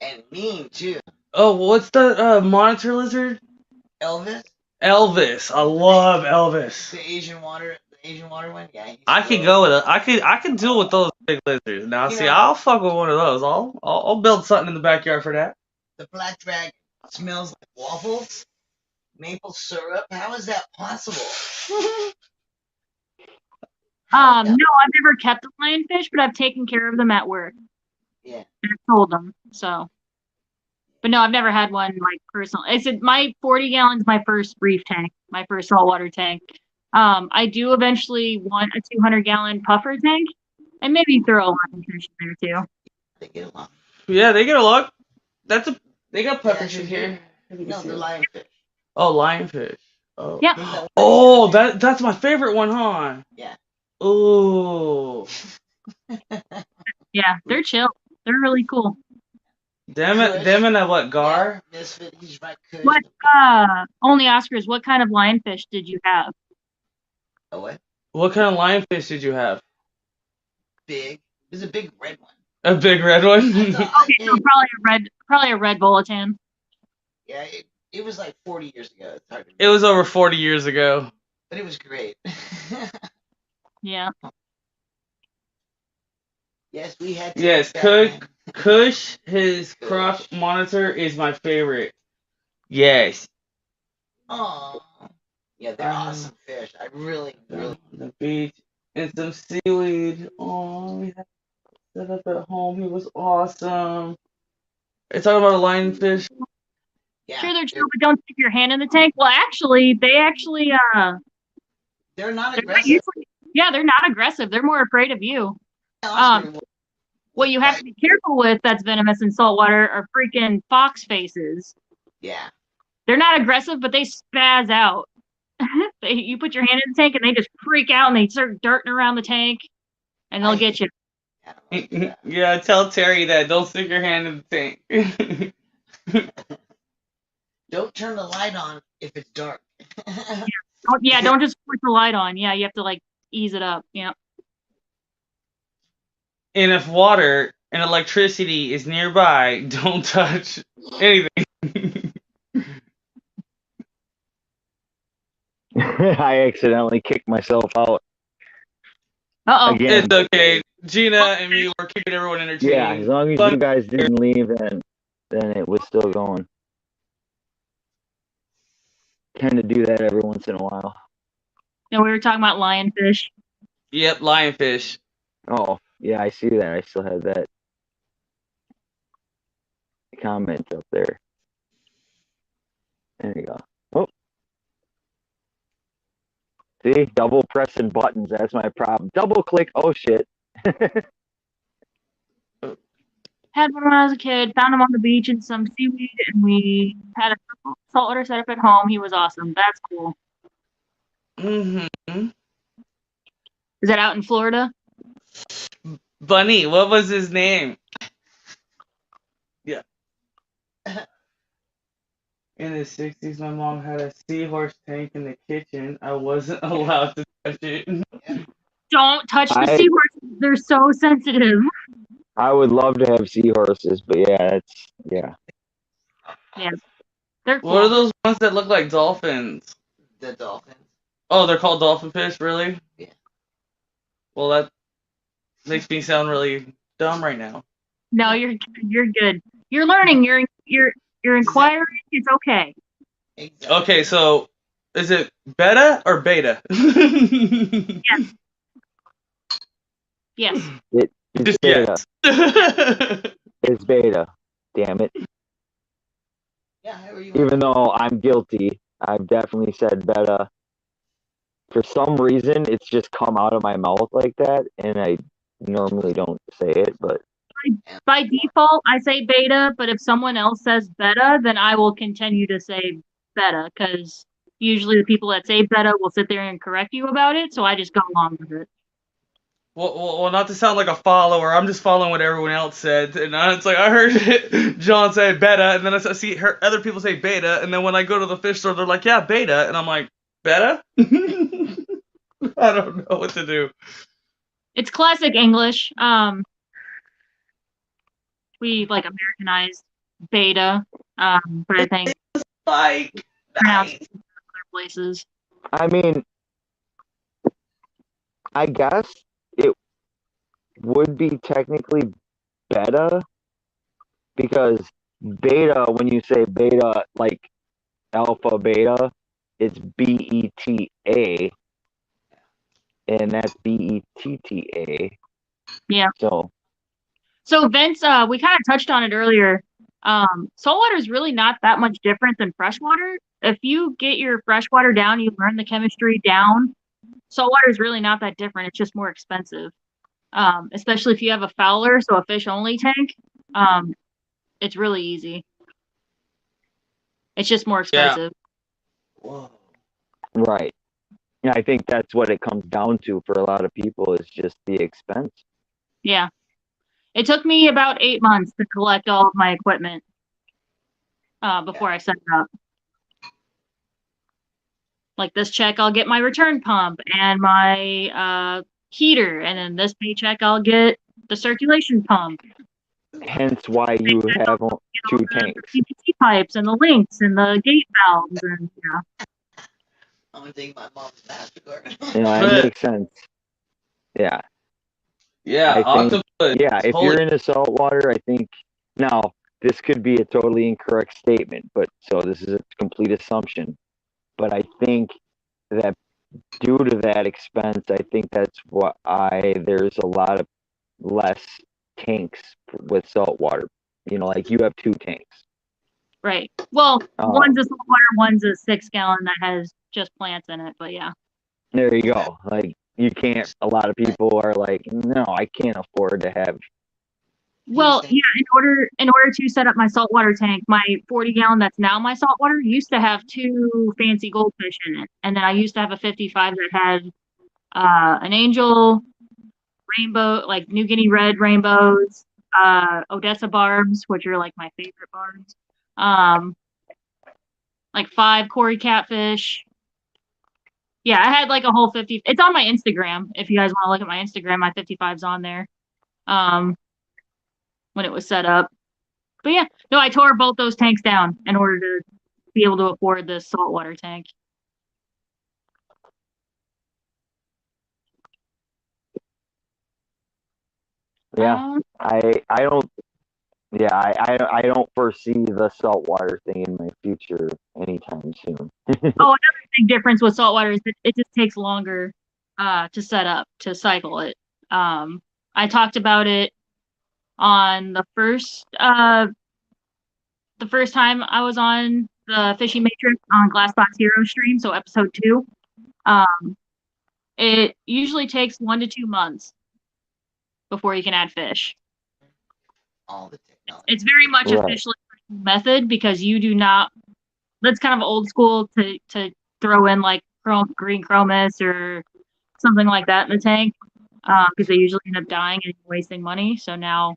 And mean too. Oh, what's the monitor lizard? Elvis. I love Elvis. The Asian water one. Yeah. I could go with it. I could deal with those big lizards. Now, I'll fuck with one of those. I'll build something in the backyard for that. The black dragon smells like waffles, maple syrup. How is that possible? No, I've never kept a lionfish, but I've taken care of them at work. Yeah. And I've sold them. So, but no, I've never had one like personal. I said my 40 gallons, my first reef tank, my first saltwater tank. I do eventually want a 200-gallon puffer tank. And maybe throw a lionfish in there too. They get along. Yeah, they get a lot. They got They pufferfish actually in here. No, the lionfish. Oh, lionfish. Oh. Yeah. Oh, that's my favorite one, huh? Yeah. Oh. Yeah, they're chill. They're really cool. Them and a what, gar? Yeah, Misfit, he's right. Kush. What only Oscars, what kind of lionfish did you have? Oh, what? What kind of lionfish did you have? Big. There's a big red one. A big red one? I thought, Okay, so probably a red Volatin. yeah, it was like 40 years ago. It's hard to It was over 40 years ago. but it was great. Yeah. Yes, we had. Yes, Kush, his crop monitor is my favorite. Yes. Oh, yeah, they're awesome fish. I really. The beach and some seaweed. Oh, we had set up at home. He was awesome. It's talking about a lionfish. Yeah. Sure, they're chill, but don't stick your hand in the tank. Well, actually, they're not they're not aggressive. usually, yeah, they're not aggressive. They're more afraid of you. What you have to be careful with that's venomous in saltwater are freaking fox faces. Yeah. They're not aggressive, but they spaz out. You put your hand in the tank and they just freak out and they start darting around the tank and they'll get you. Yeah, tell Terry that. Don't stick your hand in the tank. Don't turn the light on if it's dark. Don't just put the light on. Yeah, you have to like ease it up. Yeah. And if water and electricity is nearby, don't touch anything. I accidentally kicked myself out. Uh-oh. Again. It's okay. Gina and me were keeping everyone entertained. Yeah, as long as you guys didn't leave, then it was still going. Kind of do that every once in a while. And we were talking about lionfish. Yep, lionfish. Oh, yeah, I see that. I still have that comment up there. There you go. Oh. See, double pressing buttons. That's my problem. Double click. Oh, shit. Had one when I was a kid. Found him on the beach in some seaweed, and we had a saltwater setup at home. He was awesome. That's cool. Mm-hmm. Is that out in Florida? Bunny, what was his name? Yeah. In the 60s, my mom had a seahorse tank in the kitchen. I wasn't allowed to touch it. Don't touch the seahorses. They're so sensitive. I would love to have seahorses, but yeah, Yeah. They're cool. What are those ones that look like dolphins? The dolphins. Oh, they're called dolphin fish, really? Yeah. Well, that makes me sound really dumb right now. No, you're good. You're learning. You're inquiring. It's okay. Exactly. Okay, so is it beta or beta? Yes. it's beta. It's beta. Damn it. Yeah, however you Even though I'm guilty, I've definitely said beta. For some reason, it's just come out of my mouth like that, and I normally don't say it, but By default, I say beta, but if someone else says beta, then I will continue to say beta, because usually the people that say beta will sit there and correct you about it, so I just go along with it. Well, not to sound like a follower, I'm just following what everyone else said. And it's like, I heard John say beta, and then I see other people say beta, and then when I go to the fish store, they're like, yeah, beta. And I'm like, beta? I don't know what to do. It's classic English. We like Americanized beta, but I think Like, pronounced in other places. I mean, I guess it would be technically beta, because beta, when you say beta, like alpha beta, it's BETA, and that's BETTA. Yeah. So Vince, we kind of touched on it earlier. Saltwater is really not that much different than freshwater. If you get your freshwater down, you learn the chemistry down. Saltwater is really not that different. It's just more expensive. especially if you have a fowler, so a fish only tank. It's really easy. It's just more expensive. Whoa. Right. Yeah, I think that's what it comes down to for a lot of people is just the expense. Yeah. It took me about 8 months to collect all of my equipment before I set it up. Like this check, I'll get my return pump and my heater, and then this paycheck, I'll get the circulation pump. Hence why you have two tanks. The PVC pipes and the links and the gate valves, and I'm gonna take my mom's MasterCard. It makes sense. Yeah. Yeah, I think, octopus. if you're into saltwater, I think now this could be a totally incorrect statement, but so this is a complete assumption. But I think that due to that expense, I think that's why there's a lot of less tanks with saltwater. Like you have two tanks. right. Well, one's a saltwater, one's a 6-gallon that has just plants in it. But yeah. There you go. Like you can't. A lot of people are like, no, I can't afford to have. Well, yeah. In order to set up my saltwater tank, my 40-gallon that's now my saltwater used to have 2 fancy goldfish in it, and then I used to have a 55 that had an angel, rainbow, like New Guinea red rainbows, Odessa barbs, which are like my favorite barbs, like 5 Cory catfish. Yeah, I had like a whole 50. It's on my Instagram. If you guys want to look at my Instagram, my 55's on there. When it was set up. But yeah, no, I tore both those tanks down in order to be able to afford this saltwater tank. Yeah, I don't. Yeah, I don't foresee the saltwater thing in my future anytime soon. Another big difference with saltwater is that it just takes longer to set up, to cycle it. I talked about it on the first time I was on the Fishing Matrix on Glassbox Hero stream, so episode 2. It usually takes 1 to 2 months before you can add fish. All the technology. It's very much a fishless method because you do not. That's kind of old school to throw in like green chromis or something like that in the tank because they usually end up dying and wasting money. So now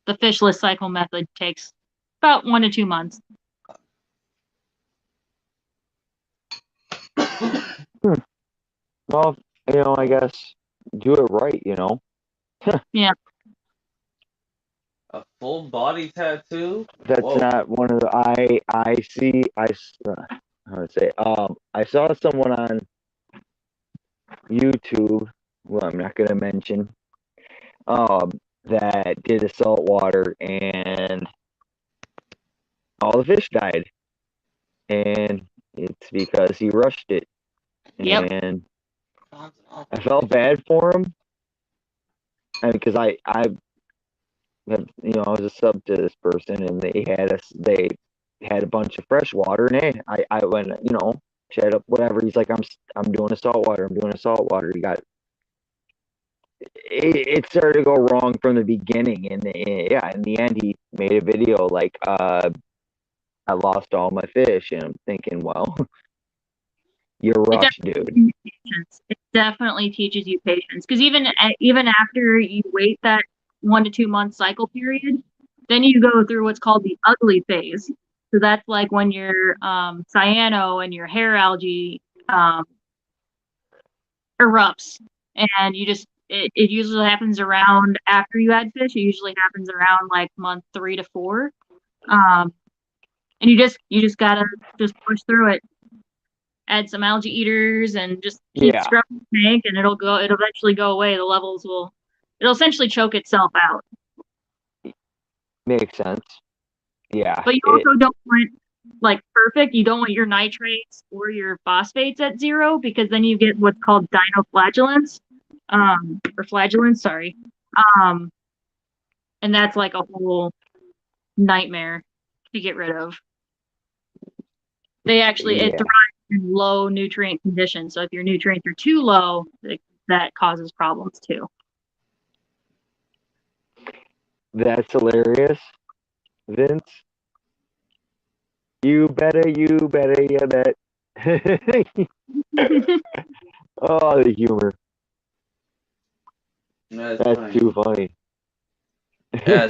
the fishless cycle method takes about 1 to 2 months. Well, I guess do it right. Yeah. A full body tattoo? That's Whoa. not one of the I see how to say I saw someone on YouTube, well, I'm not gonna mention, that did a saltwater and all the fish died, and it's because he rushed it. Yep. And I felt bad for him, and because I was a sub to this person, and they had a bunch of fresh water, and I went, chat up, whatever. He's like, I'm doing a saltwater. I'm doing a saltwater. It started to go wrong from the beginning, and yeah, in the end, he made a video like, I lost all my fish, and I'm thinking, well, you're rushed, dude. Patience. It definitely teaches you patience because even after you wait that 1 to 2 month cycle period, then you go through what's called the ugly phase. So that's like when your cyano and your hair algae erupts, and it usually happens around after you add fish. It usually happens around like month 3 to 4, and you just gotta just push through it. Add some algae eaters and just keep scrubbing the tank, and it'll eventually go away. The levels it'll essentially choke itself out. Makes sense. Yeah. But you also don't want like perfect. You don't want your nitrates or your phosphates at 0 because then you get what's called dinoflagellants, or flagellants, sorry. And that's like a whole nightmare to get rid of. They actually it thrives in low nutrient conditions. So if your nutrients are too low, that causes problems too. That's hilarious, Vince. You better, you bet. Oh, the humor. That's That's funny. too funny. Yeah,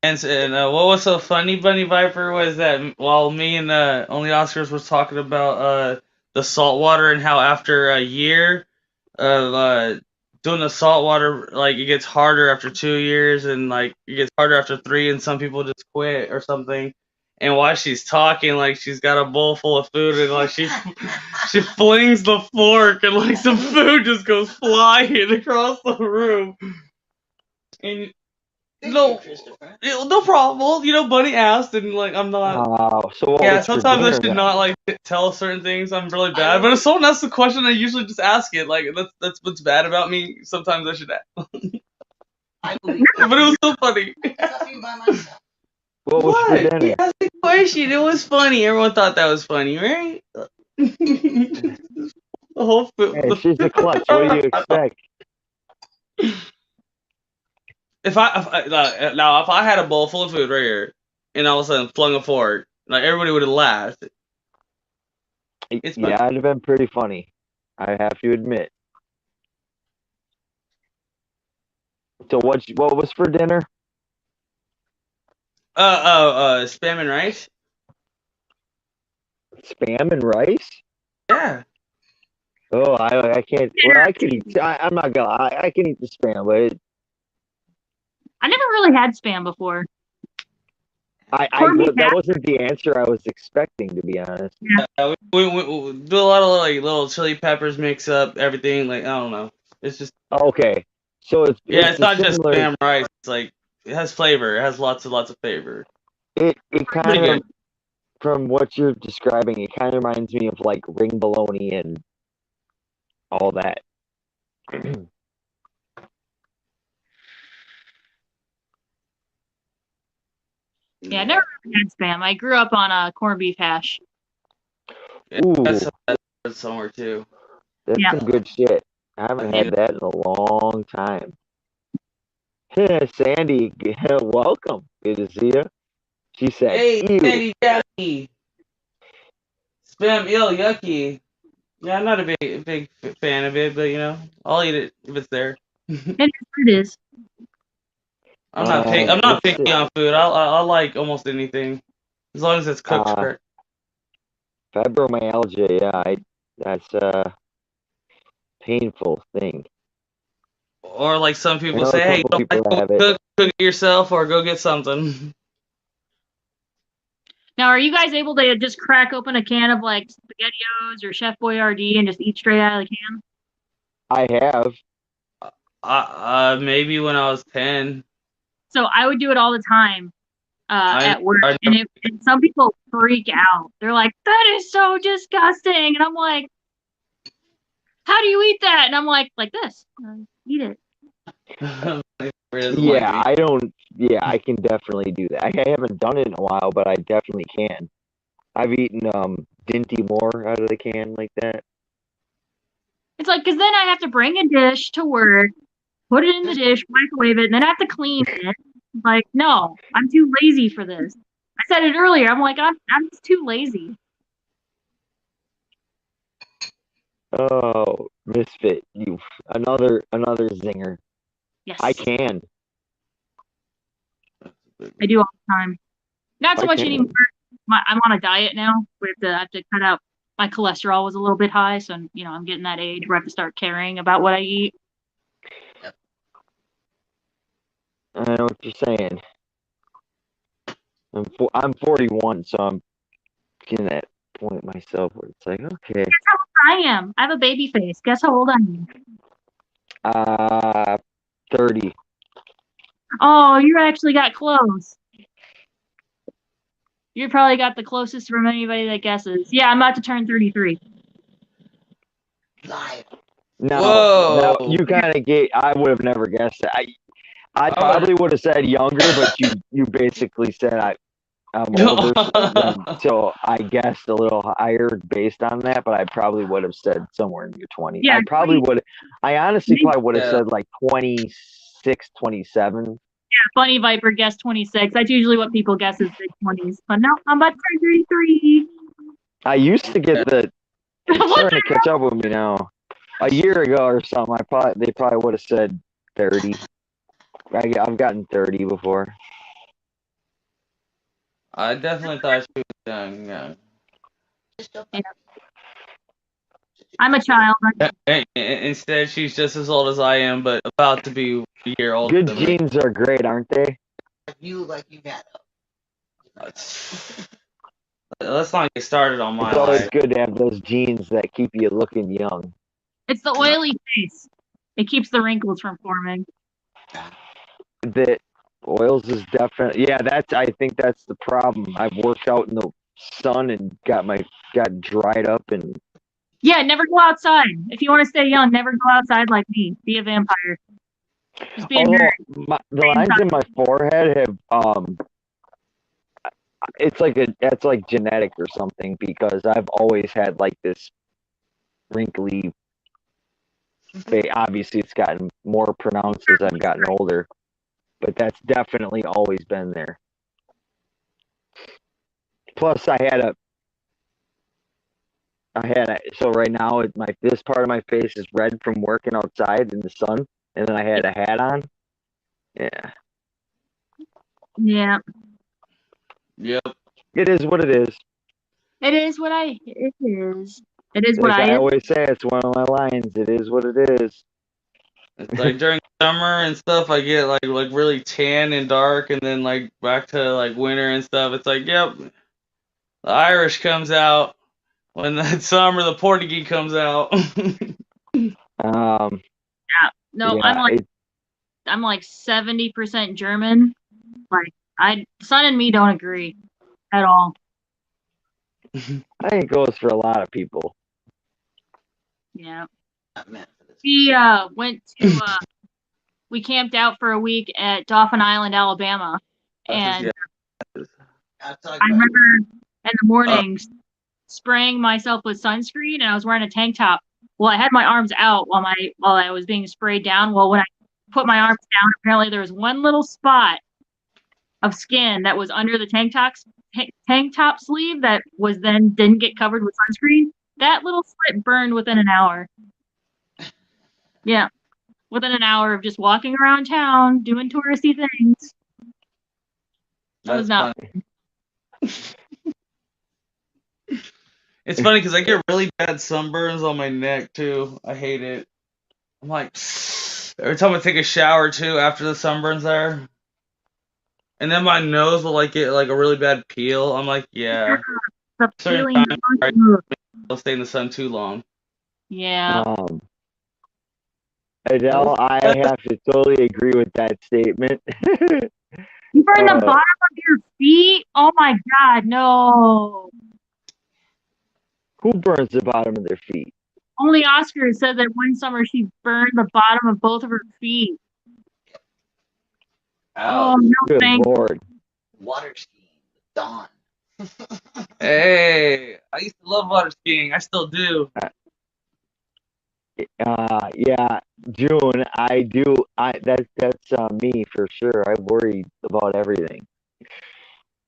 and what was so funny, Bunny Viper, was that while me and Only Oscars was talking about the saltwater and how after a year of doing the saltwater, like it gets harder after 2 years and like it gets harder after 3, and some people just quit or something. And while she's talking, like she's got a bowl full of food and like she flings the fork and like some food just goes flying across the room. And Thank no, you, Christopher. no problem. Well, Bunny asked, and like I'm not. So what Yeah, was for sometimes I dinner should then? not like tell certain things. I'm really bad. But if someone asks the question, I usually just ask it. Like that's what's bad about me. Sometimes I should ask. I believe But it was so funny. nothing by myself. What was for dinner? He asked the question. It was funny. Everyone thought that was funny, right? The whole food. Hey, she's a klutz. What do you expect? If I had a bowl full of food right here, and all of a sudden flung a fork, like everybody would have laughed. It's funny. Yeah, it'd have been pretty funny. I have to admit. So what was for dinner? Spam and rice. Spam and rice? Yeah. Oh, I can't. Well, I can eat. I'm not gonna. I can eat the spam, but I never really had spam before. that wasn't the answer I was expecting, to be honest. We do a lot of like little chili peppers, mix up everything. Like I don't know. It's just Okay, so it's not just similar. spam rice. It's like it has flavor. It has lots of flavor. It Pretty kind of, good. from what you're describing, it kind of reminds me of like ring bologna and all that. Yeah, I never really had spam. I grew up on a corned beef hash. Ooh, That's somewhere too. that's Yeah. some good shit. I haven't had that in a long time. Sandy, welcome. Good to see you. She said, Hey, ew. Sandy Jackie. Spam ill yucky. Yeah, I'm not a big fan of it, but I'll eat it if it's there. It is. I'm not picky. I'm not let's picky see. on food. I like almost anything as long as it's cooked correct. Fibromyalgia, yeah, that's a painful thing. Or like some I people know say, a hey, you couple don't people like that have it. cook it yourself or go get something. Now, are you guys able to just crack open a can of like SpaghettiOs or Chef Boyardee and just eat straight out of the can? I have. Maybe when I was 10. So I would do it all the time at work, I and some people freak out. They're like, "That is so disgusting," and I'm like, "How do you eat that?" And I'm like this, eat it. Yeah, I don't. Yeah, I can definitely do that. I haven't done it in a while, but I definitely can. I've eaten Dinty Moore out of the can like that. It's like, because then I have to bring a dish to work, put it in the dish, microwave it, and then I have to clean it. Like, no, I'm too lazy for this. I said it earlier. I'm like, I'm just too lazy. Oh, Misfit, you another zinger. Yes, I can. I do all the time. Not so I much can. anymore. I'm on a diet now. I have to cut out. My cholesterol was a little bit high, so I'm getting that age where I have to start caring about what I eat. I know what you're saying. I'm 41, so I'm getting that point myself where it's like, okay. Guess how old I am. I have a baby face. Guess how old I am? 30. Oh, you actually got close. You probably got the closest from anybody that guesses. Yeah, I'm about to turn 33. Live. No, you kind of I would have never guessed it. I probably would have said younger, but you basically said I'm older, so I guessed a little higher based on that. But I probably would have said somewhere in your 20s. Yeah, I honestly probably would have said like 26, 27. Funny Viper guessed 26. That's usually what people guess is mid-20s. But no, I'm about to turn 33. I used to get the. It's What starting to catch up with me now. A year ago or something, they probably would have said 30. I've gotten 30 before. I definitely thought she was young. Yeah. Just don't Yeah. I'm a child. Instead, she's just as old as I am, but about to be a year older Good than me. genes are great, aren't they? you look like you got up. Let's not get started on my It's always life. good to have those genes that keep you looking young. It's the oily face. It keeps the wrinkles from forming. That oils is definitely I think that's the problem. I've worked out in the sun and got dried up and Yeah, never go outside. If you want to stay young, never go outside like me. Be a vampire. Just be a nerd. the lines in my forehead have that's like genetic or something because I've always had like this wrinkly face. Obviously it's gotten more pronounced as I've gotten older, but that's definitely always been there. Plus so right now this part of my face is red from working outside in the sun, and then I had a hat on. Yeah. Yeah. Yep. It is what it is. It is what it is. It is what Like I I am. always say, it's one of my lines. It is what it is. It's like during summer and stuff, I get like really tan and dark, and then like back to like winter and stuff. It's like, yep, the Irish comes out when the summer, the Portuguese comes out. No, Yeah, I'm like 70% German. Like Son and me don't agree at all. I think it goes for a lot of people. Yeah. Not meant for this. We went to we camped out for a week at Dauphin Island, Alabama. And I'll talk I about remember in the mornings spraying myself with sunscreen, and I was wearing a tank top. Well, I had my arms out while I was being sprayed down. Well, when I put my arms down, apparently there was one little spot of skin that was under the tank top sleeve that was then didn't get covered with sunscreen. That little slit burned within an hour. Yeah, within an hour of just walking around town doing touristy things. That was not funny. It's funny because I get really bad sunburns on my neck too. I hate it. I'm like, every time I take a shower too, after the sunburn's there, and then my nose will like get like a really bad peel. I'm like, yeah. the Certain peeling. times I'll stay in the sun too long. Yeah. Adele, I have to totally agree with that statement. You burn the bottom of your feet? Oh my God, no. Who burns the bottom of their feet? Only Oscar said that one summer she burned the bottom of both of her feet. Oh, no, Good thank Lord. water skiing with Dawn. Hey, I used to love water skiing. I still do. Yeah, June, I do. That's me for sure. I worry about everything.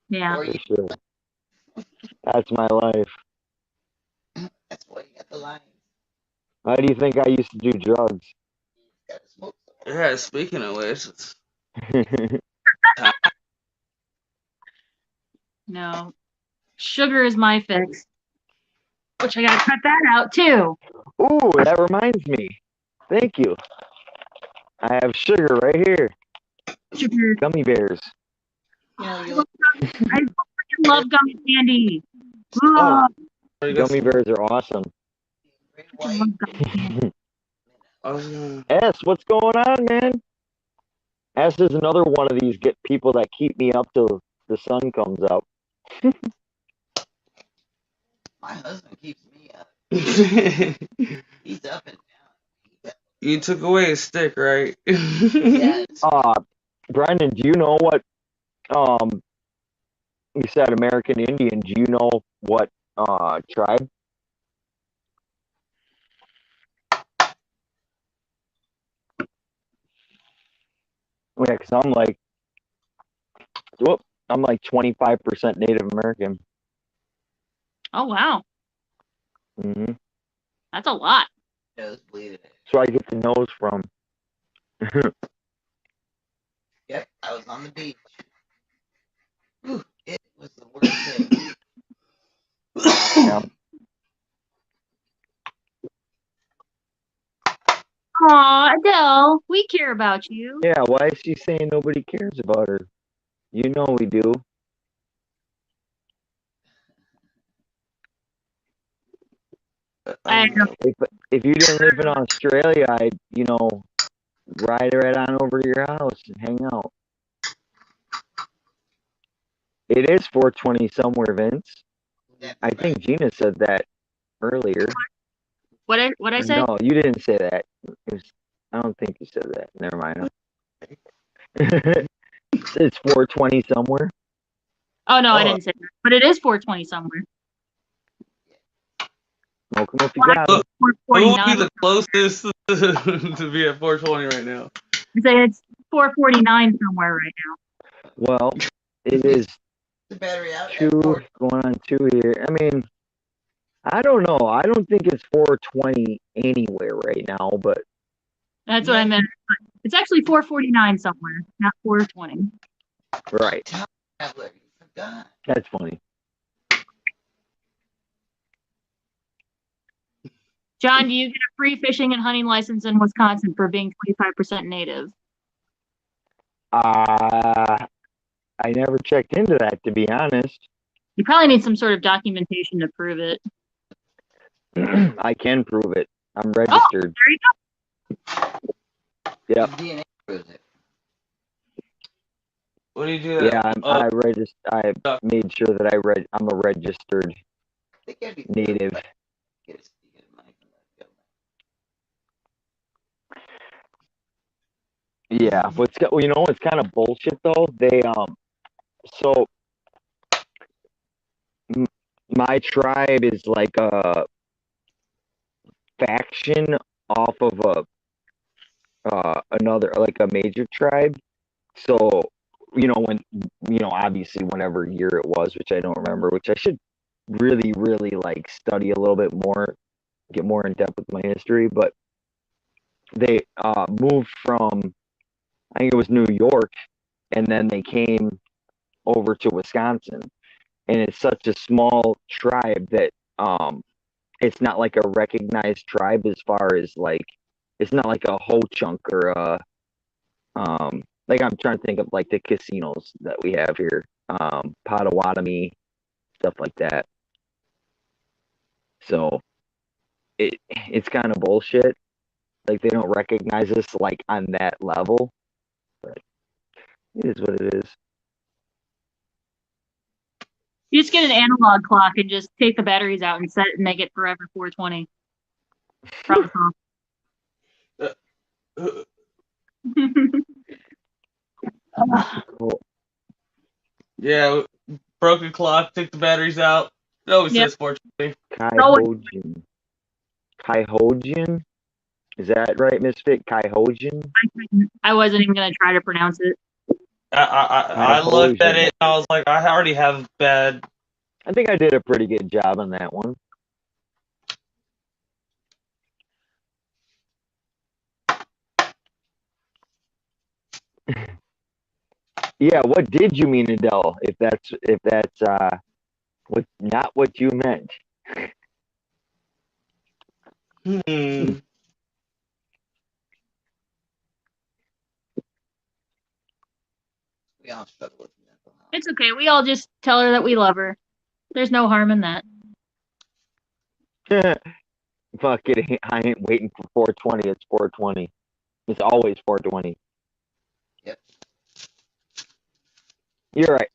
Yeah. Or For you, sure. That's my life. that's why you got the lines. Why do you think I used to do drugs? You gotta smoke some. Yeah, speaking of which, No. Sugar is my fix. Which I gotta cut that out too. Ooh, that reminds me. Thank you. I have sugar right here. Sugar. Gummy bears. You know, I you freaking love gummy candy. Oh, Oh, gummy bears are awesome. great I white. love gummy candy. S, what's going on, man? S is another one of these people that keep me up till the sun comes up. My husband keeps me up. He's up and down. You took away his stick, right? Yeah, it's Brendan, do you know what you said American Indian, do you know what tribe? Yeah, because I'm like, Whoop, I'm like 25% Native American. Oh wow, Hmm. that's a lot. Nosebleed. So I get the nose from. Yep, I was on the beach. Whew, it was the worst day. Yeah. Aw, Adele, we care about you. Yeah, why is she saying nobody cares about her? You know we do. But I know. If you didn't live in Australia, I'd, ride right on over to your house and hang out. It is 420 somewhere, Vince. I think Gina said that earlier. What I say? No, you didn't say that. I don't think you said that. Never mind. It's 420 somewhere. Oh no, I didn't say that. But it is 420 somewhere. Smoke 'em if you got 'em. Who would be 449. the closest to be at 420 right now? I say it's 449 somewhere right now. Well, it is the battery out. 2 going on 2 here. I mean, I don't know. I don't think it's 420 anywhere right now, but That's what I meant. It's actually 449 somewhere, not 420. right. Tablet, you forgot. That's funny. John, do you get a free fishing and hunting license in Wisconsin for being 25% native? I never checked into that, to be honest. You probably need some sort of documentation to prove it. I can prove it. I'm registered. There you go. Yep. DNA proves it. What do you do? Yeah, I made sure that I'm a registered I think I'd be native. Get a money from the government. Yeah, it's kind of bullshit though. They so my tribe is like a faction off of another, like a major tribe. So when obviously whenever year it was, which I don't remember, which I should really really like study a little bit more, get more in depth with my history, but they moved from, I think it was New York, and then they came over to Wisconsin, and it's such a small tribe that it's not like a recognized tribe as far as like, it's not like a Ho Chunk or a like, I'm trying to think of like the casinos that we have here, Potawatomi, stuff like that. So it's kind of bullshit. Like they don't recognize us like on that level, but it is what it is. You just get an analog clock and just take the batteries out and set it and make it forever 420. Problem solved. Cool. Yeah, broken clock, took the batteries out. It always says 420. Kaihojian? Is that right, Misfit? Kaihojian? I wasn't even going to try to pronounce it. I looked at it and I was like, I already have bad. I think I did a pretty good job on that one. Yeah, what did you mean, Adele? If that's not what you meant. Hmm. We all struggle with mental health. It's okay. We all just tell her that we love her. There's no harm in that. Fuck it, I ain't waiting for 420. It's 420. It's always 420. Yep. You're right.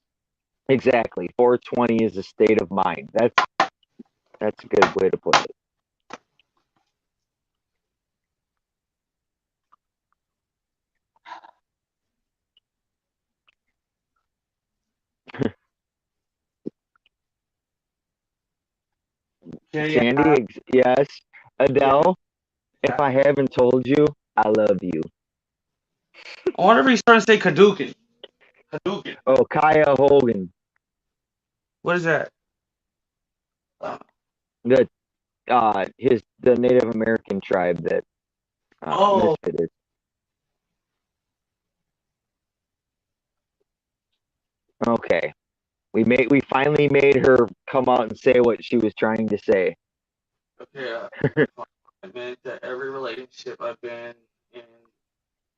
Exactly. 420 is a state of mind. That's a good way to put it. Sandy, yes. Adele, if I haven't told you, I love you. I wonder if he's trying to say Hadouken. Hadouken. Oh, Kaya Hogan. What is that? The the Native American tribe that Oh. Misfit is. Okay. We finally made her come out and say what she was trying to say. Okay. I've been to every relationship I've been in.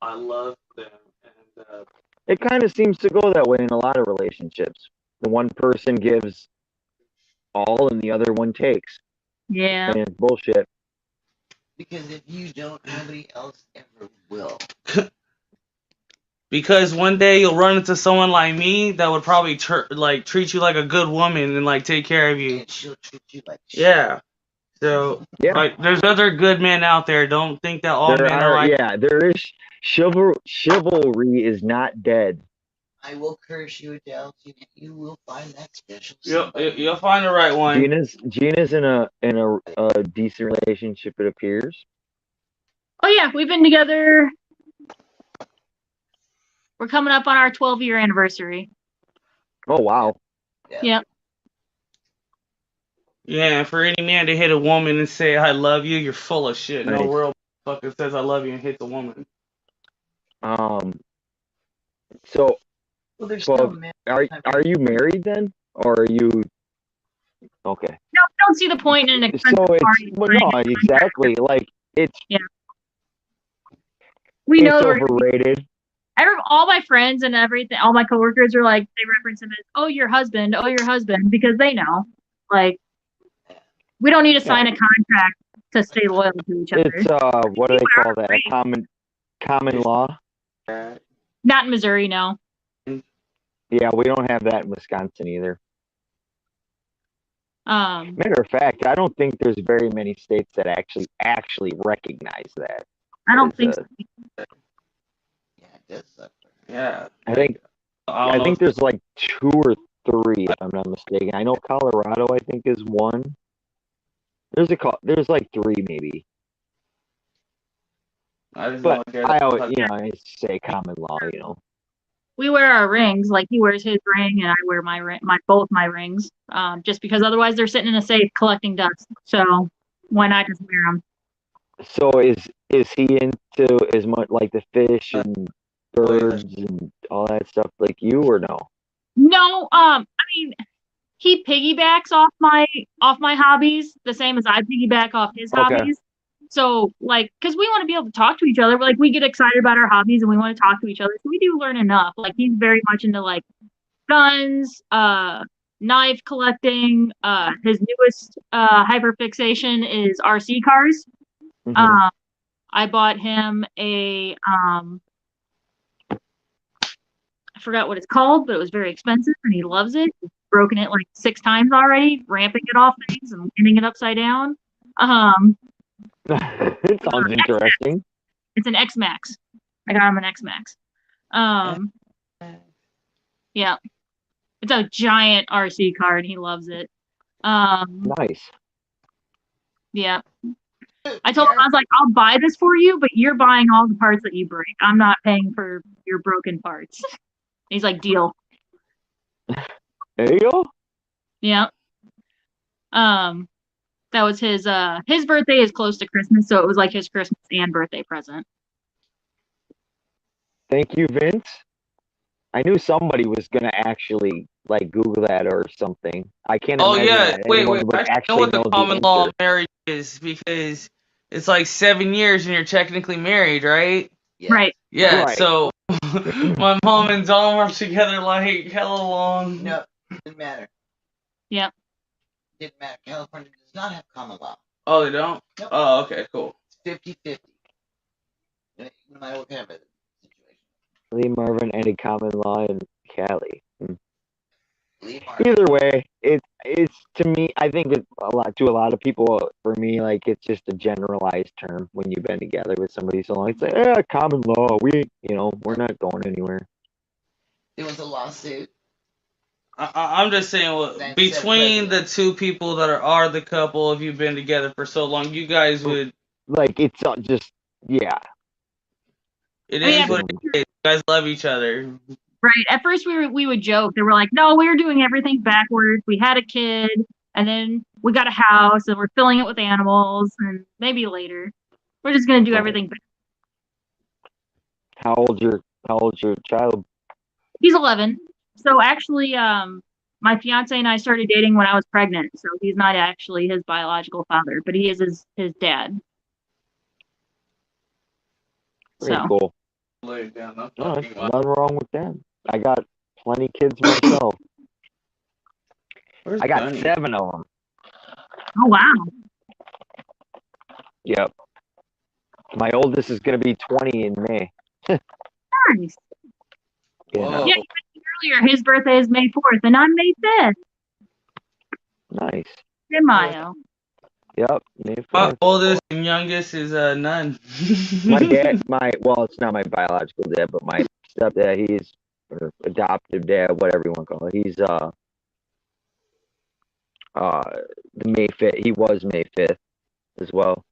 I love them, and It kind of seems to go that way in a lot of relationships. The one person gives all and the other one takes. Yeah. And it's bullshit. Because if you don't, nobody else ever will. because one day you'll run into someone like me that would probably treat you like a good woman and like take care of you. And she'll treat you like shit. Yeah. So Yeah. like, there's other good men out there. Don't think that all men are like. Yeah, there is chivalry is not dead. I will curse you, Adele. You will find that special. You'll find the right one. Gina's in a decent relationship, it appears. Oh yeah, we've been together. We're coming up on our 12-year anniversary. Oh wow. Yep. Yeah, for any man to hit a woman and say I love you, you're full of shit. Nice. No real fucker says I love you and hits a woman. So Well, there's well, no man. are you married then? Or are you okay. No, I don't see the point in an expensive So it's party. well no, exactly. Like it's We know it's that overrated. all my friends and everything, all my coworkers are like, they reference him as, oh, your husband, because they know. Like, we don't need to sign a contract to stay loyal to each other. It's what do they call that? A common law? Not in Missouri, no. Yeah, we don't have that in Wisconsin either. Matter of fact, I don't think there's very many states that actually recognize that. I don't think so. Yeah, it does suck. Yeah. I think there's like 2 or 3, if I'm not mistaken. I know Colorado, I think, is one. There's like 3 maybe. But I always, I say common law, We wear our rings, like he wears his ring and I wear both my rings, just because otherwise they're sitting in a safe collecting dust. So why not just wear them? So is he into as much like the fish and birds and all that stuff like you, or no? No, I mean, he piggybacks off my hobbies the same as I piggyback off his hobbies. So like, because we want to be able to talk to each other, like we get excited about our hobbies and we want to talk to each other, so we do learn enough. Like he's very much into like guns, knife collecting. His newest hyperfixation is RC cars. Mm-hmm. I bought him a I forgot what it's called, but it was very expensive and he loves it. He's broken it like 6 times already, ramping it off things and landing it upside down. It sounds interesting. It's an X-Max. I got him an X-Max. Yeah. It's a giant RC car and he loves it. Nice. Yeah. I told him, I was like, I'll buy this for you, but you're buying all the parts that you break. I'm not paying for your broken parts. He's like, deal. There you go. Yeah. That was his birthday is close to Christmas, so it was like his Christmas and birthday present. Thank you, Vince. I knew somebody was gonna actually like Google that or something. I can't imagine that wait. anyone would I know what the common law of marriage is, because it's like 7 years and you're technically married, right? Yeah. Right. Yeah. Right. So my mom and Dom were together like hella long. No, didn't matter. Yep. Didn't matter. California does not have common law. Oh, they don't? Nope. Oh, okay, cool. It's 50-50. No matter what kind of a situation. Lee Marvin ended common law in Cali. Lee Marvin. Either way, it's to me. I think it's to a lot of people. For me, like it's just a generalized term when you've been together with somebody so long. It's like, common law. We're not going anywhere. There was a lawsuit. I'm just saying, between the two people that are the couple, if you've been together for so long, you guys would like it's just yeah. It is what it is. You guys love each other. Right. At first we would joke. They were like, no, we were doing everything backwards. We had a kid and then we got a house and we're filling it with animals and maybe later. We're just gonna do Right. everything back. How old's your child? He's 11. So actually, my fiance and I started dating when I was pregnant. So he's not actually his biological father, but he is his dad. Pretty So cool. Lay it down. I'm No, talking there's about. nothing wrong with that. I got plenty of kids myself. Where's I got Bunny? 7 of them. oh wow. Yep. My oldest is gonna be 20 in May. Nice. Yeah. Whoa. Yeah, you mentioned earlier his birthday is May 4th and I'm May 5th. Nice. In Mayo. Yep. May My 4th. oldest and youngest is none. My dad, well, it's not my biological dad, but my stepdad, he's or adoptive dad, whatever you want to call it. He's the May 5th. He was May 5th as well.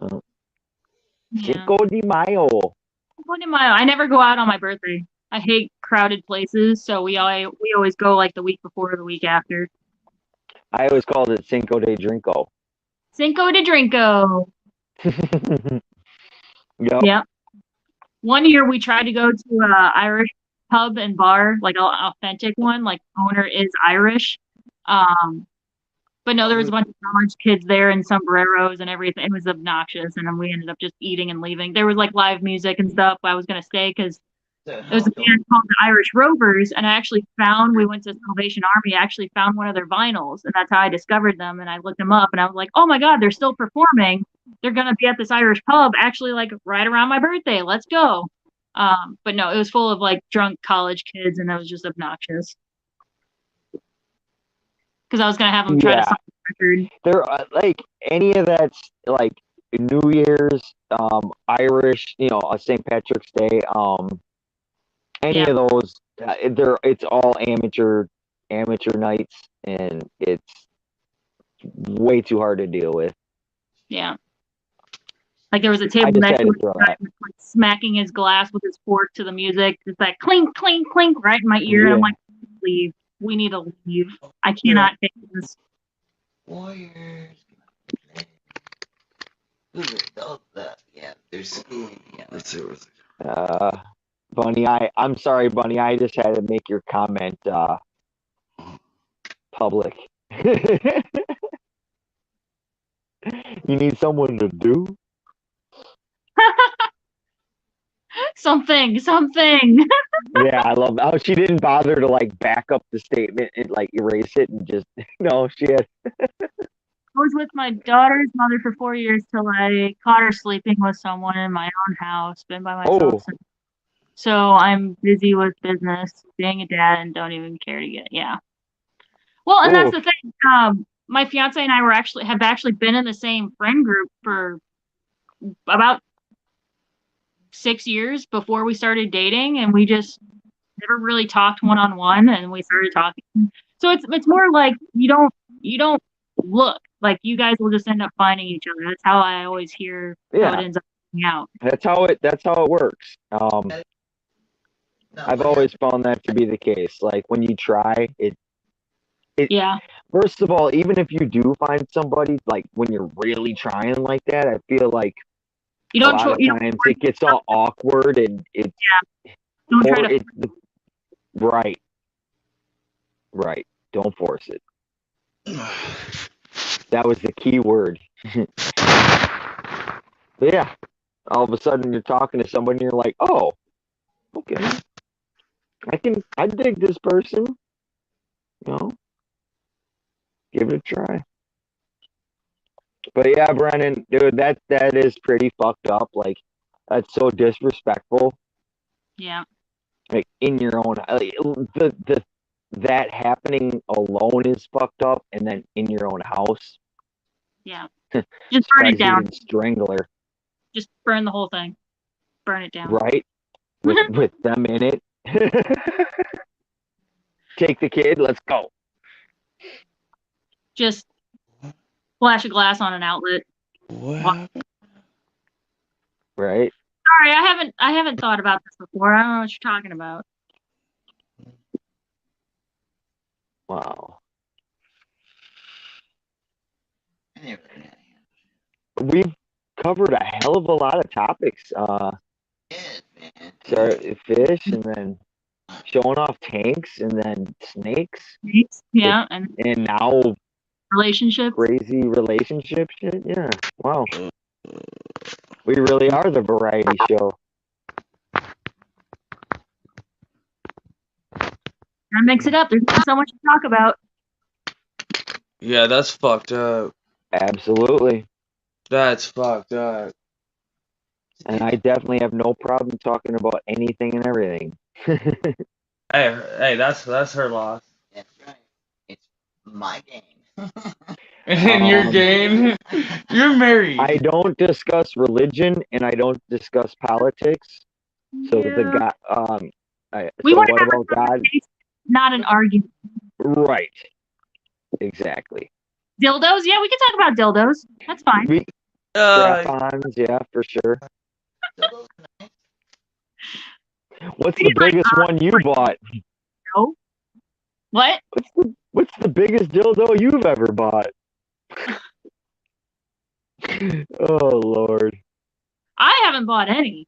Yeah. Cinco de Mayo. Cinco de Mayo. I never go out on my birthday. I hate crowded places, so we always go like the week before or the week after. I always called it Cinco de Drinko. Cinco de Drinko. Yep. Yep. One year we tried to go to a Irish pub and bar, like an authentic one, like owner is Irish. But no, there was a bunch of college kids there in sombreros and everything. It was obnoxious, and then we ended up just eating and leaving. There was like live music and stuff. I was gonna stay because it was a band called the Irish Rovers, and we went to Salvation Army, I actually found one of their vinyls, and that's how I discovered them. And I looked them up, and I was like, oh my God, they're still performing. They're gonna be at this Irish pub actually like right around my birthday. Let's go. But no, it was full of like drunk college kids, and it was just obnoxious. Because I was gonna have them try to sign the record. There, like any of that's like New Year's, Irish, St. Patrick's Day, any of those. It's all amateur nights, and it's way too hard to deal with. Yeah. Like there was a table just next had to to it, throw guy that. was, like smacking his glass with his fork to the music. It's like clink, clink, clink right in my ear. And I'm Yeah. like, leave. We need to leave. I cannot take this. Warriors. Who's it? Oh, yeah, there's schooling. Yeah, let's see what's Bunny, I'm sorry, Bunny. I just had to make your comment public. You need someone to do? Something. Yeah, I love how she didn't bother to like back up the statement and like erase it and just no, she had. I was with my daughter's mother for 4 years till I caught her sleeping with someone in my own house, been by myself. Oh. So I'm busy with business, being a dad, and don't even care to get, yeah. Well, and that's the thing. My fiance and I have actually been in the same friend group for about 6 years before we started dating, and we just never really talked one-on-one, and we started talking. So it's more like you don't look, like you guys will just end up finding each other. That's how I always hear how it ends up working out. That's how it works. I've always found that to be the case. Like when you try it. Yeah. First of all, even if you do find somebody, like when you're really trying like that, I feel like You don't a lot of times it gets all awkward and it's don't try to right. Don't force it. That was the key word. But yeah, all of a sudden you're talking to someone and you're like, oh, okay, I dig this person, give it a try. But yeah, Brennan, dude, that is pretty fucked up. Like, that's so disrespectful. Yeah. Like in your own, that happening alone is fucked up, and then in your own house. Yeah. Just burn it down. Strangler. Just burn the whole thing. Burn it down. Right. With them in it. Take the kid. Let's go. Just flash a glass on an outlet. What? Right. Sorry, I haven't thought about this before. I don't know what you're talking about. Wow. I never really had We've covered a hell of a lot of topics. Yes, man. Start fish, and then showing off tanks, and then snakes, Yeah, and and now relationships. crazy relationship shit. Yeah. Wow. We really are the variety show. Gotta mix it up. There's so much to talk about. Yeah, that's fucked up. Absolutely. That's fucked up. And I definitely have no problem talking about anything and everything. Hey, that's her loss. That's right. It's my game. And your game, you're married. I don't discuss religion and I don't discuss politics. So the God, We so want to what have about a God? conversation, not an argument. Right. Exactly. Dildos? Yeah, we can talk about dildos. That's fine. We strap-ons, yeah, for sure. Dildos are nice. What's the biggest one you bought? No. What? What's the biggest dildo you've ever bought? Oh Lord. I haven't bought any.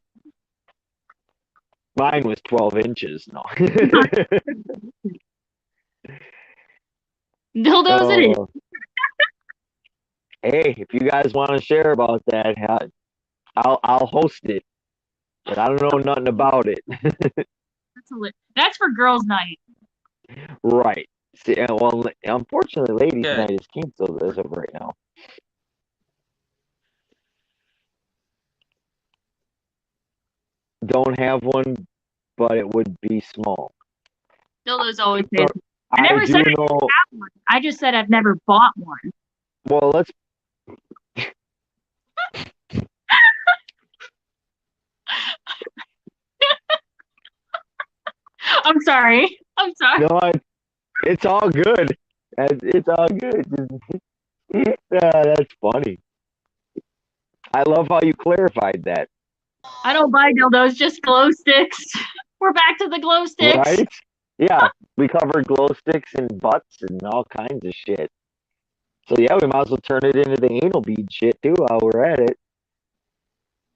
Mine was 12 inches. No. Dildos it is. Oh. Hey, if you guys want to share about that, I'll host it. But I don't know nothing about it. That's for girls' night. Right. See, well, unfortunately, ladies' Yeah. night is canceled as of right now. Don't have one, but it would be small. Dildos always So, is. I never do said I didn't know. have one. I just said I've never bought one. Well, let's. I'm sorry. I'm sorry. No, it's all good. It's all good. That's funny. I love how you clarified that. I don't buy dildos, just glow sticks. We're back to the glow sticks. Right? Yeah, we covered glow sticks and butts and all kinds of shit. So yeah, we might as well turn it into the anal bead shit too while we're at it.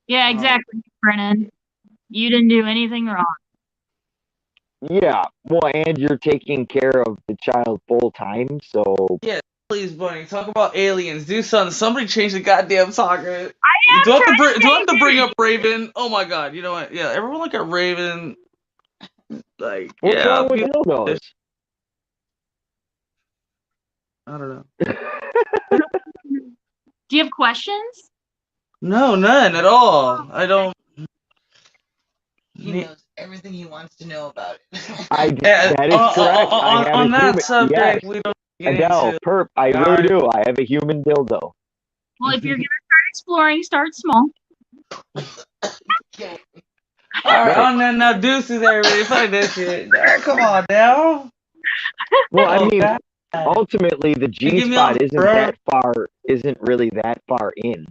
Yeah, exactly, Brennan. You didn't do anything wrong. Yeah, well, and you're taking care of the child full time, so Please, Bunny, talk about aliens. Do something. Somebody change the goddamn topic. I am Do I have to trying do I have to change bring it. up Raven? Oh my god, you know what? Yeah, everyone look at Raven. Like, what's yeah, wrong with dildos? I don't know. Do you have questions? No, none at all. I don't. He knows everything he wants to know about it. Yeah, That is correct. I have on a that human. subject, Yes, we don't get Adele, into. perp. I really do. I have a human dildo. Well, if you're gonna start exploring, start small. Okay. All right, Right. on that now, deuces, everybody. Fuck this shit. Come on now. Well, I Oh, mean, God. ultimately, the G give me all spot the isn't that far. Isn't really that far in.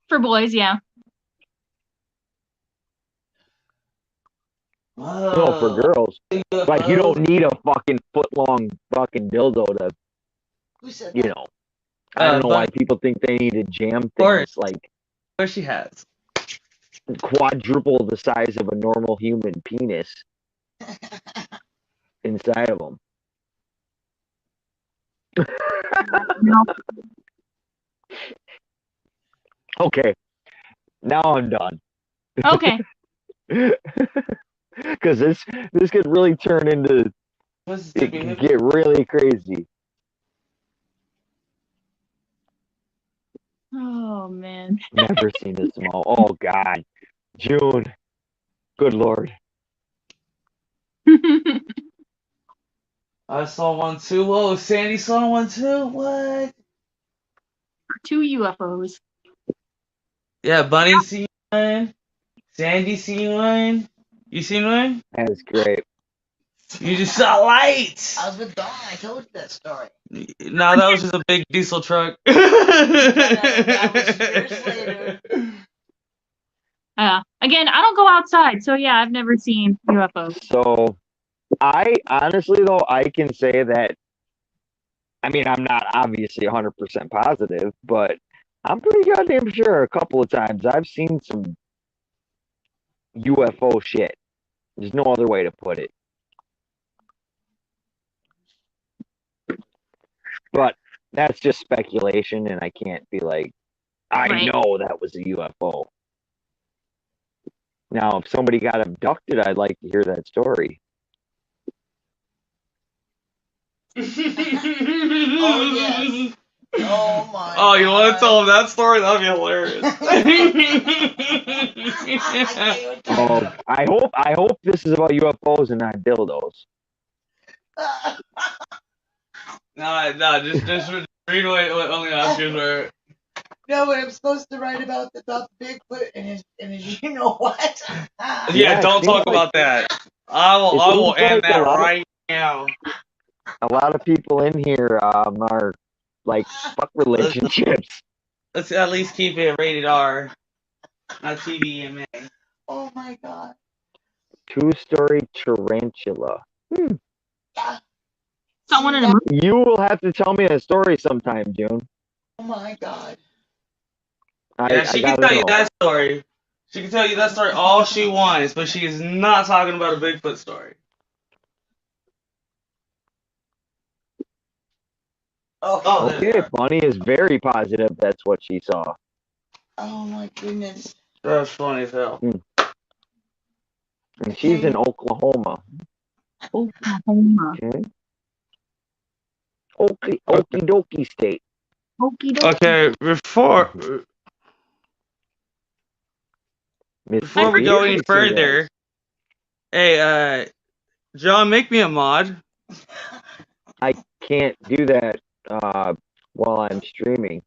For boys, yeah. No, for girls. Like you don't need a fucking foot long fucking dildo to, Who said you that? know. I don't know why people think they need to jam Or- things like What she has. quadruple the size of a normal human penis inside of them. No. Okay, now I'm done. Okay. Because this could really turn into it could get really crazy. Oh man. Never seen this small. Oh God, June. Good Lord. I saw one too. Whoa, Sandy saw one too. What? 2 UFOs. Yeah, Bunny seen one. Sandy seen one. You seen one? That's great. You just saw lights. I was with Dawn. I told you that story. No, that was just a big diesel truck. That was years later. Again, I don't go outside, so yeah, I've never seen UFOs. So I honestly though I can say that. I mean, I'm not obviously 100% positive, but I'm pretty goddamn sure a couple of times I've seen some UFO shit. There's no other way to put it. But that's just speculation, and I can't be like, I Right. know that was a UFO. Now, if somebody got abducted, I'd like to hear that story. Oh, yes. Oh my Oh, you want to tell God. him that story? That'd be hilarious. I can't I hope this is about UFOs and not dildos. No, just read what only Oscars were. No, but I'm supposed to write about Bigfoot and you know what? Yeah, it don't seems talk like- about that. I it will seems end like a that lot of- right now. A lot of people in here are like fuck relationships. Let's at least keep it rated R, not TVMA. Oh my God. Two-story tarantula. Someone in a movie. You will have to tell me a story sometime, June. Oh my God. Yeah, she can gotta tell you know. that story. She can tell you that story all she wants, but she is not talking about a Bigfoot story. Oh, Okay, Bunny is very positive that's what she saw. oh my goodness. That's funny as hell. And she's in Oklahoma. Oklahoma. Okay. Okie dokie state. Okie dokie. Okay, before we Mississippi go is any what she further, does. hey, John, make me a mod. I can't do that while I'm streaming.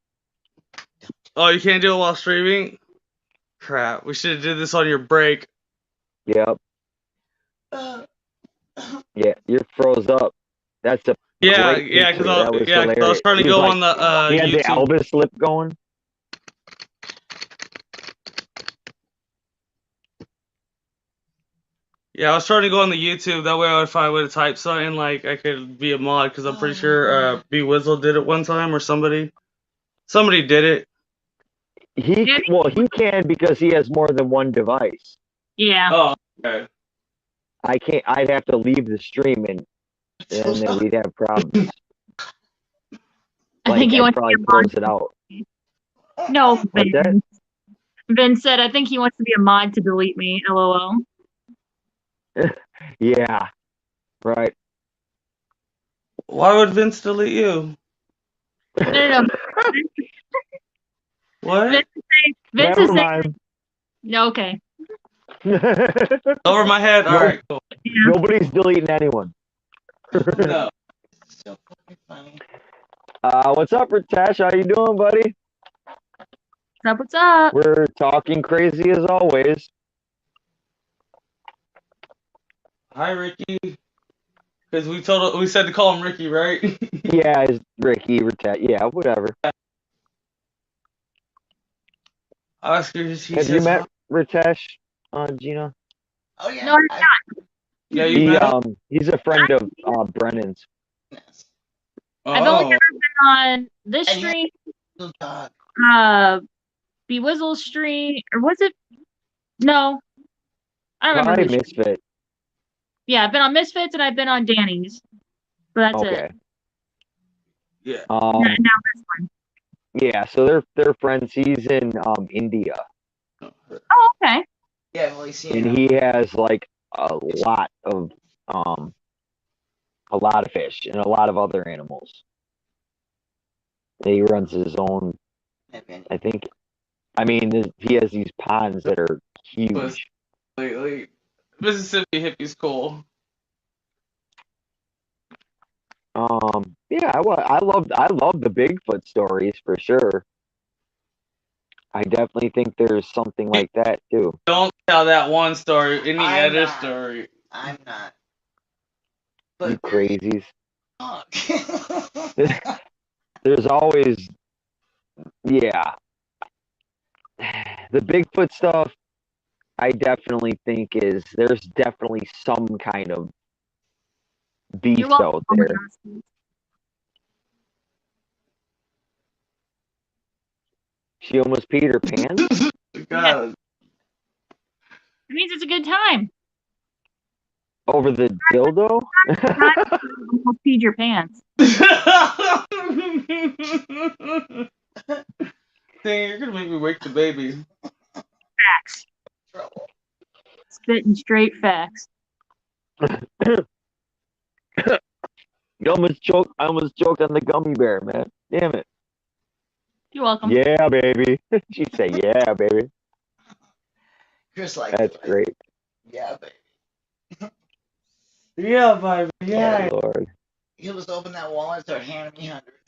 Oh, you can't do it while streaming? Crap, we should have did this on your break. Yep. Uh, Yeah, you're froze up. That's a Yeah, great yeah, picture. because That was I was hilarious. trying to He was go like- on the he had the YouTube. Elvis lip going. Yeah, I was trying to go on the YouTube. That way, if I would have typed something, like I could be a mod, because I'm pretty sure B Wizzle did it one time, or somebody did it. He can because he has more than one device. Yeah. Oh, okay. I can't. I'd have to leave the stream and then we'd have problems. I think he I'd wants to probably be a close mod. it out. No, What's that? Vin. Vin said, I think he wants to be a mod to delete me. LOL. Yeah. Right. Why would Vince delete you? No. What? Vince Never is saying, mind. no, okay. Over my head? Alright, cool. Yeah. Nobody's deleting anyone. No. so fucking funny. What's up, Ritesh? How you doing, buddy? What's up? We're talking crazy as always. Hi, Ricky. Because we said to call him Ricky, right? Yeah, it's Ricky, Ritesh. Yeah, whatever. Oscar, he Have says, you met Ritesh, Gina? Oh yeah. No, I'm not. Yeah, you met him? He's a friend of Brennan's. I've only Oh. ever been on this And yeah. stream, Little dog. B Wizzle stream, or was it? No. I don't remember. Probably the stream. Misfit. Yeah, I've been on Misfits and I've been on Danny's. But that's Okay. it. Yeah. Now this one. Yeah, so they're friends. He's in India, Oh, okay. Yeah, well, you see and he has like a lot of fish and a lot of other animals. He runs his own. I think. I mean, he has these ponds that are huge. Like, Mississippi hippie's cool. Yeah, I love the Bigfoot stories for sure. I definitely think there's something like that too. Don't tell that one story, any I'm other not. story. I'm not. You crazies. Dog. There's always, yeah. The Bigfoot stuff, I definitely think is there's definitely some kind of beast You're welcome. out there. She almost peed her pants God. It means it's a good time. over the dildo. Almost peed your pants. Dang, you're gonna make me wake the baby. Facts. Trouble. Spitting straight facts. You almost choked. I almost choked on the gummy bear, man. Damn it. You're welcome. Yeah, baby. She'd say, "Yeah, baby." Chris likes That's it. great. Yeah, baby. Yeah, baby. Yeah. Oh, Lord. He'll just open that wallet and start handing me hundreds.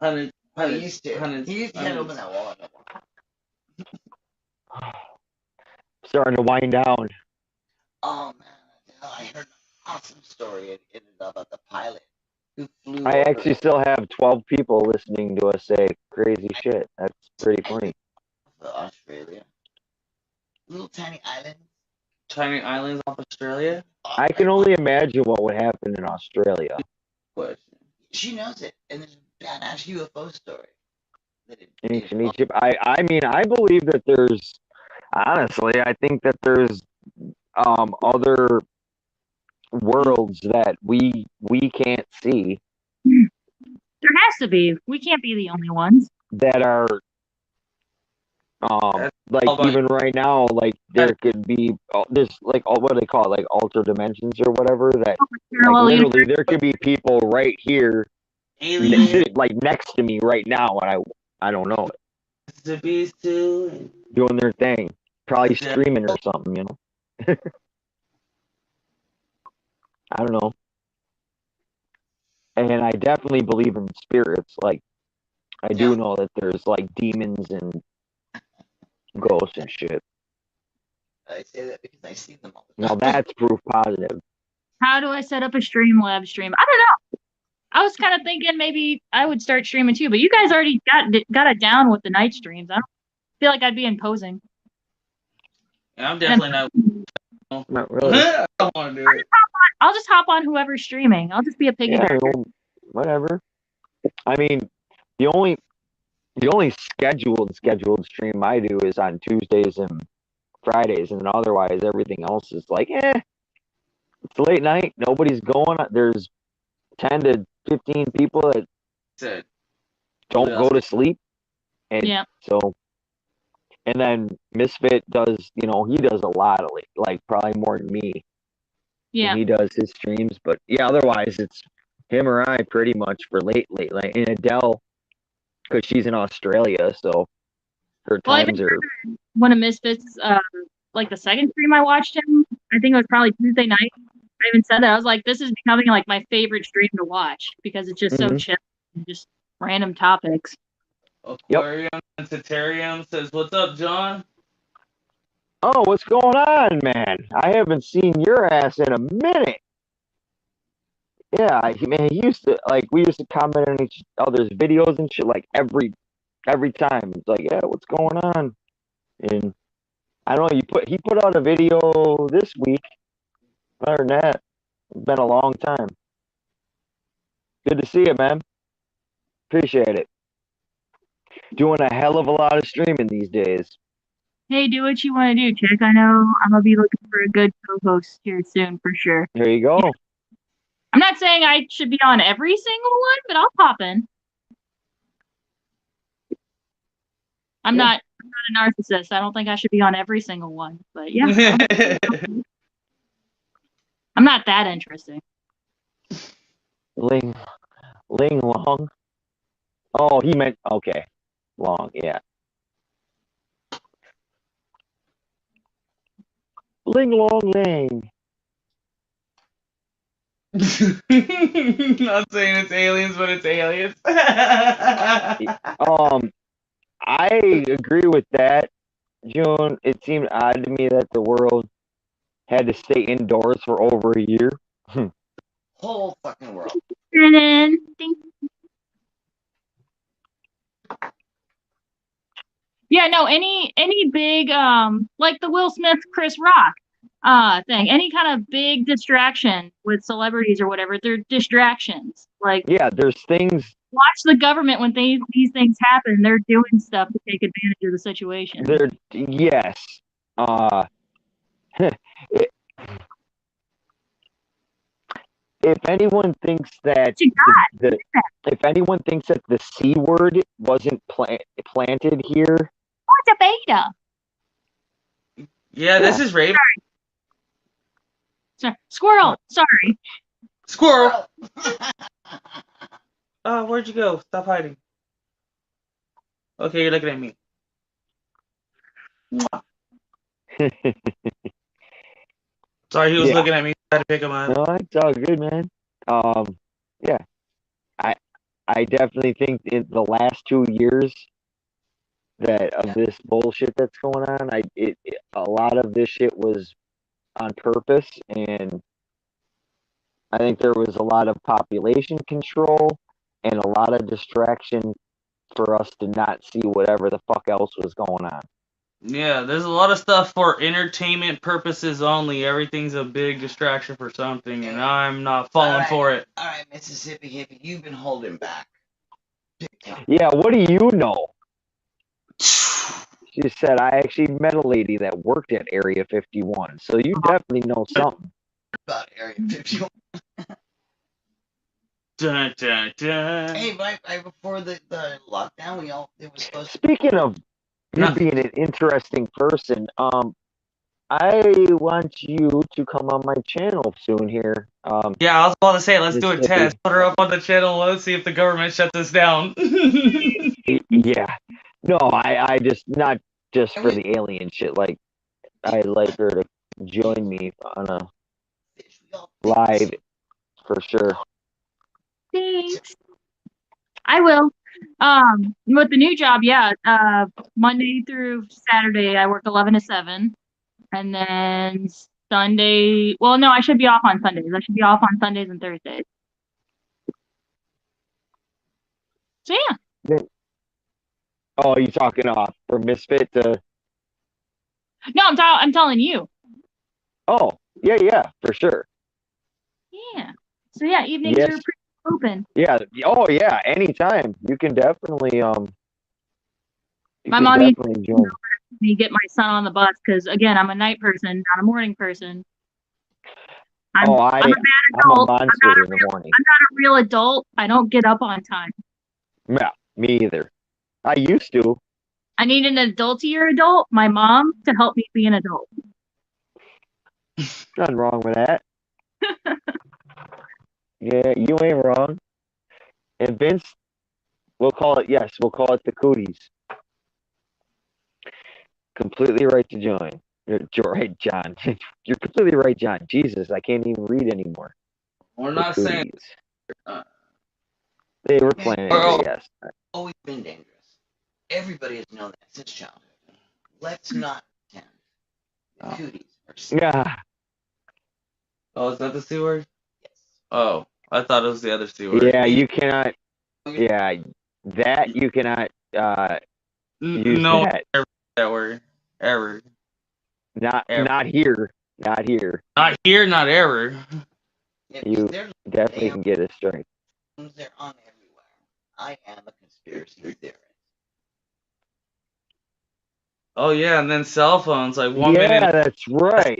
Hundreds. He used to. He can't open that wallet no more. Starting to wind down. Oh man, I heard an awesome story about the pilot who flew. I over actually still have 12 people listening to us say crazy shit. That's pretty funny. Australia. Little tiny islands. Tiny islands off Australia? I can only imagine what would happen in Australia. Question. She knows it, and there's a badass UFO story. Ancient Egypt. I mean, I believe that there's, honestly, I think that there's other worlds that we can't see There has to be. We can't be the only ones. that are like even right now, like there could be there's like what do they call it, like alter dimensions or whatever, that like literally there could be people right here like next to me right now, and I don't know it, The beast too. doing their thing, probably streaming or something, you know. I don't know. And I definitely believe in spirits. Like I do know that there's like demons and ghosts and shit. I say that because I see them all. Now that's proof positive. How do I set up a Streamlabs stream? I don't know. I was kind of thinking maybe I would start streaming too, but you guys already got it down with the night streams. I don't feel like I'd be imposing. Yeah, I'm definitely not. Not really. I don't want to do it. I'll just hop on whoever's streaming. I'll just be a piggybacker. Yeah, whatever. I mean, the only scheduled stream I do is on Tuesdays and Fridays, and otherwise everything else is like, it's late night, nobody's going. There's 10 to 15 people that don't go to sleep, and so, and then Misfit does, he does a lot of like probably more than me. Yeah, he does his streams, but yeah, otherwise it's him or I pretty much for late, like, and Adele, because she's in Australia, so her times are. One of Misfits, like the second stream I watched him, I think it was probably Tuesday night. I even said that. I was like, this is becoming like my favorite stream to watch because it's just so chill, and just random topics. Aquarium Sanitarium says, "What's up, John?" Oh, what's going on, man? I haven't seen your ass in a minute. Yeah, he used to, like, we used to comment on each other's videos and shit, like, every time. It's like, yeah, what's going on? And I don't know, he put out a video this week. Other than that, it's been a long time. Good to see you, man. Appreciate it. Doing a hell of a lot of streaming these days. Hey, do what you want to do, chick. I know I'm gonna be looking for a good co-host here soon for sure. There you go. Yeah. I'm not saying I should be on every single one, but I'll pop in. I'm not a narcissist. I don't think I should be on every single one, but yeah. I'm not that interesting. Ling Long. Oh, he meant okay. Long, yeah. Ling Long Lang. Not saying it's aliens, but it's aliens. I agree with that, June. It seemed odd to me that the world had to stay indoors for over a year. Whole fucking world. Yeah, no, any big like the Will Smith Chris Rock thing, any kind of big distraction with celebrities or whatever, they're distractions. Like Yeah, there's things. watch the government when these things happen, they're doing stuff to take advantage of the situation. There, yes. If anyone thinks that What you got? if anyone thinks that the C word wasn't planted here, Oh, it's a beta. Yeah, this is Raven. Sorry. Squirrel. Sorry. Squirrel. Oh, where'd you go? Stop hiding. Okay, you're looking at me. Sorry, he was looking at me. I had to pick him up. No, it's all good, man. Yeah, I definitely think in the last 2 years that of this bullshit that's going on, a lot of this shit was on purpose, and I think there was a lot of population control and a lot of distraction for us to not see whatever the fuck else was going on. Yeah, there's a lot of stuff for entertainment purposes only. Everything's a big distraction for something, and I'm not falling for it. All right, Mississippi hippie, you've been holding back. Yeah, what do you know? She said, I actually met a lady that worked at Area 51, so you definitely know something. About Area 51. Dun, dun, dun. Hey, right before the lockdown, it was supposed to. Speaking of you being an interesting person, I want you to come on my channel soon here. Yeah, I was about to say, let's do a test. Put her up on the channel. Let's see if the government shuts us down. Yeah. No, I just, not just for the alien shit. Like, I'd like her to join me on a live for sure. Thanks. I will. With the new job, yeah. Monday through Saturday, I work 11 to 7, and then Sunday. Well, no, I should be off on Sundays. I should be off on Sundays and Thursdays. So yeah. Oh, you talking from Misfit to? No, I'm telling you. Oh, yeah, for sure. Yeah. So yeah, evenings are pretty open. Yeah. Oh yeah, anytime. You can definitely my mom definitely join. Me get my son on the bus because again, I'm a night person, not a morning person. I'm a bad adult. I'm a monster in the morning. I'm not a real adult. I don't get up on time. Yeah, me either. I used to. I need an adultier adult, my mom, to help me be an adult. Nothing wrong with that. Yeah, you ain't wrong. And Vince, we'll call it the cooties. Completely right to join. You're right, John. You're completely right, John. Jesus, I can't even read anymore. We're not saying they were planning it, yes. Always been dangerous. Everybody has known that since childhood. Let's not pretend the cooties are safe. Yeah. Oh, is that the C word? Yes. Oh, I thought it was the other C word. Yeah, you cannot. Yeah, that you cannot use no, that. Never that word ever. Not here. Not here. Not here. Not ever. Yeah, you definitely can get it straight. They're on everywhere. I am a conspiracy theorist. Oh yeah, and then cell phones. Like 1 minute. Yeah, that's right.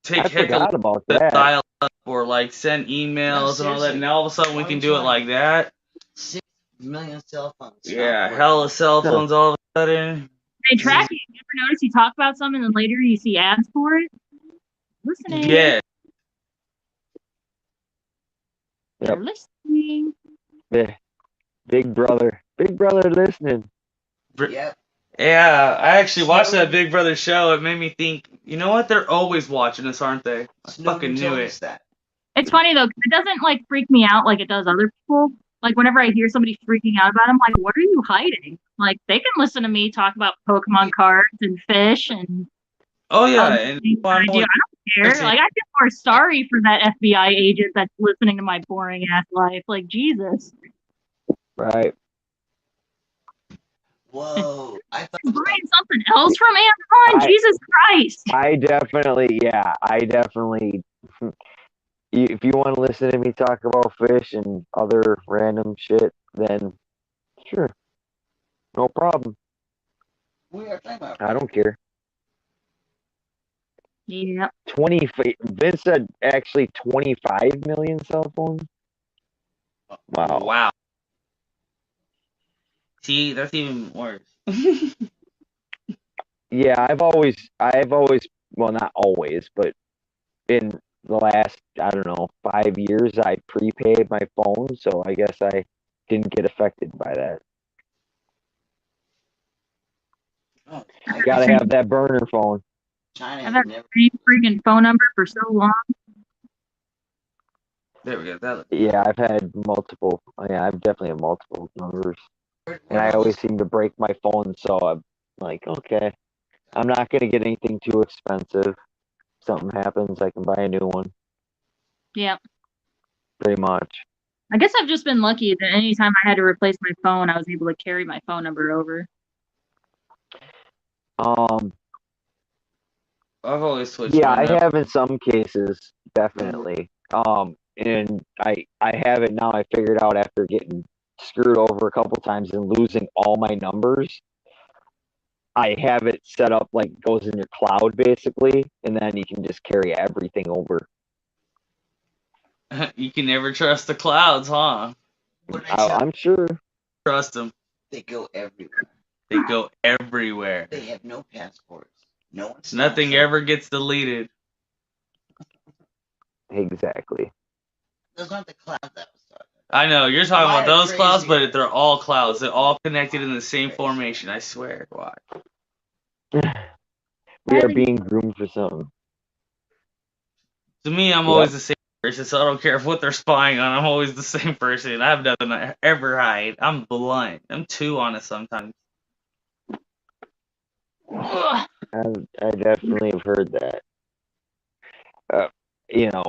I forgot about that. Dial up or like send emails and all that. Now all of a sudden we can do it like that. 6 million cell phones. Yeah, hella cell phones all of a sudden. They track you. You ever notice you talk about something and then later you see ads for it? Listening. Yeah. They're listening. Big brother listening. Yeah. Yeah, I actually watched that Big Brother show. It made me think, you know what? They're always watching us, aren't they? I fucking knew it. It's funny though, because it doesn't like freak me out like it does other people. Like whenever I hear somebody freaking out about them, like, what are you hiding? Like they can listen to me talk about Pokemon cards and fish and oh yeah, and I don't care. Like I feel more sorry for that FBI agent that's listening to my boring ass life. Like Jesus. Right. Whoa! I thought He's it was buying something else from Amazon? Jesus Christ! I definitely, if you want to listen to me talk about fish and other random shit, then sure, no problem. we are talking about. I don't care. Yeah. Vince said actually 25 million cell phones. Wow. Wow. See, that's even worse. Yeah, I've always, well, not always, but in the last, I don't know, 5 years, I prepaid my phone, so I guess I didn't get affected by that. Oh, I gotta have that burner phone. China I've has had never. the same freaking phone number for so long. There we go. That looks Yeah, I've had multiple. Yeah, I've definitely had multiple numbers, and I always seem to break my phone. So I'm like, okay, I'm not gonna get anything too expensive. If something happens, I can buy a new one. Yeah. Pretty much. I guess I've just been lucky that anytime I had to replace my phone, I was able to carry my phone number over. I've always switched. Yeah, mine I up. have in some cases, definitely. And I have it now. I figured out after getting screwed over a couple times and losing all my numbers. I have it set up like it goes in your cloud basically, and then you can just carry everything over. You can never trust the clouds, huh? What did I tell I'm sure. Trust them. They go everywhere. They go everywhere. They have no passports. No one. Nothing ever gets deleted. Exactly. Those aren't the clouds that was talking about. I know you're talking Why about are those clouds, crazy? but they're all clouds. They're all connected in the same formation. I swear. Why? We are being groomed for something. To me, I'm always the same person, so I don't care what they're spying on. I'm always the same person. I have nothing to ever hide. I'm blunt. I'm too honest sometimes. Ugh. I definitely have heard that.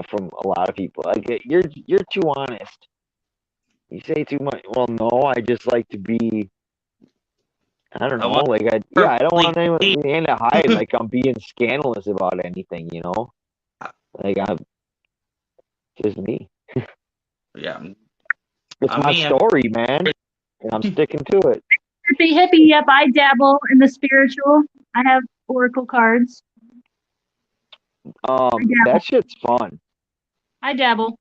From a lot of people. Like you're too honest. You say too much. Well, no, I just like to be. I don't know. Like I don't want anyone to hide. Like I'm being scandalous about anything. Like I'm just me. Yeah. It's my story, man, and I'm sticking to it. Hippie. Yep, I dabble in the spiritual. I have oracle cards. That shit's fun. I dabble.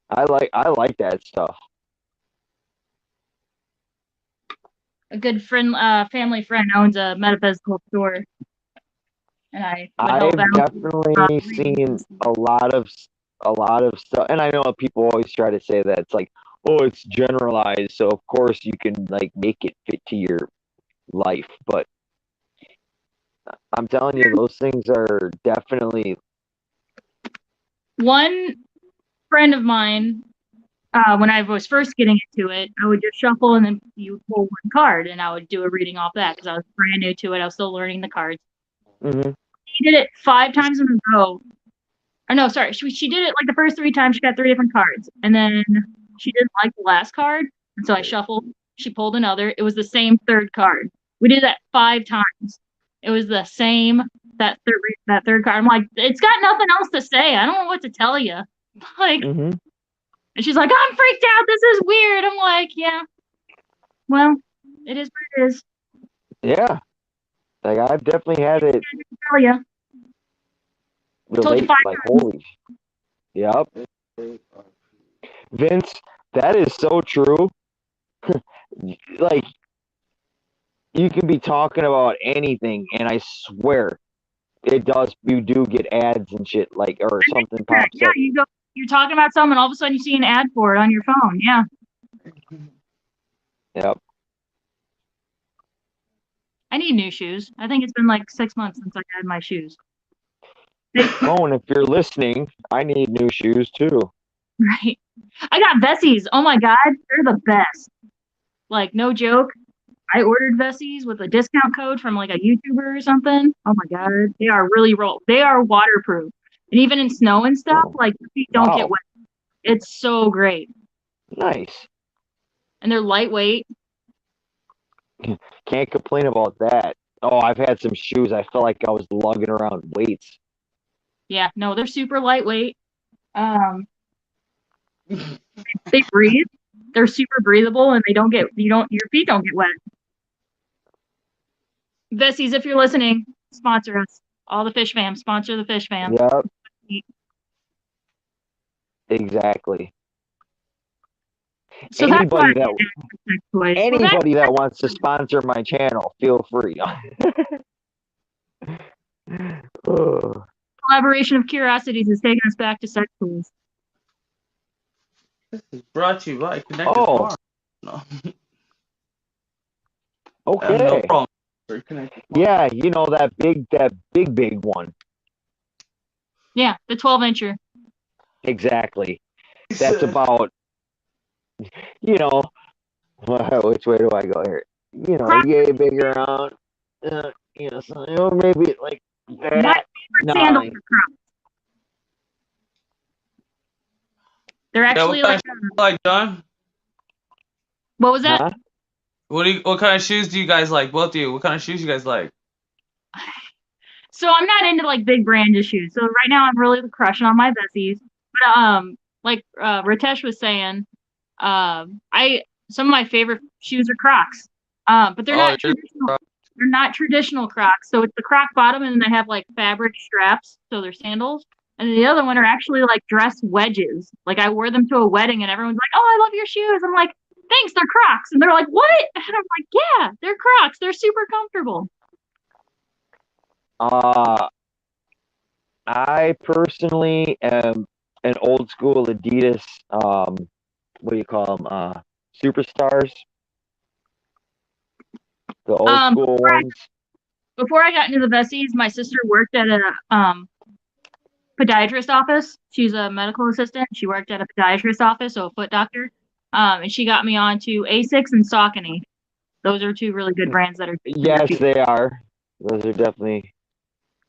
I like that stuff. A good friend, family friend owns a metaphysical store, and I've definitely seen a lot of stuff, and I know people always try to say that it's like, oh, it's generalized, so of course you can like make it fit to your life, but I'm telling you, those things are definitely. One friend of mine, when I was first getting into it, I would just shuffle and then you pull one card, and I would do a reading off that because I was brand new to it. I was still learning the cards. Mm-hmm. She did it 5 times in a row. Oh no, sorry. She did it like the first 3 times. She got 3 different cards, and then she didn't like the last card, and so I shuffled. She pulled another. It was the same 3rd card. We did that 5 times. It was the same that third card. I'm like, it's got nothing else to say. I don't know what to tell you. Like, and she's like, I'm freaked out. This is weird. I'm like, yeah. Well, it is what it is. Yeah, like I've definitely had it. Tell you. Relate, like holy. Yep. Vince, that is so true. Like, you can be talking about anything, and I swear, you do get ads and shit, like, or something pops up. Yeah, you're talking about something, and all of a sudden you see an ad for it on your phone. Yeah. Yep. I need new shoes. I think it's been like 6 months since I had my shoes. Oh, and if you're listening, I need new shoes too. Right. I got Vessies. Oh my God. They're the best. Like, no joke. I ordered Vessies with a discount code from like a YouTuber or something. Oh my God. They are really they are waterproof. And even in snow and stuff, like your feet don't get wet. It's so great. Nice. And they're lightweight. Can't complain about that. Oh, I've had some shoes. I felt like I was lugging around weights. Yeah, no, they're super lightweight. They breathe. They're super breathable, and your feet don't get wet. Vessies, if you're listening, sponsor us. All the fish fam, sponsor the fish fam. Yep, exactly. So that's why Anybody that sex toys. Well, anybody that wants to sponsor my channel, feel free. Ugh. collaboration of curiosities is taking us back to sex toys. This is brought to you by Connected Oh. Farm. No. I have no Okay. problem for Connected Farm. Yeah, you know that big one. Yeah, the 12-incher. Exactly. That's about, you know, which way do I go here? You know, yay big around. You know, so, maybe like that. Sandals Nine. are Crocs. They're actually what kind of like, John? what was that? Huh? What kind of shoes do you guys like? Both of you. What kind of shoes you guys like? So I'm not into like big brand shoes. So right now I'm really crushing on my Bessies. But like Ritesh was saying, some of my favorite shoes are Crocs. But they're not traditional. Crocs. They're not traditional Crocs. So it's the Croc bottom, and then they have like fabric straps, so they're sandals. And the other one are actually like dress wedges. Like I wore them to a wedding, and everyone's like, "Oh, I love your shoes." I'm like, "Thanks, they're Crocs." And they're like, "What?" And I'm like, "Yeah, they're Crocs. They're super comfortable." I personally am an old school Adidas. What do you call them? Superstars. The old school ones. Before I got into the Bessies, my sister worked at a podiatrist office. She's a medical assistant. She worked at a podiatrist office, so a foot doctor. And she got me onto Asics and Saucony. Those are two really good brands that are. Yes, they are. Those are definitely.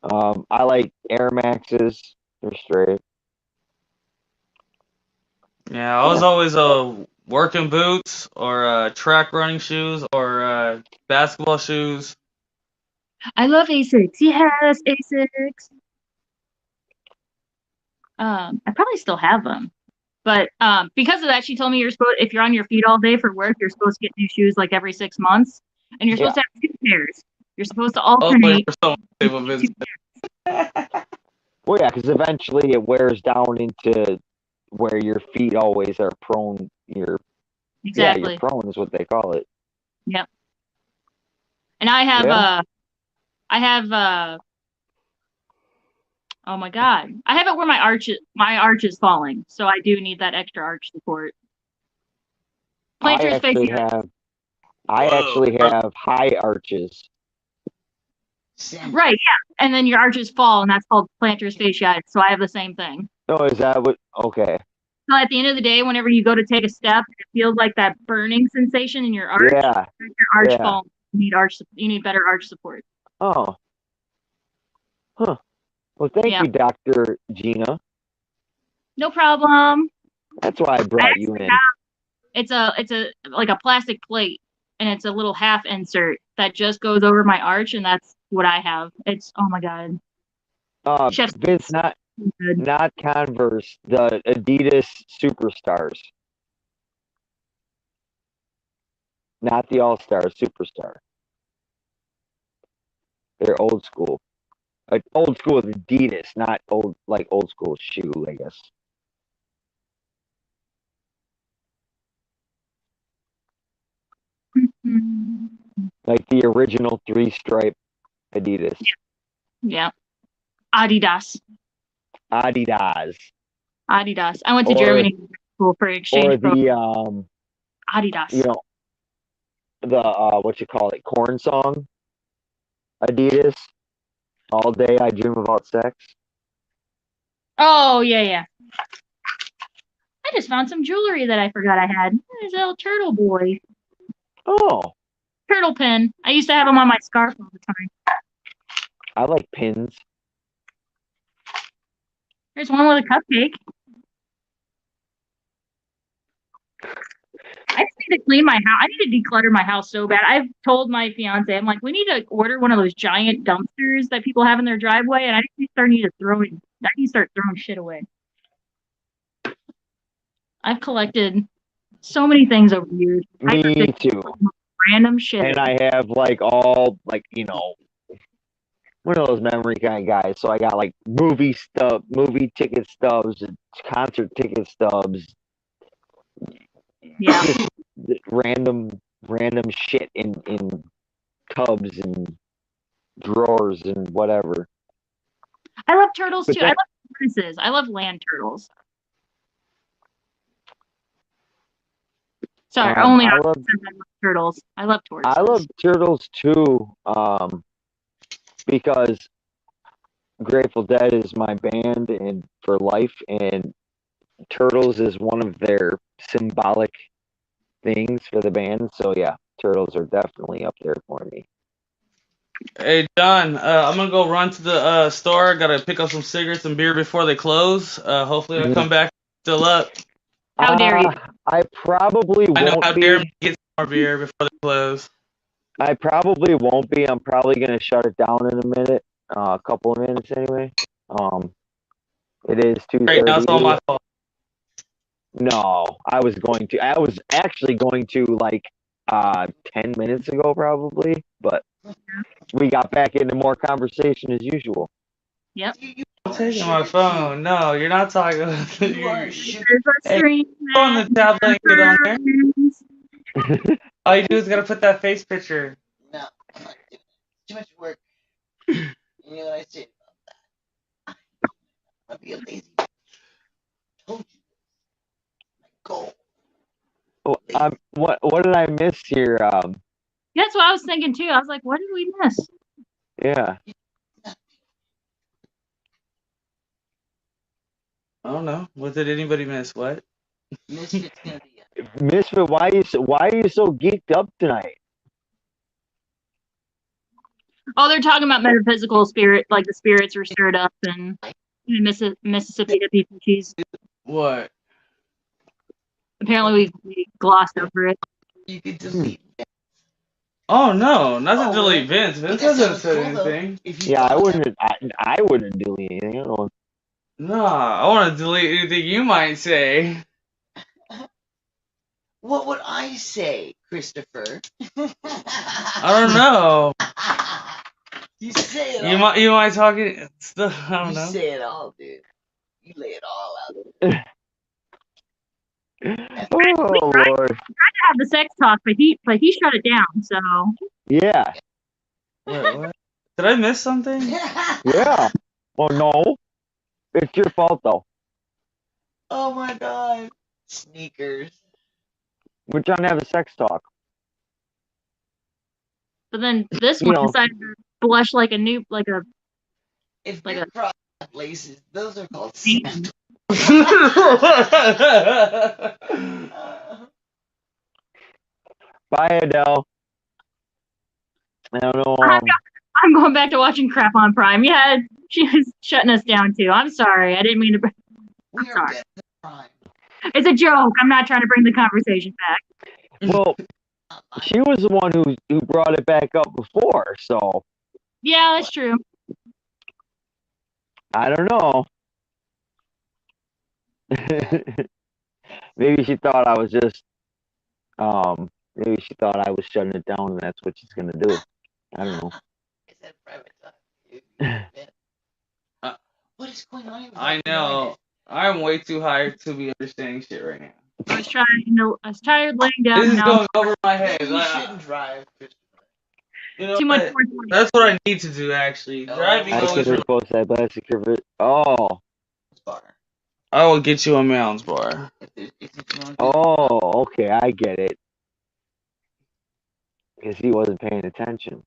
I like Air Maxes. They're straight. Yeah, I was always working boots or track running shoes or basketball shoes. I love Asics. Yes, Asics. I probably still have them. But because of that, she told me if you're on your feet all day for work, you're supposed to get new shoes like every 6 months, and you're supposed to have 2 pairs. You're supposed to alternate. Well, yeah, because eventually it wears down into where your feet always are prone. Exactly. You're prone is what they call it. Yep. And I have oh my god, I have it where my arch is falling, so I do need that extra arch support. I actually have high arches. Right, yeah, and then your arches fall, and that's called plantar fasciitis. So I have the same thing. Oh, is that what? Okay. So at the end of the day, whenever you go to take a step, it feels like that burning sensation in your arch. Yeah. Your arch falls. You need better arch support. Oh. Huh. Well, thank you, Dr. Gina. No problem. That's why I brought you in. It's a like a plastic plate, and it's a little half insert that just goes over my arch, and that's what I have. It's oh my god. Vince, not Converse, the Adidas Superstars, not the All Star Superstar. They're old school. Old school is Adidas, not old school shoe, I guess. Like the original 3-stripe Adidas. Yeah. Adidas. I went to Germany school for exchange. Or the Adidas. You know, the what you call it, corn song. Adidas. All day I dream about sex. Oh yeah. I just found some jewelry that I forgot I had. There's a little turtle boy. Oh. Turtle pin. I used to have them on my scarf all the time. I like pins. There's one with a cupcake. I just need to clean my house. I need to declutter my house so bad. I've told my fiance, I'm like, we need to order one of those giant dumpsters that people have in their driveway, and I need to start throwing shit away. I've collected so many things over the years. Me too. Random shit. And I have like all like, you know, one of those memory kind of guys. So I got like movie ticket stubs, concert ticket stubs, Yeah. just random shit in tubs and drawers and whatever. I love turtles But too. I love tortoises. I love land turtles. Sorry, only I I love love turtles. I love tortoises. I love turtles too, because Grateful Dead is my band and for life, and Turtles is one of their symbolic things for the band. So yeah, Turtles are definitely up there for me. Hey, John, I'm gonna go run to the store. Gotta pick up some cigarettes and beer before they close. Hopefully, I come back still up. How dare you? I probably I know how won't dare be. me get some more beer before they close. I probably won't be. I'm probably gonna shut it down in a minute, a couple of minutes anyway. It is Right now, it's all 2:30. my fault. No, I was actually going to like 10 minutes ago probably, but we got back into more conversation as usual. Yep. I'm taking my phone. No, you're not talking. You are shooting. Hey, go on the tablet and get on there. All you do is gotta put that face picture. No, I'm not doing it. Too much work. You know what I said about that? I'm gonna be a lazy. Told you. My goal. What did I miss here? That's what I was thinking too. I was like, what did we miss? Yeah. I don't know. What did anybody miss? What? Misfit's gonna be Misfit, why are you so geeked up tonight? Oh, they're talking about metaphysical spirit, like the spirits are stirred up and Mississippi hippie species. What? Apparently we glossed over it. You could delete it. Oh no, not to Oh, delete Vince. Vince But that hasn't sounds said cool, though. anything. If you Yeah, I thought wouldn't. I wouldn't delete anything. I don't. No, I want to delete anything you might say. that- What would I say, Christopher? I don't know. You say it You all. might talk it. Stuff. I don't You know. say it all, dude. You lay it all out. Oh Lord. Have the sex talk, but he shut it down. So Yeah. Wait, what? Did I miss something? Yeah. Well, no. It's your fault though. Oh my god. Sneakers. We're trying to have a sex talk. but then this You one know. decided to blush like a new like a If Like you're a- cross laces, those are called demon. sex. Bye, Adele. I don't know. I'm going back to watching crap on Prime. Yeah, she was shutting us down too. I'm sorry. I didn't mean to. We are sorry. better than Prime. It's a joke. I'm not trying to bring the conversation back. Well, she was the one who brought it back up before, so Yeah, that's true. I don't know. Maybe she thought I was just maybe she thought I was shutting it down and that's what she's gonna do. I don't know. I said private time. Uh, What is going on? I know. I'm way too high to be understanding shit right now. I was tired laying down. This is now. going over my head. You shouldn't drive, Christopher. You know Too much what? 420. That's what I need to do, actually. Oh, Driving I always. can repost that plastic curve. Oh. Bar. I will get you a Mounds bar. If you want to- Oh, okay, I get it. Because he wasn't paying attention.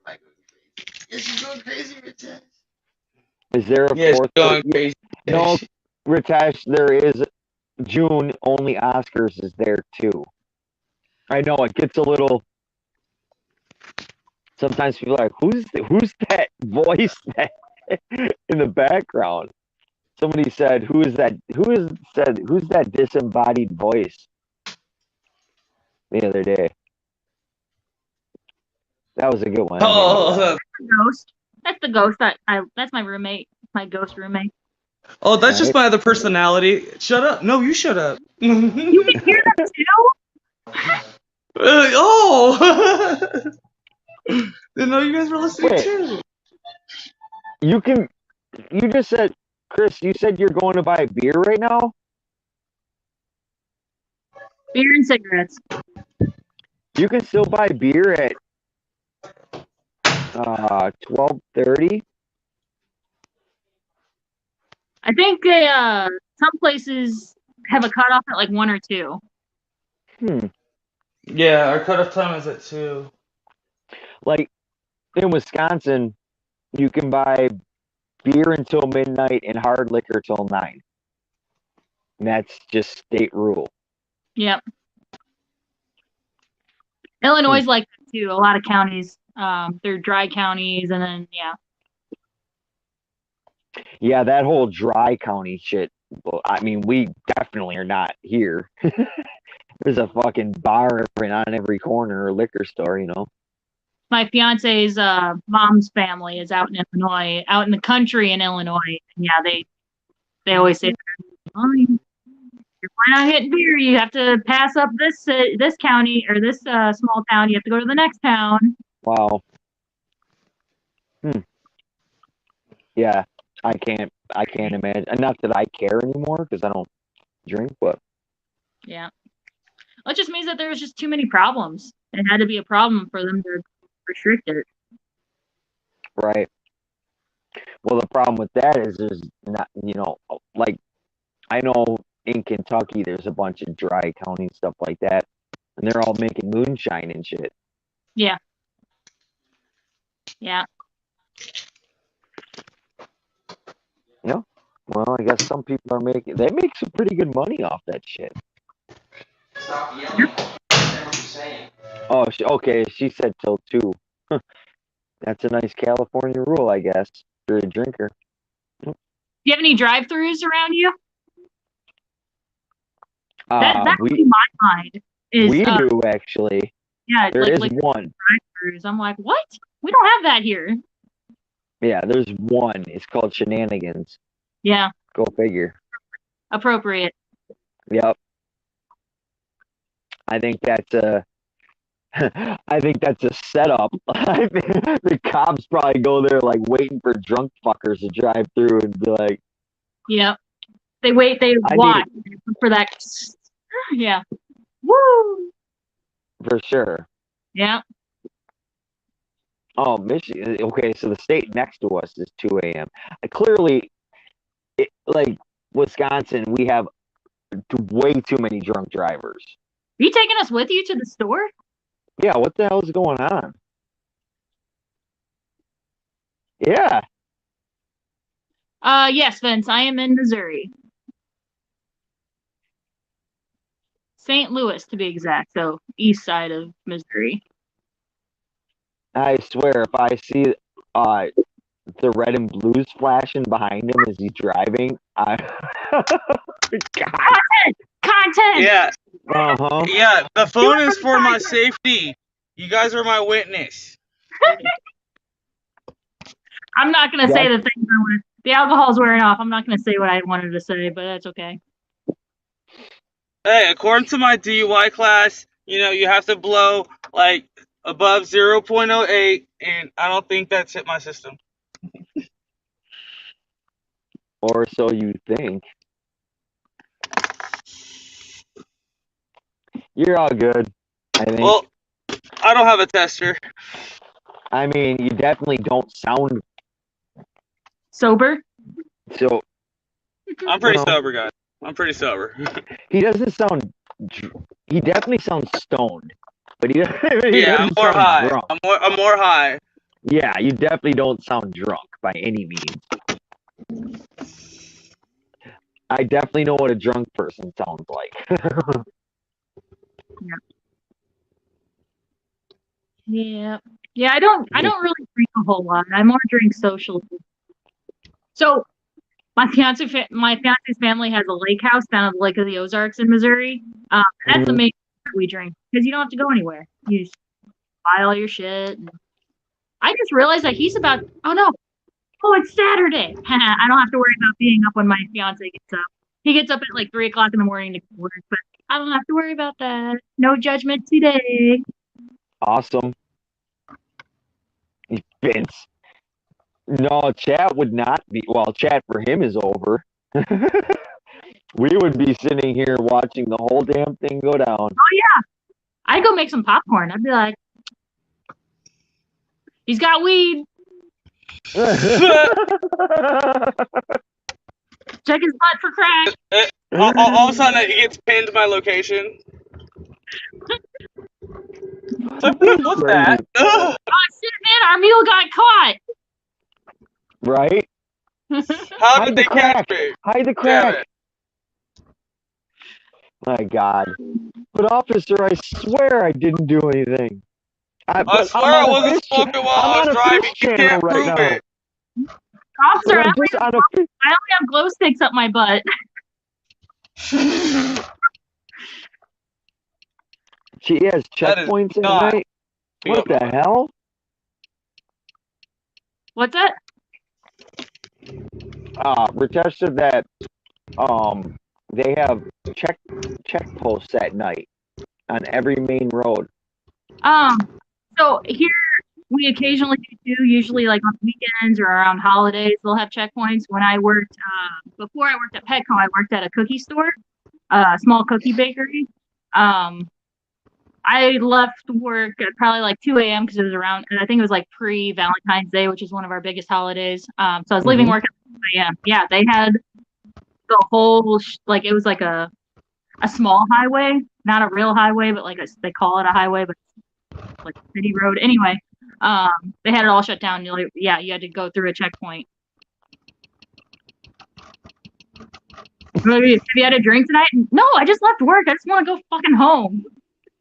Am I going crazy? Is she going crazy, Ritesh? Is there a Yes, fourth? going crazy. No, Ritesh, there is June only Oscars is there too. I know it gets a little. Sometimes people are like, who's that voice that in the background? Somebody said, who's that disembodied voice? the other day. That was a good one. Oh, Ghost. That's the ghost that's my roommate, my ghost roommate. oh, that's just Right. my other personality. Shut up. No, you shut up. You can hear them too? Oh! Didn't know you guys were listening Wait. too. You just said, Chris, you said you're going to buy beer right now? Beer and cigarettes. You can still buy beer at 12:30. I think some places have a cutoff at like 1 or 2. Yeah, our cutoff time is at 2. Like in Wisconsin, you can buy beer until midnight and hard liquor till 9. And that's just state rule. Yep. Illinois is like that too. A lot of counties, they're dry counties, and then Yeah, that whole dry county shit. Well, I mean, we definitely are not here. There's a fucking bar on every corner or liquor store, you know. my fiance's mom's family is out in Illinois, out in the country in Illinois. And yeah, they always say, "Oh, you're planning on getting beer, you have to pass up this county or this small town. You have to go to the next town." Wow. Yeah, I can't imagine. Not that I care anymore because I don't drink, but Yeah. Well, it just means that there was just too many problems. It had to be a problem for them to restrict it. right. Well, the problem with that is there's not, like I know in Kentucky there's a bunch of dry county stuff like that, and they're all making moonshine and shit. Yeah. Yeah. No, well, I guess some people they make some pretty good money off that shit. Stop yelling. That's what you're saying. Oh, okay. She said till 2. That's a nice California rule, I guess, for a drinker. Do you have any drive-throughs around you? That would be my mind. We do actually. Yeah, there is like one. Drive-throughs. I'm like, what? We don't have that here. Yeah, there's one. It's called Shenanigans. Yeah. Go figure. Appropriate. Yep. I think that's a setup. I think the cops probably go there like waiting for drunk fuckers to drive through and be like, yep. They watch for that. Yeah. Woo! For sure. Yeah. Oh, Michigan. Okay, so the state next to us is 2 a.m. Clearly, like Wisconsin, we have way too many drunk drivers. Are you taking us with you to the store? Yeah, what the hell is going on? Yeah. Yes, Vince. I am in Missouri. St. Louis, to be exact. So east side of Missouri. I swear, if I see the red and blues flashing behind him as he's driving, Content. Yeah. Uh-huh. Yeah, the phone is for my safety. You guys are my witness. I'm not gonna say the things I want. The alcohol's wearing off. I'm not gonna say what I wanted to say, but that's okay. Hey, according to my DUI class, you have to blow like above 0.08, and I don't think that's hit my system. Or so you think. You're all good, I think. Well, I don't have a tester. I mean, you definitely don't sound sober. So I'm pretty sober, guys. I'm pretty sober. He doesn't sound. He definitely sounds stoned, but he I'm more high. drunk. I'm more high. Yeah, you definitely don't sound drunk by any means. I definitely know what a drunk person sounds like. Yeah. I don't really drink a whole lot. I more drink socially. So my fiance's family has a lake house down at the Lake of the Ozarks in Missouri. That's amazing. we drink because you don't have to go anywhere. You just buy all your shit. And I just realized that he's about. Oh no! Oh, it's Saturday. I don't have to worry about being up when my fiance gets up. He gets up at like 3 o'clock in the morning to work, but I don't have to worry about that. No judgment today. Awesome. Vince. No, chat would not be. Well, chat for him is over. We would be sitting here watching the whole damn thing go down. Oh yeah, I'd go make some popcorn. I'd be like, he's got weed. Check his butt for crack. All of a sudden, he gets pinned to my location. It's like, what's that? Oh shit, man, our mule got caught. Right? How did they crack. catch me? Hide the crack. My God. But officer, I swear I didn't do anything. I swear I wasn't smoking while I was driving. You can't prove it. Officer, I only have glow sticks up my butt. She has checkpoints at night? What the hell? What's that? Ritesh said that they have check posts at night on every main road. So here we occasionally do, usually like on weekends or around holidays, they'll have checkpoints. When I worked, before I worked at Petco, I worked at a cookie store, a small cookie bakery. I left work at probably like 2 a.m. because it was around, and I think it was like pre-Valentine's Day, which is one of our biggest holidays. So I was leaving work at 2 a.m. Yeah, they had the whole, like it was like a small highway, not a real highway, but like they call it a highway, but like a city road. Anyway, they had it all shut down. You had to go through a checkpoint. Have you had a drink tonight? No, I just left work. I just want to go fucking home.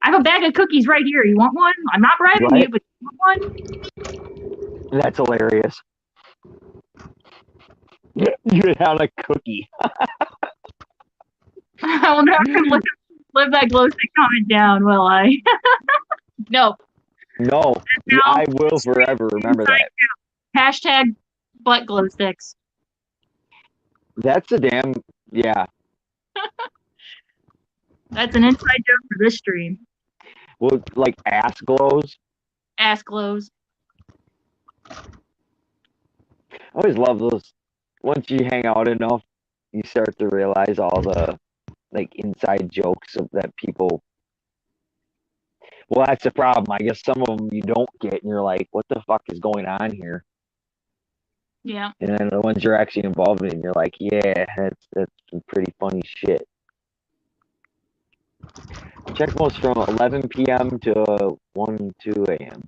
I have a bag of cookies right here. You want one? I'm not bribing you, but you want one? That's hilarious. You had a cookie. I will never live that glow stick comment down, will I? No. No, I will forever remember that. Hashtag butt glow sticks. That's a damn, yeah. That's an inside joke for this stream. Well, like ass glows? Ass glows. I always love those. Once you hang out enough, you start to realize all the like inside jokes of that people. Well, that's the problem. I guess some of them you don't get, and you're like, "What the fuck is going on here?" Yeah. And then the ones you're actually involved in, you're like, "Yeah, that's some pretty funny shit." Check most from 11 p.m. to 2 a.m.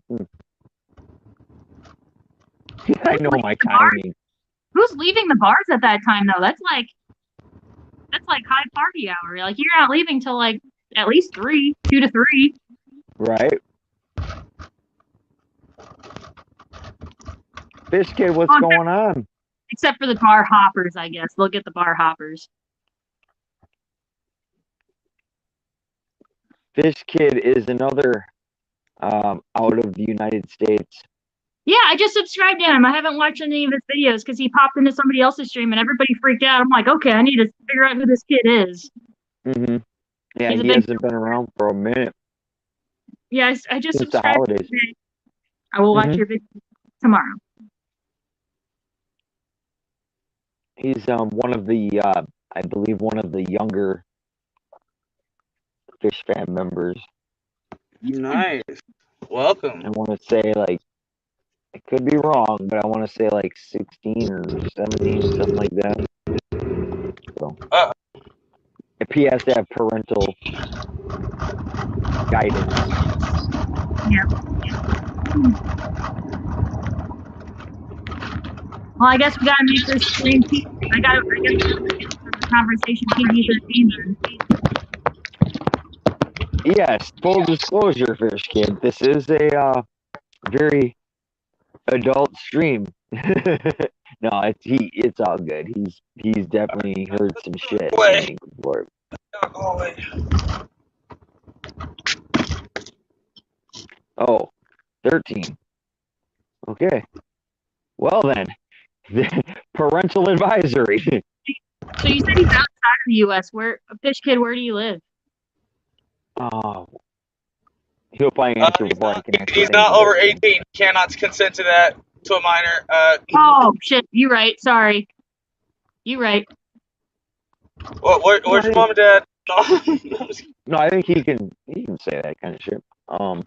I know my timing. Who's leaving the bars at that time though? That's like high party hour. Like you're not leaving till like at least 2 to 3. Right. Fish Kid, what's going on? Except for the bar hoppers, I guess. They'll get the bar hoppers. Fish Kid is another out of the United States. Yeah, I just subscribed to him. I haven't watched any of his videos because he popped into somebody else's stream and everybody freaked out. I'm like, okay, I need to figure out who this kid is. Mm-hmm. Yeah, he hasn't been around for a minute. Yeah, I just subscribed to him. I will watch your video tomorrow. He's one of the, I believe, one of the younger Fish Fan members. Nice. Welcome. I want to say, like, I could be wrong, but I want to say, like, 16 or 17, something like that. So, if he has to have parental guidance. Yeah. Well, I guess we gotta make this stream. I gotta get the conversation PG-13 then. Yes, full disclosure, Fish Kid. This is a very adult stream. No, it's all good. He's definitely heard some shit before. Oh, 13. Okay. Well then, parental advisory. So you said he's outside of the U.S. Where, Fish Kid, where do you live? Oh, he'll probably answer before I can actually He's think not of over it. 18. Cannot consent to that to a minor. Oh shit, you right. Sorry, you right. Where's your mom and dad? No, I think he can say that kind of shit. I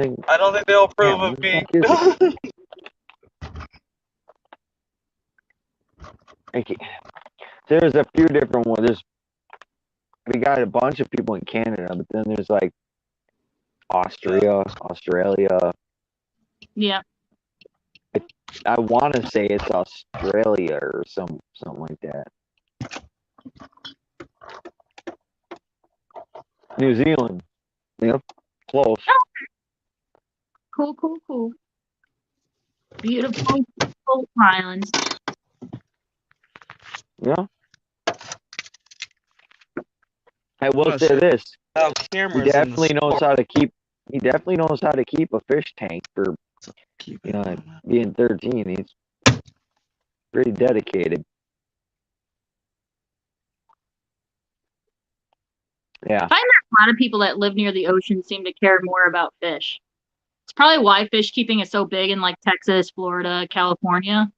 think. I don't think they'll approve Damn, of where me. the fuck is it? There's a few different ones. We got a bunch of people in Canada, but then there's like Australia. Yeah. I want to say it's Australia or something like that. New Zealand. Yep. Close. Cool. Beautiful islands. Yeah. I will say this. He definitely knows how to keep. He definitely knows how to keep a fish tank for, being 13. He's pretty dedicated. Yeah. I find that a lot of people that live near the ocean seem to care more about fish. It's probably why fish keeping is so big in like Texas, Florida, California.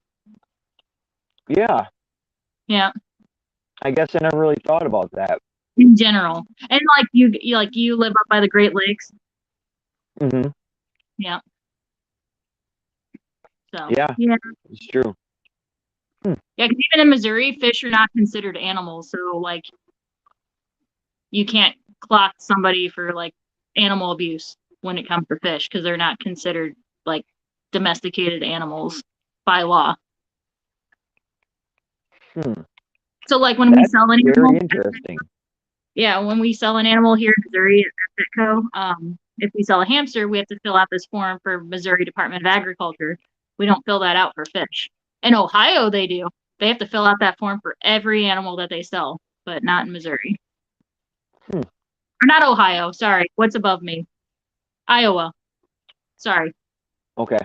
Yeah. Yeah. I guess I never really thought about that. In general, and like you live up by the Great Lakes. Mm-hmm. Yeah. So. Yeah. Yeah. It's true. Yeah, because even in Missouri, fish are not considered animals. So like, you can't clock somebody for like animal abuse when it comes to fish because they're not considered like domesticated animals by law. So like when we sell an animal, very interesting. Yeah, when we sell an animal here in Missouri at Petco, if we sell a hamster, we have to fill out this form for Missouri Department of Agriculture. We don't fill that out for fish. In Ohio, they do. They have to fill out that form for every animal that they sell, but not in Missouri. Or not Ohio, sorry. What's above me? Iowa. Sorry. Okay.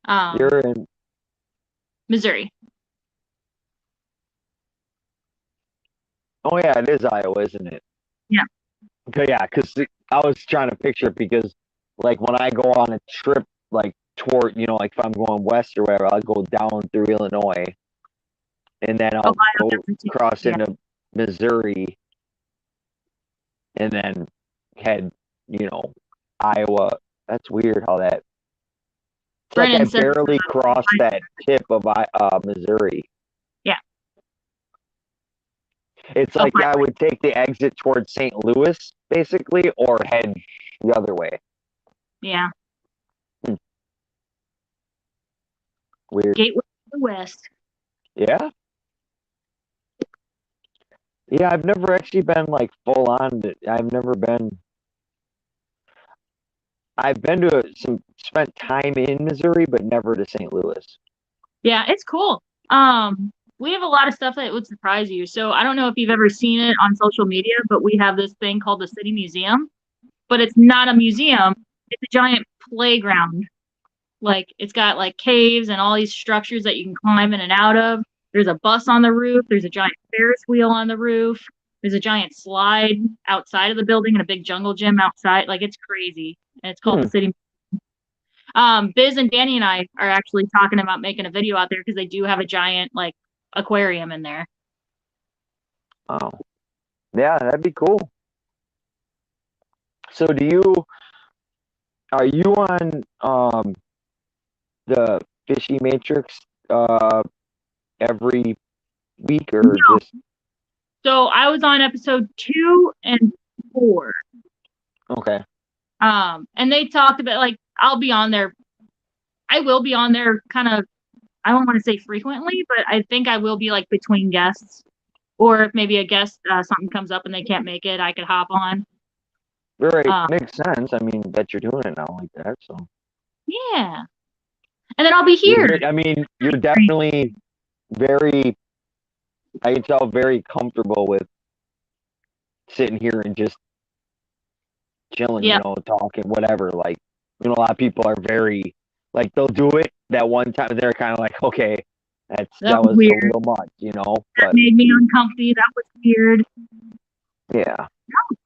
You're in Missouri. Oh yeah, it is Iowa, isn't it? Yeah. Okay, yeah, because I was trying to picture it because, like, when I go on a trip, like toward, like if I'm going west or whatever, I'll go down through Illinois, and then I'll go cross into Missouri, and then head, Iowa. That's weird how that. It's like I barely crossed that tip of Missouri. Yeah. It's like I would take the exit towards St. Louis, basically, or head the other way. Yeah. Weird. Gateway to the West. Yeah. Yeah, I've never actually been like full on. I've been to spent time in Missouri, but never to St. Louis. Yeah, it's cool. We have a lot of stuff that would surprise you. So I don't know if you've ever seen it on social media, but we have this thing called the City Museum. But it's not a museum. It's a giant playground. Like it's got like caves and all these structures that you can climb in and out of. There's a bus on the roof. There's a giant Ferris wheel on the roof. There's a giant slide outside of the building and a big jungle gym outside. Like it's crazy. And it's called the City. Biz and Danny and I are actually talking about making a video out there because they do have a giant like aquarium in there. Oh, yeah, that'd be cool. So are you on the Fishy Matrix every week or just? So I was on episode 2 and 4. Okay. And they talked about like I'll be on there. I will be on there kind of, I don't want to say frequently, but I think I will be like between guests. Or if maybe a guest, something comes up and they can't make it, I could hop on. Right, makes sense. I mean, that you're doing it now like that, so. Yeah. And then I'll be here. I mean, you're definitely I can tell, very comfortable with sitting here and just chilling, Yeah. talking, whatever. Like, a lot of people are very, like, they'll do it that one time. They're kind of like, okay, that was was weird. a little much, That but made me uncomfy. That was weird. yeah,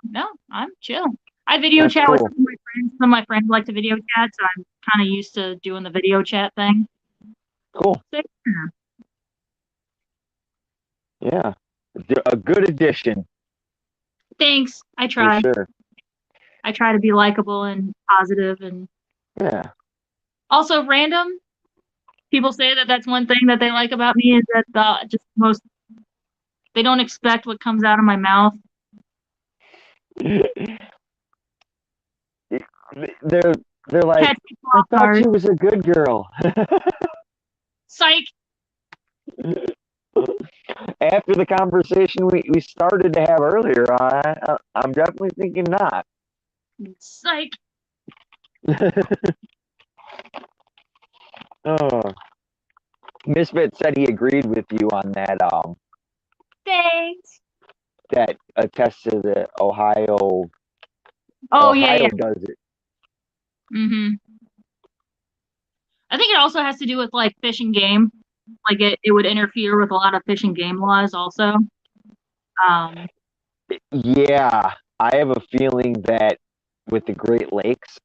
No, I'm chill. I video That's chat with cool. some of my friends. Some of my friends like to video chat, so I'm kind of used to doing the video chat thing. cool. So, Yeah. A good addition, thanks. I for try. sure. I try to be likable and positive, and Yeah. also random. People say that that's one thing that they like about me is that they don't expect what comes out of my mouth. They're like, Catch people I off thought guard. she was a good girl. Psych. After the conversation we started to have earlier, I'm definitely thinking not. Psych. Oh, Misfit said he agreed with you on that. Thanks. That attests to the Ohio. Oh Ohio yeah. does it. Mm-hmm. I think it also has to do with like fish and game. Like it would interfere with a lot of fish and game laws also. Yeah, I have a feeling that with the Great Lakes,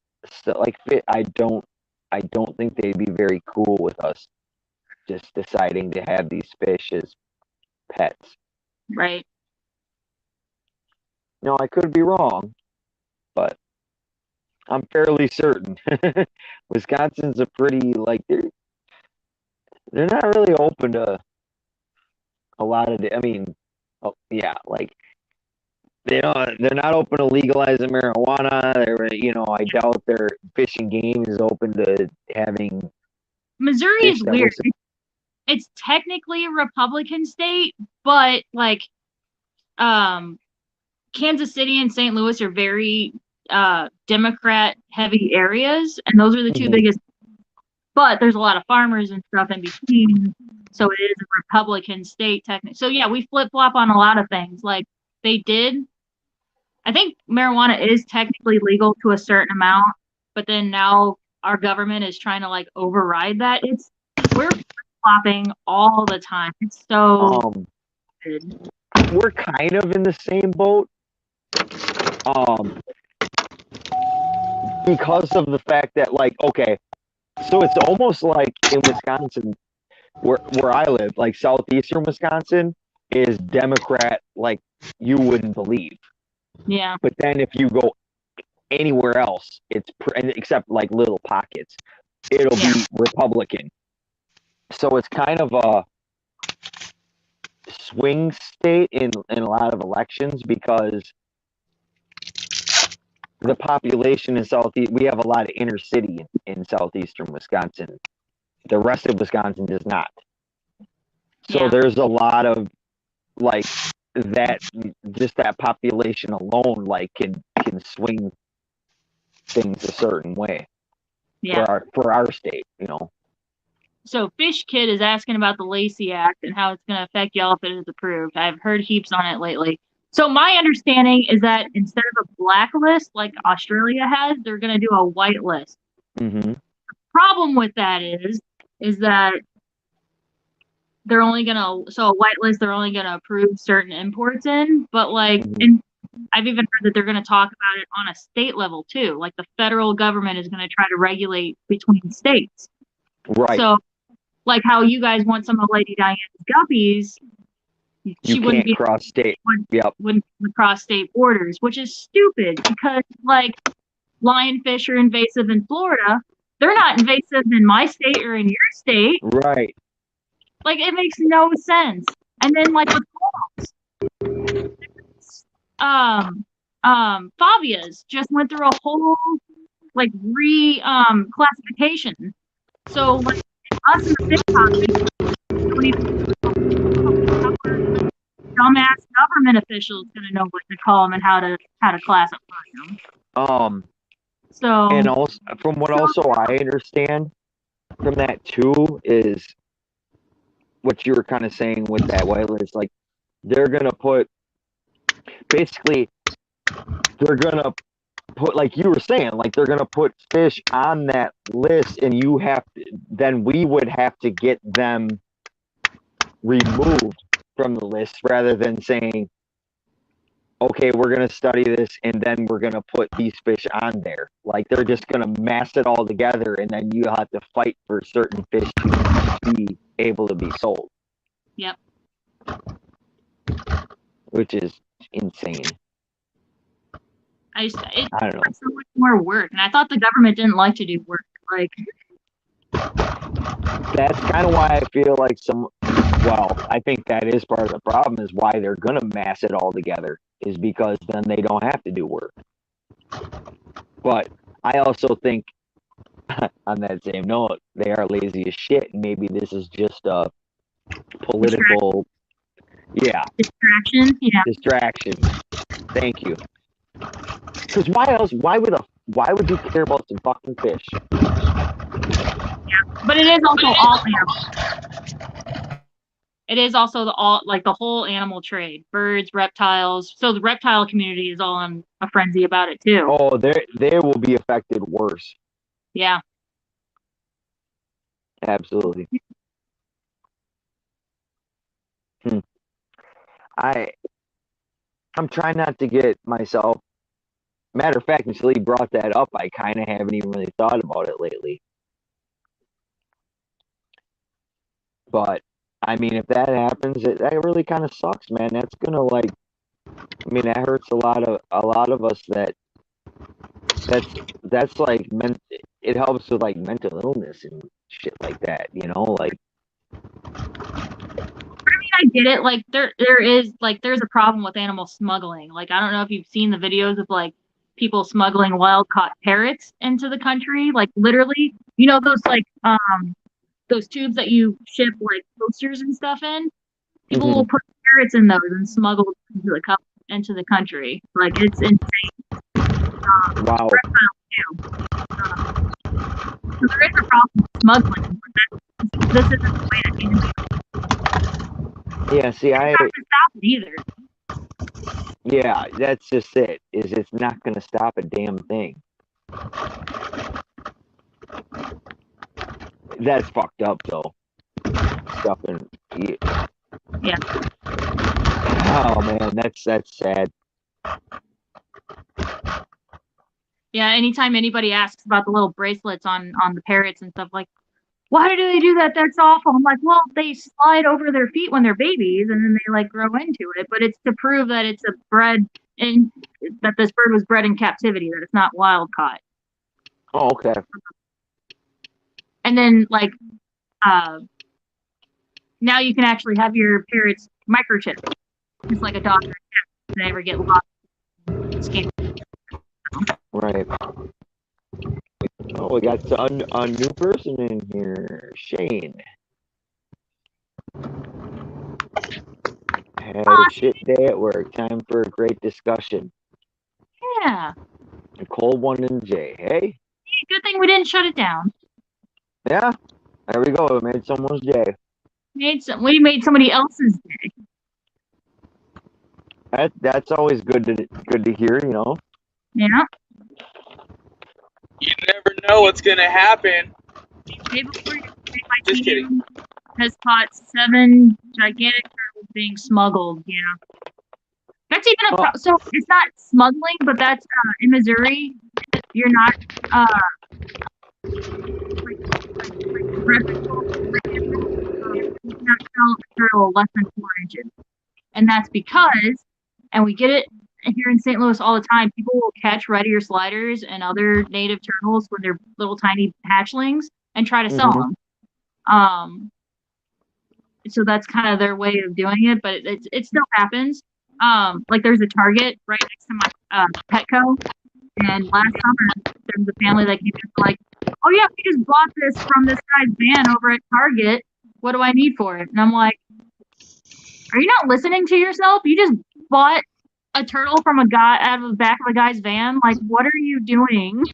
like I don't think they'd be very cool with us just deciding to have these fish as pets. Right. I could be wrong, but I'm fairly certain. Wisconsin's a pretty like they're not really open to a lot of. I mean, yeah, like they're not open to legalizing marijuana. I doubt their fish and game is open to having Missouri fish is that weird. was. It's technically a Republican state, but like Kansas City and St. Louis are very Democrat heavy areas, and those are the two Mhm. biggest. But there's a lot of farmers and stuff in between, so it is a Republican state technically. So yeah, we flip flop on a lot of things. Like they did, I think marijuana is technically legal to a certain amount, but then now our government is trying to like override that. We're flip flopping all the time. It's so good. We're kind of in the same boat. Because of the fact that, like, okay, so it's almost like in Wisconsin, where I live, like southeastern Wisconsin, is Democrat like you wouldn't believe. Yeah. But then if you go anywhere else, except like little pockets, it'll be Republican. So it's kind of a swing state in a lot of elections because the population in southeast, we have a lot of inner city in southeastern Wisconsin. The rest of Wisconsin does not. So there's a lot of like that, just that population alone, like can swing things a certain way for our state, So Fish Kid is asking about the Lacey Act and how it's going to affect y'all if it is approved. I've heard heaps on it lately. So my understanding is that instead of a blacklist like Australia has, they're going to do a white list. Mm-hmm. The problem with that is that they're only going to, so a white list, they're only going to approve certain imports in, but like, and I've even heard that they're going to talk about it on a state level too. Like the federal government is going to try to regulate between states. Right. So, like how you guys want some of Lady Diana's guppies, she wouldn't be cross state. Wouldn't cross state borders, which is stupid because like lionfish are invasive in Florida. They're not invasive in my state or in your state. Right. Like it makes no sense. And then like with Favias just went through a whole like classification. So like us in the fish population don't even dumbass government officials gonna know what to call them and how to classify them. So and also from what I understand from that too is what you were kind of saying with that white list, like they're gonna put basically they're gonna put, like you were saying, like they're gonna put fish on that list, and then we would have to get them removed from the list rather than saying, okay, we're gonna study this and then we're gonna put these fish on there. Like they're just gonna mass it all together, and then you have to fight for certain fish to be able to be sold. Yep. Which is insane. It's I don't know. so much more work, and I thought the government didn't like to do work. Like, that's kind of why I feel like I think that is part of the problem, is why they're gonna mass it all together, is because then they don't have to do work. But I also think, on that same note, they are lazy as shit, and maybe this is just a political, distraction. Yeah. distraction. Thank you. Because why else? Why would you care about some fucking fish? Yeah, but it is also all animals. It is also the whole animal trade, birds, reptiles. So the reptile community is all in a frenzy about it too. Oh, they will be affected worse. Yeah. Absolutely. I'm trying not to get myself. Matter of fact, until he brought that up, I kind of haven't even really thought about it lately. But I mean, if that happens, that really kind of sucks, man. That's gonna that hurts a lot of us. That's like it helps with like mental illness and shit like that. Like. I get it. Like there's a problem with animal smuggling. Like I don't know if you've seen the videos of like people smuggling wild caught parrots into the country. Like literally, those tubes that you ship like posters and stuff in. People will put parrots in those and smuggle into the country. Like it's insane. Wow. So there is a problem with smuggling, but this isn't the way to handle it. Yeah, see, I don't have to stop it either. Yeah, that's just it. It's not going to stop a damn thing. That's fucked up, though. Stuffing. Yeah. Oh man, that's sad. Yeah. Anytime anybody asks about the little bracelets on the parrots and stuff, like, why do they do that? That's awful. I'm like, well, they slide over their feet when they're babies, and then they like grow into it. But it's to prove that it's that this bird was bred in captivity, that it's not wild caught. Oh, okay. And then like, now you can actually have your parrots microchipped, just like a dog or a cat. If they ever get lost. Right. Oh, we got a new person in here, Shane. Had a shit day at work. Time for a great discussion. Yeah. Nicole 1 and J. Hey. Good thing we didn't shut it down. Yeah. There we go. We made someone's day. We made somebody else's day. That's always good to hear, Yeah. You never know what's gonna happen. Just kidding. Has caught 7 gigantic turtles being smuggled. Yeah. That's even so it's not smuggling, but that's in Missouri. You're not not sell a turtle less than 4 inches, and that's because, and we get it here in St. Louis all the time. People will catch red ear sliders and other native turtles when they're little tiny hatchlings and try to sell them. So that's kind of their way of doing it, but it still happens. Like there's a Target right next to my Petco, and last summer there was a family that came in like, oh yeah, we just bought this from this guy's van over at Target. What do I need for it? And I'm like, are you not listening to yourself? You just bought a turtle from a guy out of the back of a guy's van. Like, what are you doing?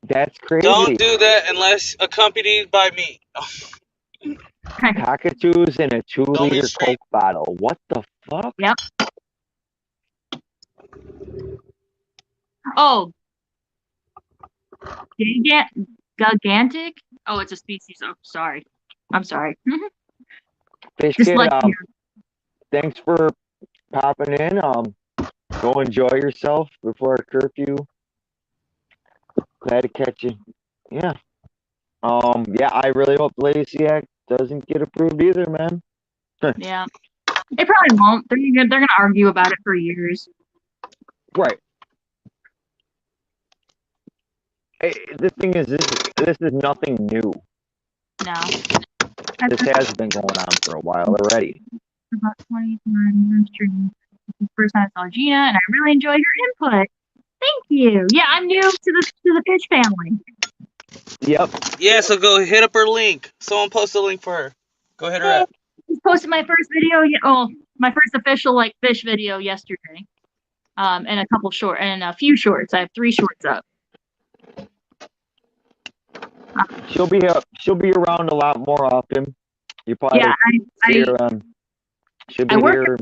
That's crazy. Don't do that unless accompanied by me. Cockatoos in a 2-liter Coke bottle. What the fuck? Yep. Oh, gigantic? Oh, it's a species. Oh, sorry. I'm sorry. Fish Kid, Dyslexia. thanks for popping in. Go enjoy yourself before our curfew. Glad to catch you. Yeah. Yeah, I really hope the Lacey Act doesn't get approved either, man. Yeah. They probably won't. They're gonna argue about it for years. Right. Hey, the thing is, this is nothing new. No. This has been going on for a while already. About 20 times stream. First time I saw Gina, and I really enjoyed your input. Thank you. Yeah, I'm new to the fish family. Yep. Yeah, so go hit up her link. Someone post a link for her. Go hit her up. Just posted my first video. My first official fish video yesterday. And a few shorts. I have 3 shorts up. She'll be around a lot more often. You probably see her. She'll be here.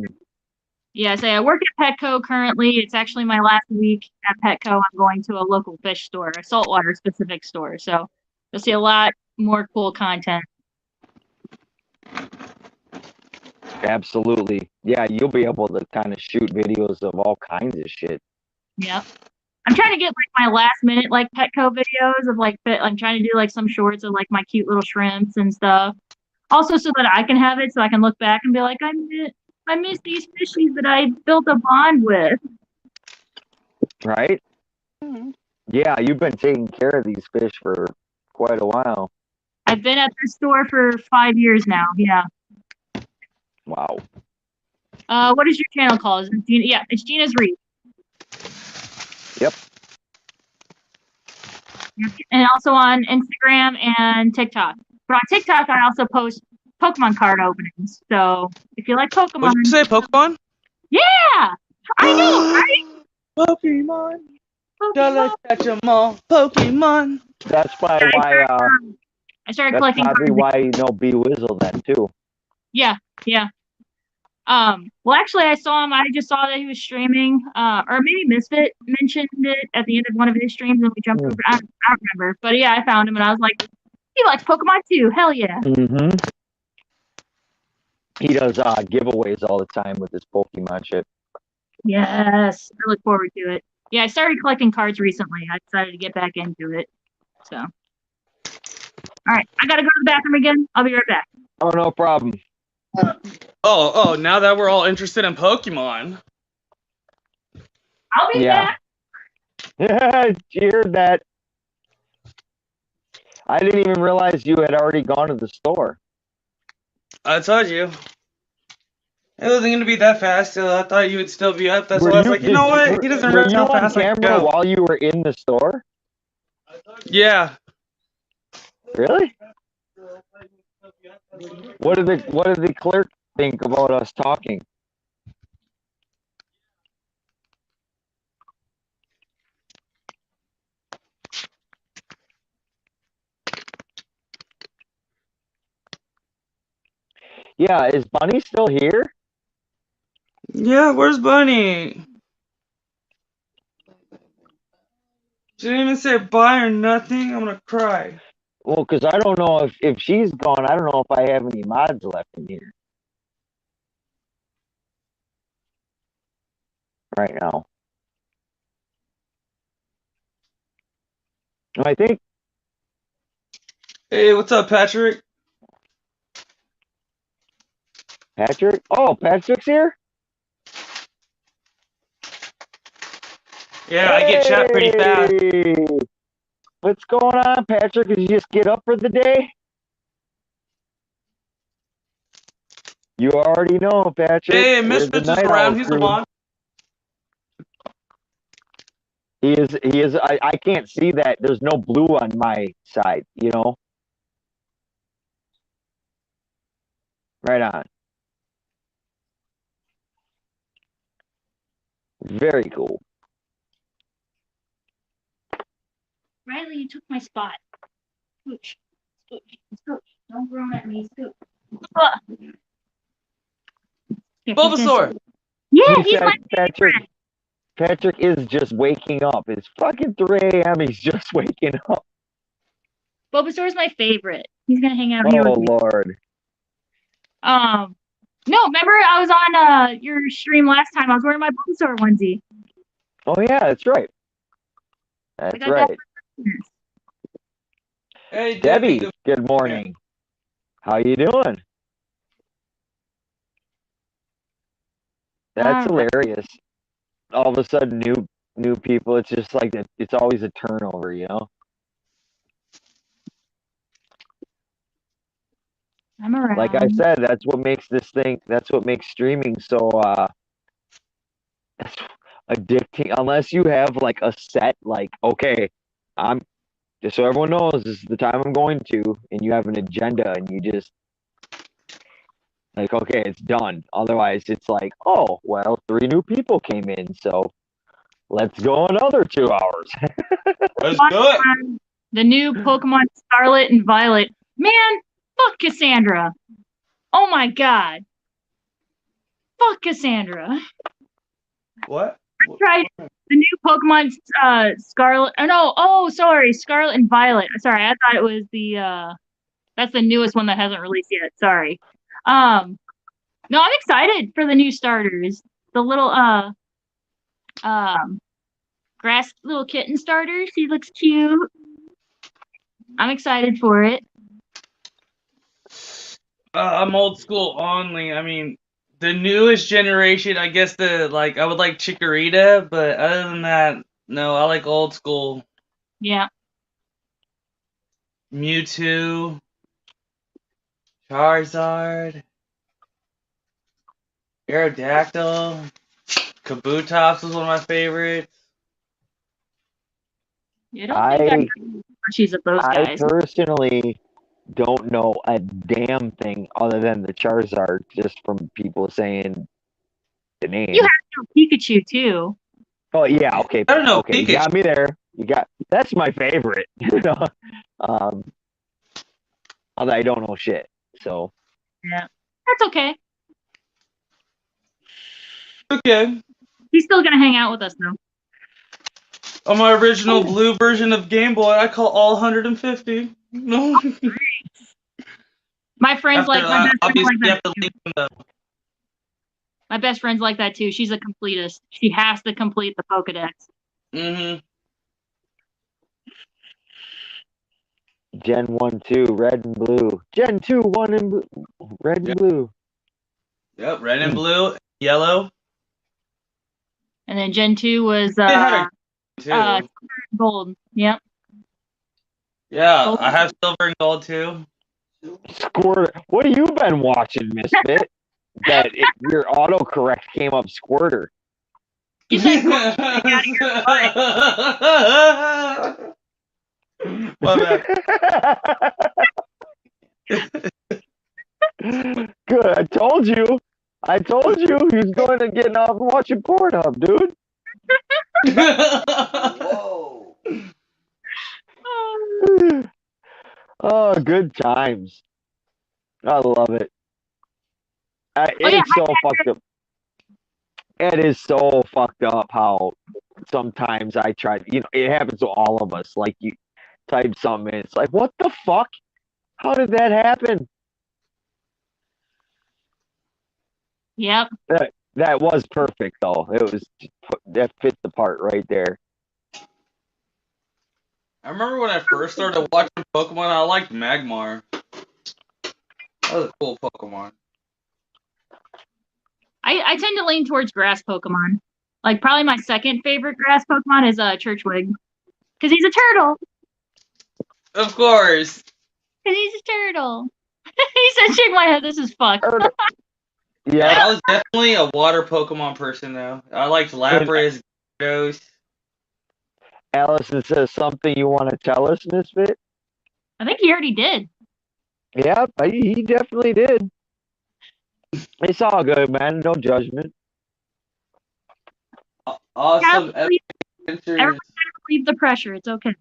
Yeah, I work at Petco currently. It's actually my last week at Petco. I'm going to a local fish store, a saltwater specific store. So you'll see a lot more cool content. Absolutely. Yeah, you'll be able to kind of shoot videos of all kinds of shit. Yep. I'm trying to get my last minute Petco videos of I'm trying to do some shorts of my cute little shrimps and stuff. Also so that I can have it so I can look back and be like, I miss these fishies that I built a bond with. Right? Mm-hmm. Yeah, you've been taking care of these fish for quite a while. I've been at the store for 5 years now. Yeah. Wow. What is your channel called? Is it Gina? Yeah, it's Gina's Reef. Yep. And also on Instagram and TikTok. But on TikTok, I also post Pokemon card openings. So if you like Pokemon. What did you say, Pokemon? Yeah! I know, right? Pokemon. Gotta catch them all. Pokemon. That's probably why. I started collecting cards. That's probably why you know B Wizzle then too. Yeah. Well, actually, I just saw that he was streaming, or maybe Misfit mentioned it at the end of one of his streams, and we jumped over. I don't remember, but yeah, I found him, and I was like, he likes Pokemon too. Hell yeah. Mm-hmm. He does giveaways all the time with his Pokemon shit. Yes, I look forward to it. Yeah, I started collecting cards recently. I decided to get back into it. So, all right, I gotta go to the bathroom again. I'll be right back. Oh, no problem. Oh, now that we're all interested in Pokemon. I'll be back. Yeah, you heard that. I didn't even realize you had already gone to the store. I told you. It wasn't going to be that fast, so I thought you would still be up. That's why I was like, you know what? He doesn't realize how fast I can go. While you were in the store? Yeah. Really? What did the clerk think about us talking? Yeah, is Bunny still here? Yeah, where's Bunny? She didn't even say bye or nothing. I'm gonna cry. Well, because I don't know if she's gone, I don't know if I have any mods left in here right now. I think. Hey, what's up, Patrick? Patrick? Oh, Patrick's here? Yeah, I get chat pretty fast. What's going on, Patrick? Did you just get up for the day? You already know, Patrick. Hey, Misfits is around. He's the mod. He is. I can't see that. There's no blue on my side, you know? Right on. Very cool. Riley, you took my spot. Scooch. Don't groan at me, Scooch. Bulbasaur. Yeah, he's my favorite. Patrick is just waking up. It's fucking 3 a.m. He's just waking up. Bulbasaur's my favorite. He's gonna hang out here Oh with me. Lord. No, remember I was on your stream last time. I was wearing my Bulbasaur onesie. Oh yeah, that's right. I That's got that right. for Christmas. Hey, Debbie, good morning. How you doing? That's All right. hilarious. All of a sudden, new people. It's just like it's always a turnover, you know. I'm around. Like I said, that's what makes this thing. That's what makes streaming so addicting. Unless you have like a set, like okay, I'm just so everyone knows this is the time I'm going to, and you have an agenda, and you just like okay, it's done. Otherwise, it's like oh well, 3 new people came in, so let's go another 2 hours. let's do it. The new Pokemon Scarlet and Violet. Man, fuck Cassandra. Oh my god. Fuck Cassandra. What? I tried the new Pokemon Scarlet. Sorry, Scarlet and Violet. Sorry, I thought it was that's the newest one that hasn't released yet. Sorry. No, I'm excited for the new starters. The little grass little kitten starters. He looks cute. I'm excited for it. I'm old school only. I mean, the newest generation, I guess I would like Chikorita, but other than that, no, I like old school. Yeah. Mewtwo, Charizard, Aerodactyl, Kabutops was one of my favorites. You don't think I she's of those I guys. personally don't know a damn thing other than the Charizard, just from people saying the name. You have to know Pikachu too. Oh yeah, okay. I don't know, Okay, you Pikachu. got me there. That's my favorite. You know, although I don't know shit. So Yeah, that's okay. Okay. He's still gonna hang out with us though. On my original blue version of Game Boy, I call all 150. No. My friends like my best friends like that. Link them, My best friend's like that too. She's a completist. She has to complete the Pokedex. Mm-hmm. Gen 1, 2, red and blue. Gen 2, 1 and blue. Red and blue. Yep, red and blue, yellow. And then Gen 2 was gold. Yep. Yeah, Gold. I have silver and gold too. Squirter. What have you been watching, Misfit? Your autocorrect came up Squirter. Get that My bad. Good. I told you he's going to get off watching Pornhub, dude. Whoa. Oh, good times. I love it. It's so fucked up. It is so fucked up how sometimes I try. You know, it happens to all of us. Like you type something, and it's like, what the fuck? How did that happen? Yep. That was perfect, though. That fit the part right there. I remember when I first started watching Pokemon, I liked Magmar. That was a cool Pokemon. I tend to lean towards grass Pokemon. Like probably my second favorite grass Pokemon is Churchwig. Because he's a turtle. Of course. Because he's a turtle. He said, shake my head, this is fucked. Yeah. I was definitely a water Pokemon person, though. I liked Lapras, Gyarados. Allison says something you want to tell us, Misfit? I think he already did. Yeah, he definitely did. It's all good, man. No judgment. Awesome Everyone adventures. gotta relieve the pressure. It's okay.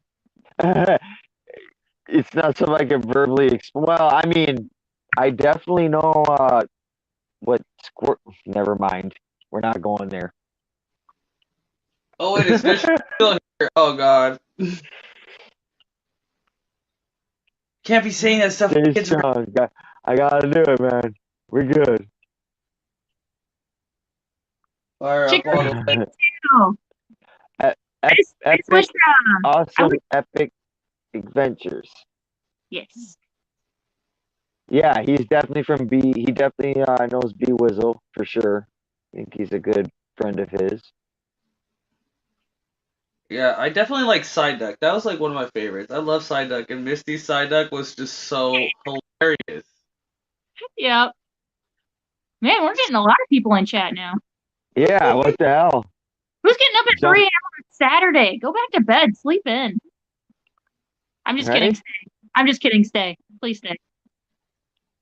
It's not something I can verbally explain. Well, I mean, I definitely know what squirt. Never mind. We're not going there. Oh wait, it's Fish still here. Oh god. Can't be saying that stuff. Stay Kids are. strong. I gotta do it, man. We're good. Fire up all the way. Oh, I just Epic, wish I awesome, wish, epic adventures. yes. Yeah, he's definitely from B. He definitely knows B Wizzle for sure. I think he's a good friend of his. Yeah, I definitely like Side Duck. That was like one of my favorites. I love Side Duck, and Misty's Side Duck was just so hilarious. Yep. Man, we're getting a lot of people in chat now. Yeah, what the hell? Who's getting up at Some- 3 a.m. on Saturday? Go back to bed. Sleep in. I'm just kidding. Right? Stay. I'm just kidding. Stay. Please stay.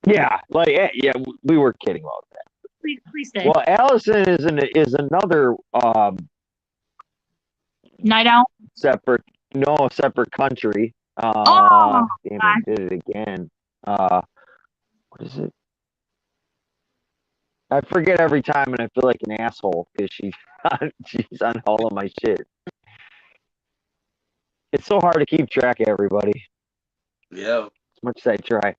Yeah, like yeah, we were kidding about that. Please stay. Well, Allison is another Night out. separate country. Oh, damn, I did it again. What is it? I forget every time, and I feel like an asshole because she's on all of my shit. It's so hard to keep track of everybody, Yeah. as much as I try.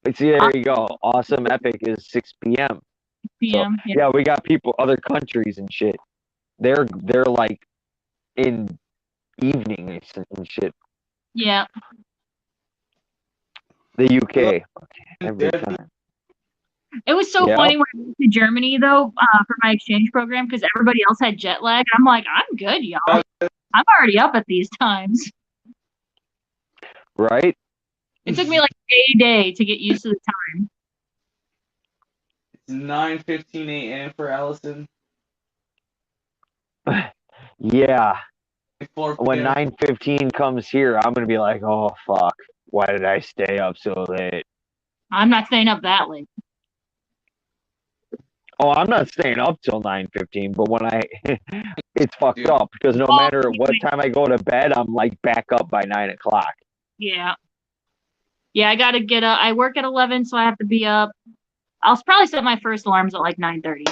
But see, there you go. Awesome Epic is 6 p.m. PM. So, yeah, we got people, other countries and shit. They're like in evening and shit. Yeah. The UK. Every time. It was so Yep. funny when I went to Germany though for my exchange program because everybody else had jet lag. I'm like, I'm good, y'all. I'm already up at these times. Right? It took me like a day to get used to the time. It's 9:15 a.m. for Allison. Yeah. 4 When p.m. 9:15 comes here, I'm gonna be like, oh fuck, why did I stay up so late? I'm not staying up that late. Oh, I'm not staying up till 9:15, but when it's fucked Dude. up because no Oh, matter what time I go to bed, I'm like back up by 9 o'clock. Yeah. Yeah, I gotta get up. I work at 11, so I have to be up. I'll probably set my first alarms at like 9:30,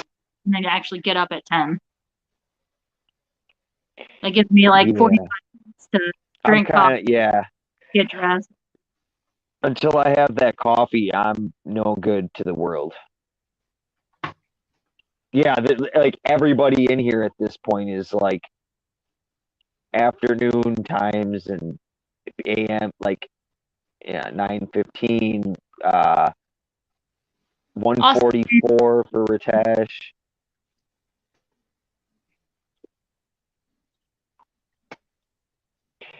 and then actually get up at 10. That gives me like 45 minutes to drink coffee, Yeah. get dressed. Until I have that coffee, I'm no good to the world. Yeah, like everybody in here at this point is like afternoon times and AM, like 9:15, 1:44 for Ritesh.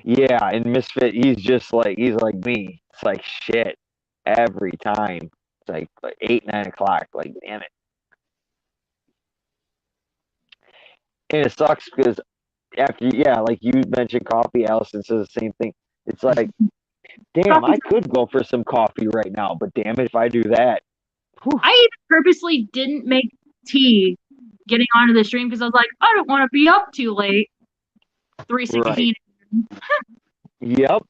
Yeah, and Misfit, he's like me. It's like shit every time. It's like 8, 9 o'clock. Like, damn it. And it sucks because like you mentioned coffee, Allison says the same thing. It's like, damn, I could go for some coffee right now, but damn it if I do that. Whew. I even purposely didn't make tea getting onto the stream because I was like, I don't want to be up too late. 3:16. Yep.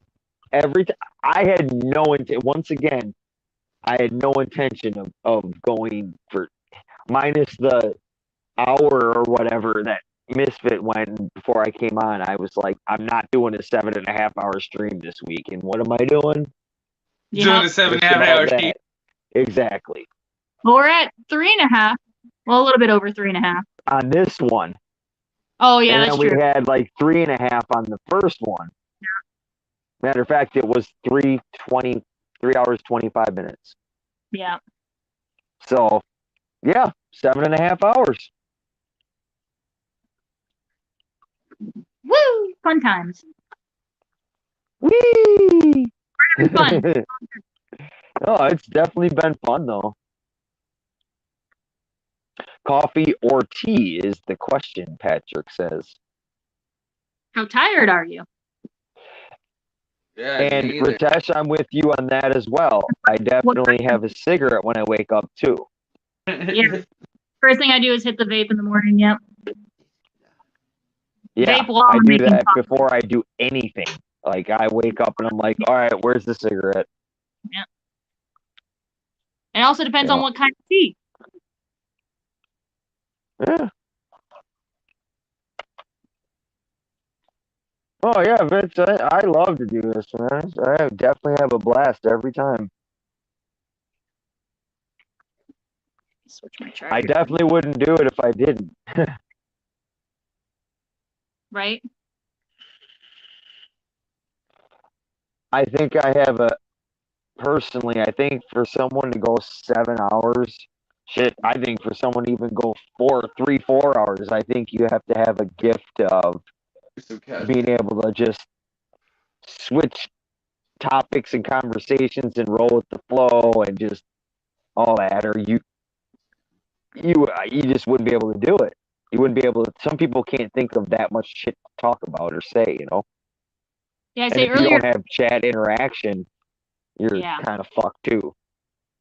Every time I had no intent. Once again, I had no intention of going for minus the hour or whatever that Misfit went before I came on. I was like, I'm not doing a 7.5 hour stream this week. And what am I doing? Doing a 7.5 hour stream. Exactly. Well, we're at 3.5. Well, a little bit over 3.5 on this one. Oh yeah, and that's then true. we had like 3.5 on the first one. Yeah. Matter of fact, it was 3 hours 25 minutes. Yeah. So, yeah, 7.5 hours. Woo! Fun times. Whee! We're having fun. Oh, it's definitely been fun though. Coffee or tea is the question, Patrick says. How tired are you? Yeah, and Ritesh, I'm with you on that as well. I definitely have a cigarette when I wake up too. Yeah. First thing I do is hit the vape in the morning. Yep. Yeah, Vape while I I'm do making that coffee. before I do anything. Like I wake up and I'm like, all right, where's the cigarette? Yeah. It also depends on what kind of tea. Yeah. Oh yeah, Vince, I love to do this, man. I definitely have a blast every time. Switch my charger. I definitely wouldn't do it if I didn't. Right? I think personally, I think for someone to go 7 hours, shit, I think for someone to even go 4 hours, I think you have to have a gift of being able to just switch topics and conversations and roll with the flow and just all that, or you just wouldn't be able to do it. You wouldn't be able to. Some people can't think of that much shit to talk about or say, Yeah, I And say if you earlier. don't have chat interaction, you're Yeah. kind of fucked too.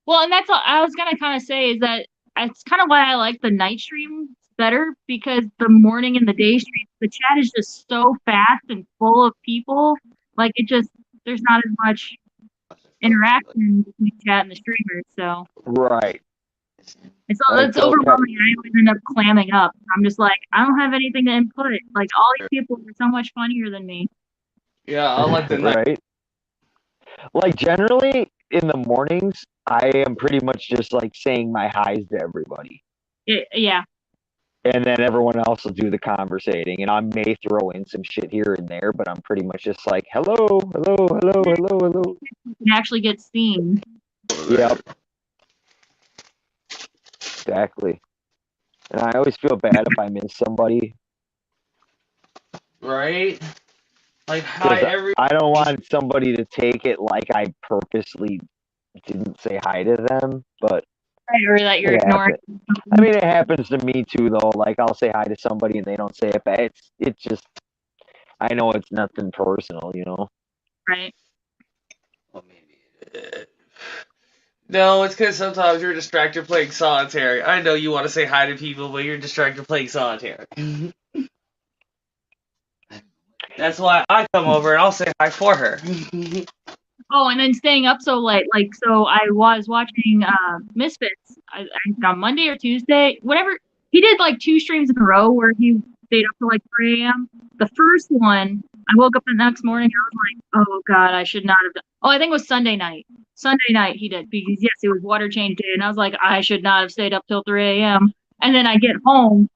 Well, and that's all I was gonna kind of say is that it's kind of why I like the night stream better, because the morning and the day stream, the chat is just so fast and full of people. Like there's not as much interaction between chat and the streamers, so Right. Like, it's overwhelming. I always end up clamming up. I'm just like, I don't have anything to input. Like all these people are so much funnier than me. Yeah, I like the night. Right. Like generally in the mornings, I am pretty much just like saying my highs to everybody. Yeah. And then everyone else will do the conversating, and I may throw in some shit here and there, but I'm pretty much just like, hello, hello, hello, hello, hello. You can actually get seen. Yep. Exactly. And I always feel bad if I miss somebody. Right? Like, hi, I don't want somebody to take it like I purposely didn't say hi to them, but or that you're ignoring. I mean, it happens to me too, though. Like, I'll say hi to somebody and they don't say it back. It's just, I know it's nothing personal, Right. Well, maybe. No, it's because sometimes you're distracted playing solitaire. I know you want to say hi to people, but you're distracted playing solitaire. That's why I come over and I'll say hi for her. Oh, and then staying up so late. Like, so I was watching Misfits on Monday or Tuesday, whatever. He did like 2 streams in a row where he stayed up till like 3 a.m. The first one, I woke up the next morning and I was like, oh God, I should not have done. Oh, I think it was Sunday night. Sunday night he did, because yes, it was water change day, and I was like, I should not have stayed up till 3 a.m. And then I get home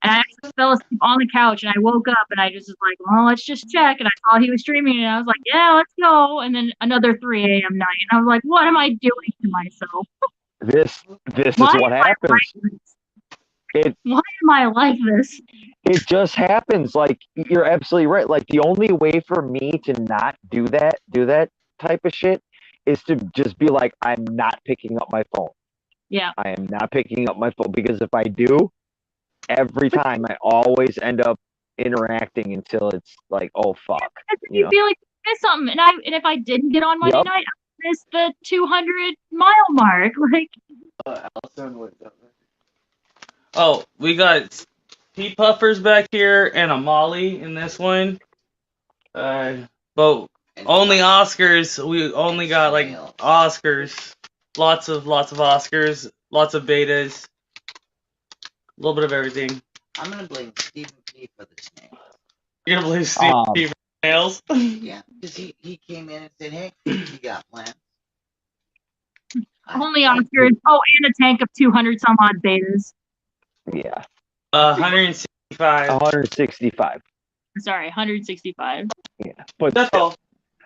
and I actually fell asleep on the couch, and I woke up and I just was like, well, let's just check. And I saw he was streaming, and I was like, yeah, let's go. And then another 3 a.m. night, and I was like, what am I doing to myself? This is what happens. Why am I like this? It just happens. Like, you're absolutely right. Like, the only way for me to not do that type of shit is to just be like, I'm not picking up my phone. Yeah. I am not picking up my phone, because if I do, every time I always end up interacting until it's like, oh fuck. You feel like you missed something, and if I didn't get on Monday night, I missed the 200-mile mark. Like, Oh, we got pea puffers back here and a Molly in this one. But only Oscars. We only got like Oscars. Lots of Oscars. Lots of betas. A little bit of everything. I'm gonna blame Stephen P for the snail. You're gonna blame Stephen P for snails? Yeah, because he came in and said, "Hey, you got plans?" Only Oscars. Oh, and a tank of 200 some odd betas. Yeah. 165. 165. Sorry, 165. Yeah, but that's all.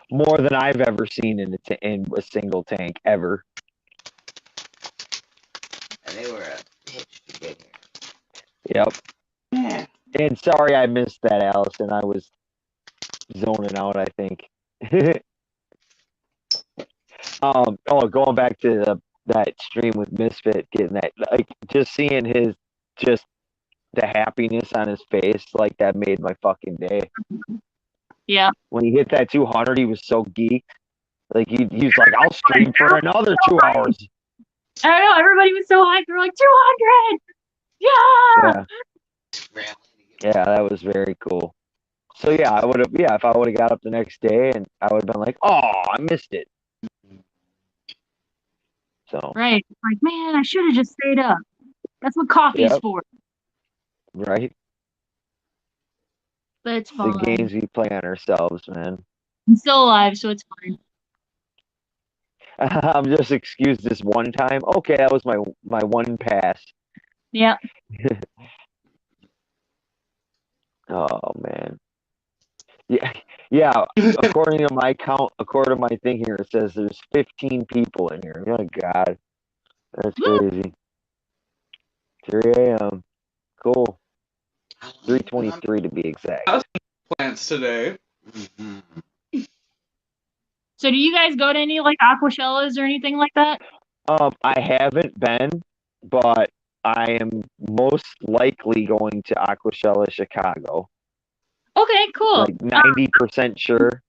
More than I've ever seen in a single tank ever. And they were a pitch to get here. Yep. Yeah. And sorry I missed that, Allison. I was zoning out, I think. Going back to that stream with Misfit, getting that, like, just seeing just the happiness on his face, like, that made my fucking day. Yeah. When he hit that 200, he was so geeked. Like, he's like, I'll stream for another 2 hours. I don't know. Everybody was so hyped. They're like, 200! Yeah! Yeah, that was very cool. So yeah, if I would have got up the next day, and I would have been like, oh, I missed it. So right, like, man, I should have just stayed up. That's what coffee's for. Right. but it's The fine. games we play on ourselves, man. I'm still alive, so it's fine. I'm just excused this one time. Okay, that was my one pass. Yeah. Oh man. Yeah. According to my count, according to my thing here, it says there's 15 people in here. Oh God, that's crazy. 3 a.m. Cool. 3:23 to be exact. Plants today. Mhm. So do you guys go to any like Aquashellas or anything like that? I haven't been, but I am most likely going to Aquashella Chicago. Okay, cool. Like 90% sure.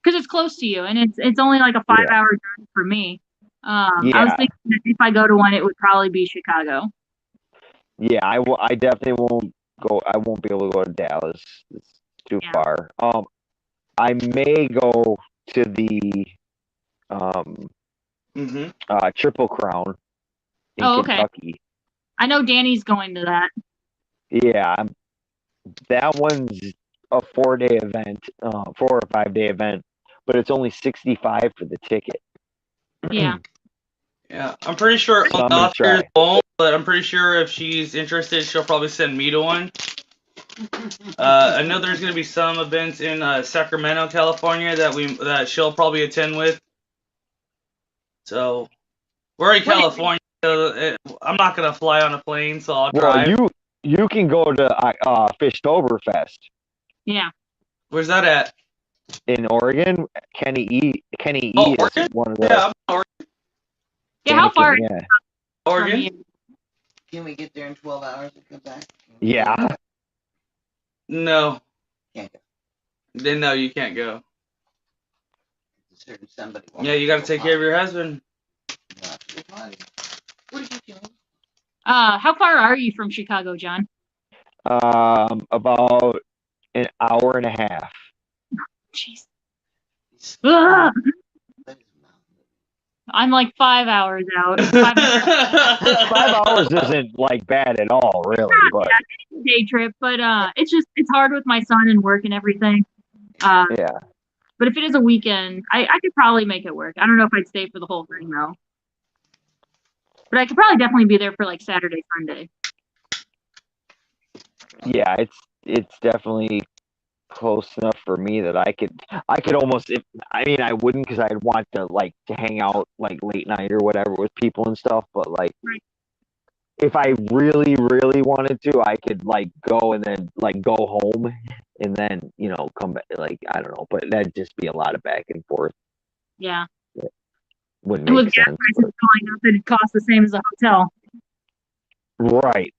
Because it's close to you, and it's only like a 5-hour drive for me. I was Yeah. thinking that if I go to one, it would probably be Chicago. Yeah, I definitely won't go. I won't be able to go to Dallas. It's too Yeah. far. I may go to the Triple Crown in Oh, okay. Kentucky. I know Danny's going to that. Yeah, that one's a 4-day event, 4 or 5-day event, but it's only $65 for the ticket. Yeah. Yeah, I'm pretty sure So I'm gonna Oscars try. won't, but I'm pretty sure if she's interested, she'll probably send me to one. I know there's gonna be some events in Sacramento, California that she'll probably attend with. So we're in California. So I'm not gonna fly on a plane, so I'll drive. Well, you can go to Fishtoberfest. Yeah. Where's that at? In Oregon. Kenny E Oh, is Oregon? one of the. Yeah, I'm in Oregon. Yeah, how far? Yeah. Oregon? Can we get there in 12 hours and come back? Yeah. No. Can't go. Then no, you can't go. It's a certain somebody. Yeah, you gotta take care of your husband. What are you doing? How far are you from Chicago, John? About an hour and a half. Jeez. Ugh. I'm like 5 hours out. 5 hours isn't like bad at all, really. But yeah, day trip, but it's hard with my son and work and everything. Yeah. But if it is a weekend, I could probably make it work. I don't know if I'd stay for the whole thing though. But I could probably definitely be there for like Saturday, Sunday. Yeah, it's definitely close enough for me that I could almost. I wouldn't because I'd want to hang out like late night or whatever with people and stuff. But if I really wanted to, I could go and then go home and then come back. I don't know, but that'd just be a lot of back and forth. Yeah. Wouldn't And with make gas sense. prices going up, it'd cost the same as a hotel. Right.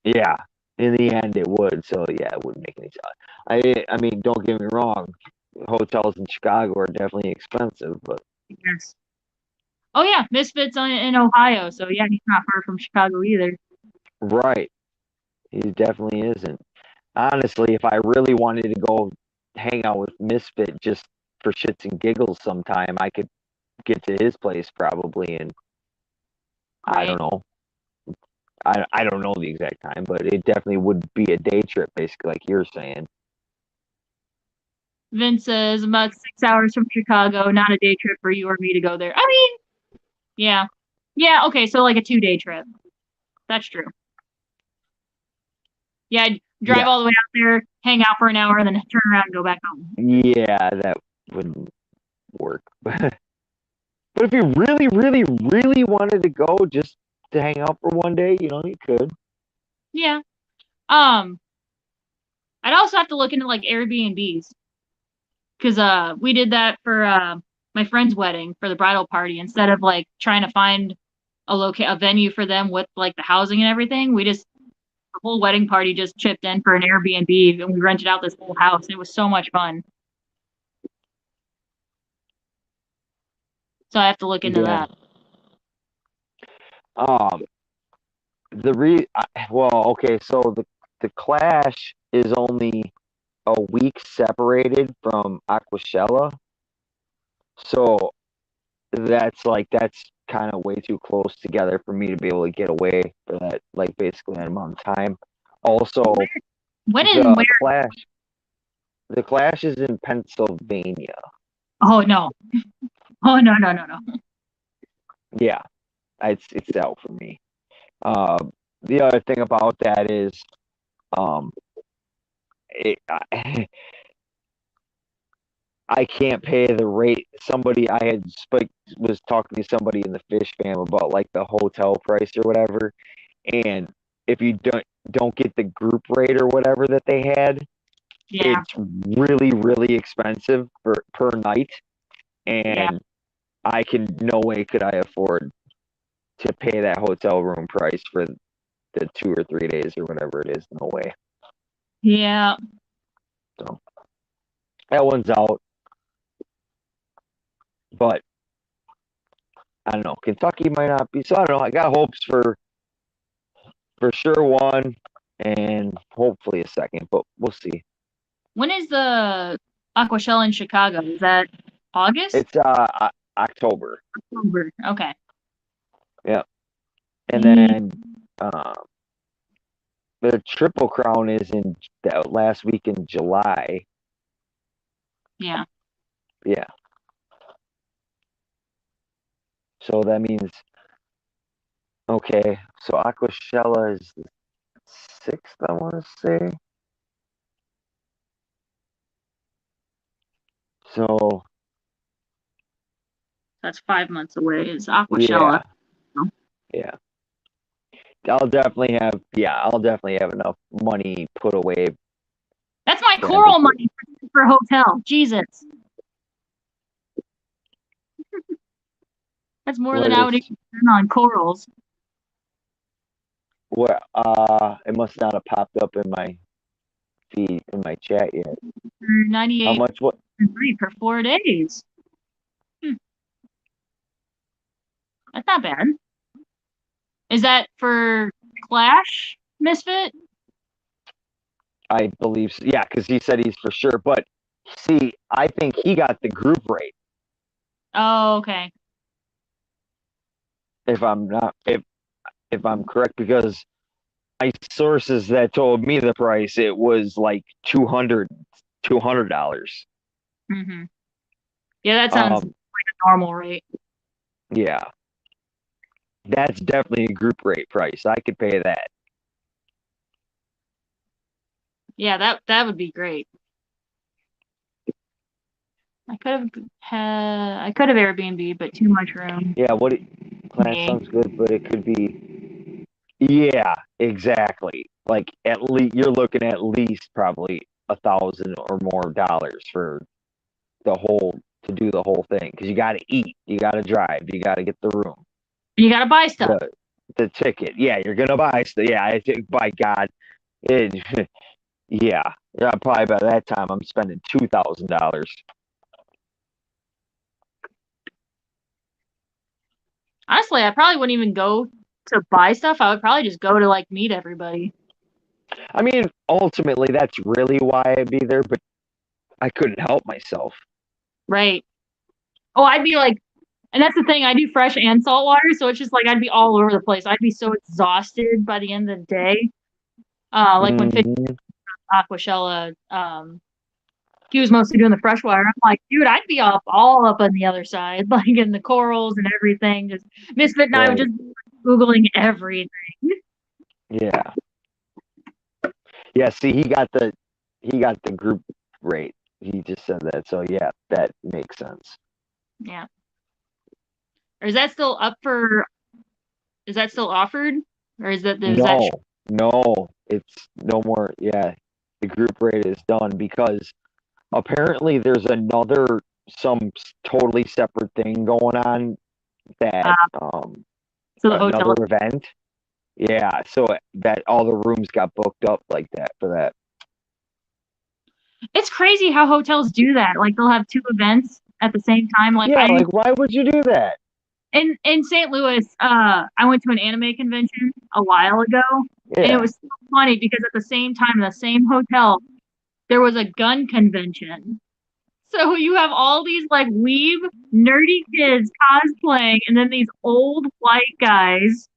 Yeah. In the end, it would. So yeah, it wouldn't make any sense. I mean, don't get me wrong. Hotels in Chicago are definitely expensive, but Yes. Oh yeah, Misfits in Ohio, so yeah, he's not far from Chicago either. right, he definitely isn't. Honestly, if I really wanted to go hang out with Misfit just for shits and giggles sometime, I could get to his place probably, and I don't know. I don't know the exact time, but it definitely would be a day trip, basically, like you're saying. Vince says about 6 hours from Chicago, not a day trip for you or me to go there. I mean, yeah. Yeah, okay, so like a 2-day trip. That's true. Yeah, I'd drive all the way out there, hang out for an hour, and then turn around and go back home. Yeah, that wouldn't work. But if you really wanted to go just to hang out for one day, you could. Yeah. I'd also have to look into Airbnbs. Because we did that for my friend's wedding for the bridal party. Instead of trying to find a venue for them with the housing and everything, the whole wedding party just chipped in for an Airbnb and we rented out this whole house. It was so much fun. So I have to look into that. Okay, so the Clash is only a week separated from Aquashella, so that's kind of way too close together for me to be able to get away for that basically that amount of time. Also, when and where? Clash The Clash is in Pennsylvania. Oh no. Oh no. Yeah, it's out for me. The other thing about that is, it, I can't pay the rate. Somebody was talking to somebody in the fish fam about like the hotel price or whatever, and if you don't get the group rate or whatever that they had, Yeah. it's really expensive per night, and no way could I afford to pay that hotel room price for the 2 or 3 days or whatever it is. No way. Yeah. So that one's out. But I don't know. Kentucky might not be. So I don't know. I got hopes for sure one and hopefully a second, but we'll see. When is the Aquashell in Chicago? Is that August? It's October. October. Okay. Yeah. And then the Triple Crown is in that last week in July. Yeah. Yeah. So that means, okay, so Aquashella is the 6th, I want to say. So that's 5 months away. Is Aquashella? Yeah. I'll definitely have enough money put away. That's my coral money for a hotel. Jesus. That's more than I would spend on corals. Well, it must not have popped up in my feed in my chat yet. 98. How much? What? For 4 days. That's not bad. Is that for Clash Misfit? I believe so. Yeah, because he said he's for sure. But see, I think he got the group rate. Oh, okay. If I'm correct, because my sources that told me the price, it was like $200. Mm-hmm. Yeah, that sounds like a normal rate. Yeah, that's definitely a group rate price. I could pay that. Yeah, that would be great. I could have Airbnb, but too much room. Yeah, Clash sounds good, but it could be. Yeah, exactly. Like at least you're looking at least probably $1,000 or more for to do the whole thing, because you got to eat, you got to drive, you got to get the room, you got to buy stuff. The ticket. Yeah, you're gonna buy stuff. Yeah, I think by God, yeah, probably by that time I'm spending $2,000. Honestly, I probably wouldn't even go to buy stuff. I would probably just go to like meet everybody. I mean, ultimately, that's really why I'd be there, but I couldn't help myself. Right. Oh, I'd be like, and that's the thing. I do fresh and salt water, so it's just like I'd be all over the place. I'd be so exhausted by the end of the day. Like when Aquashella, he was mostly doing the freshwater. I'm like, dude, I'd be all up on the other side, like in the corals and everything. Just Misfit and I would just Googling everything. Yeah. Yeah, see, he got the group rate. He just said that. So yeah, that makes sense. Yeah. Or is that still offered? Or is that No, it's no more. Yeah. The group rate is done because apparently there's some totally separate thing going on that so the another hotel event. Yeah, so that all the rooms got booked up like that for that. It's crazy how hotels do that. Like they'll have 2 events at the same time. Like like why would you do that? In St. Louis, I went to an anime convention a while ago, and it was so funny because at the same time, in the same hotel, there was a gun convention. So you have all these like weeb nerdy kids cosplaying, and then these old white guys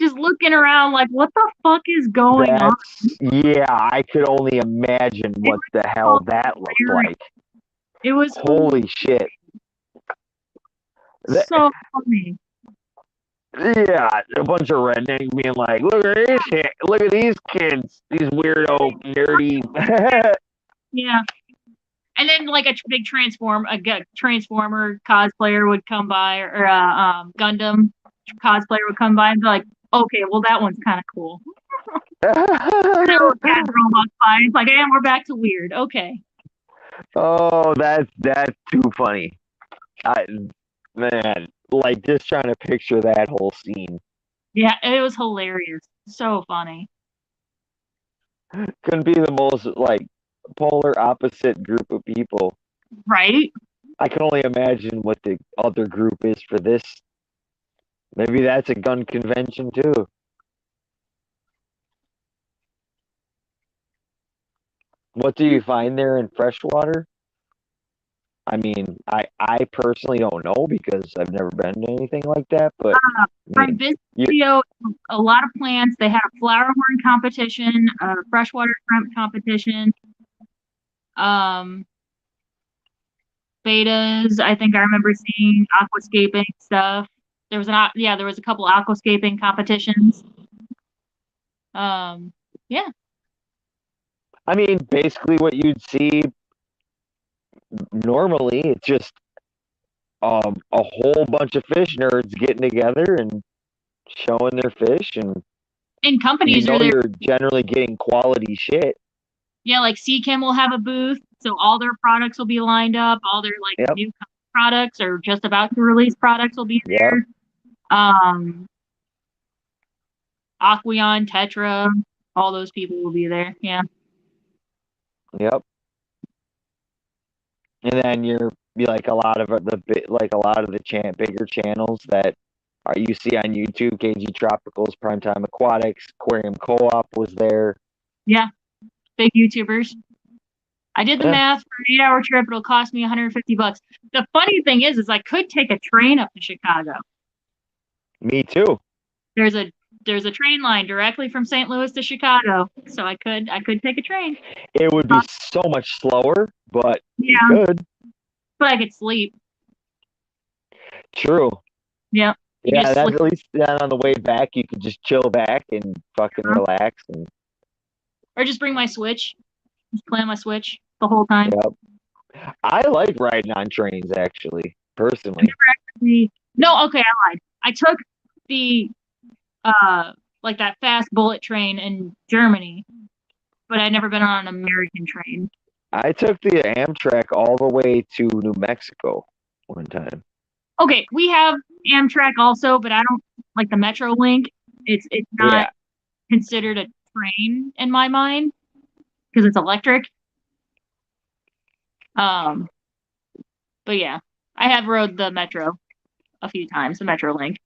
just looking around like, what the fuck is going on? Yeah, I could only imagine what the hell that looked like. It was Holy shit. so funny. Yeah, a bunch of rednecks being like, look at this shit. Look at these kids. These weirdo, nerdy. Yeah. And then like a big Transformer cosplayer would come by, or Gundam cosplayer would come by and be like, okay, well that one's kind of cool. It's like, and we're back to weird. Okay. Oh, that's too funny. Man, like just trying to picture that whole scene. Yeah, it was hilarious. So funny. Couldn't be the most like polar opposite group of people. Right? I can only imagine what the other group is for this. Maybe that's a gun convention too. What do you find there in freshwater? I mean, I personally don't know because I've never been to anything like that. But from this video, a lot of plants. They had a flower horn competition, a freshwater shrimp competition, betas. I think I remember seeing aquascaping stuff. There was there was a couple aquascaping competitions. Yeah. I mean, basically what you'd see normally, it's just a whole bunch of fish nerds getting together and showing their fish, and companies you're generally getting quality shit. Yeah, like Seachem will have a booth, so all their products will be lined up. All their new products or just about to release products will be there. Aqueon, Tetra, all those people will be there. Yeah. Yep. And then you're like a lot of the bigger channels that you see on YouTube. KG Tropicals, Primetime Aquatics, Aquarium Co-op was there. Yeah, big YouTubers. I did the math for an 8-hour trip. It'll cost me $150. The funny thing is I could take a train up to Chicago. Me too. There's a train line directly from St. Louis to Chicago, so I could take a train. It would be so much slower, but you could. But I could sleep. True. Yeah. Yeah, that at least then on the way back you could just chill back and fucking relax or just bring my Switch. Just play on my Switch the whole time. Yep. I like riding on trains actually, personally. No, okay, I lied. I took the like that fast bullet train in Germany, but I'd never been on an American train. I took the Amtrak all the way to New Mexico one time. Okay, we have Amtrak also, but I don't like the Metro Link. It's not considered a train in my mind because it's electric. But yeah, I have rode the Metro a few times, the Metro Link.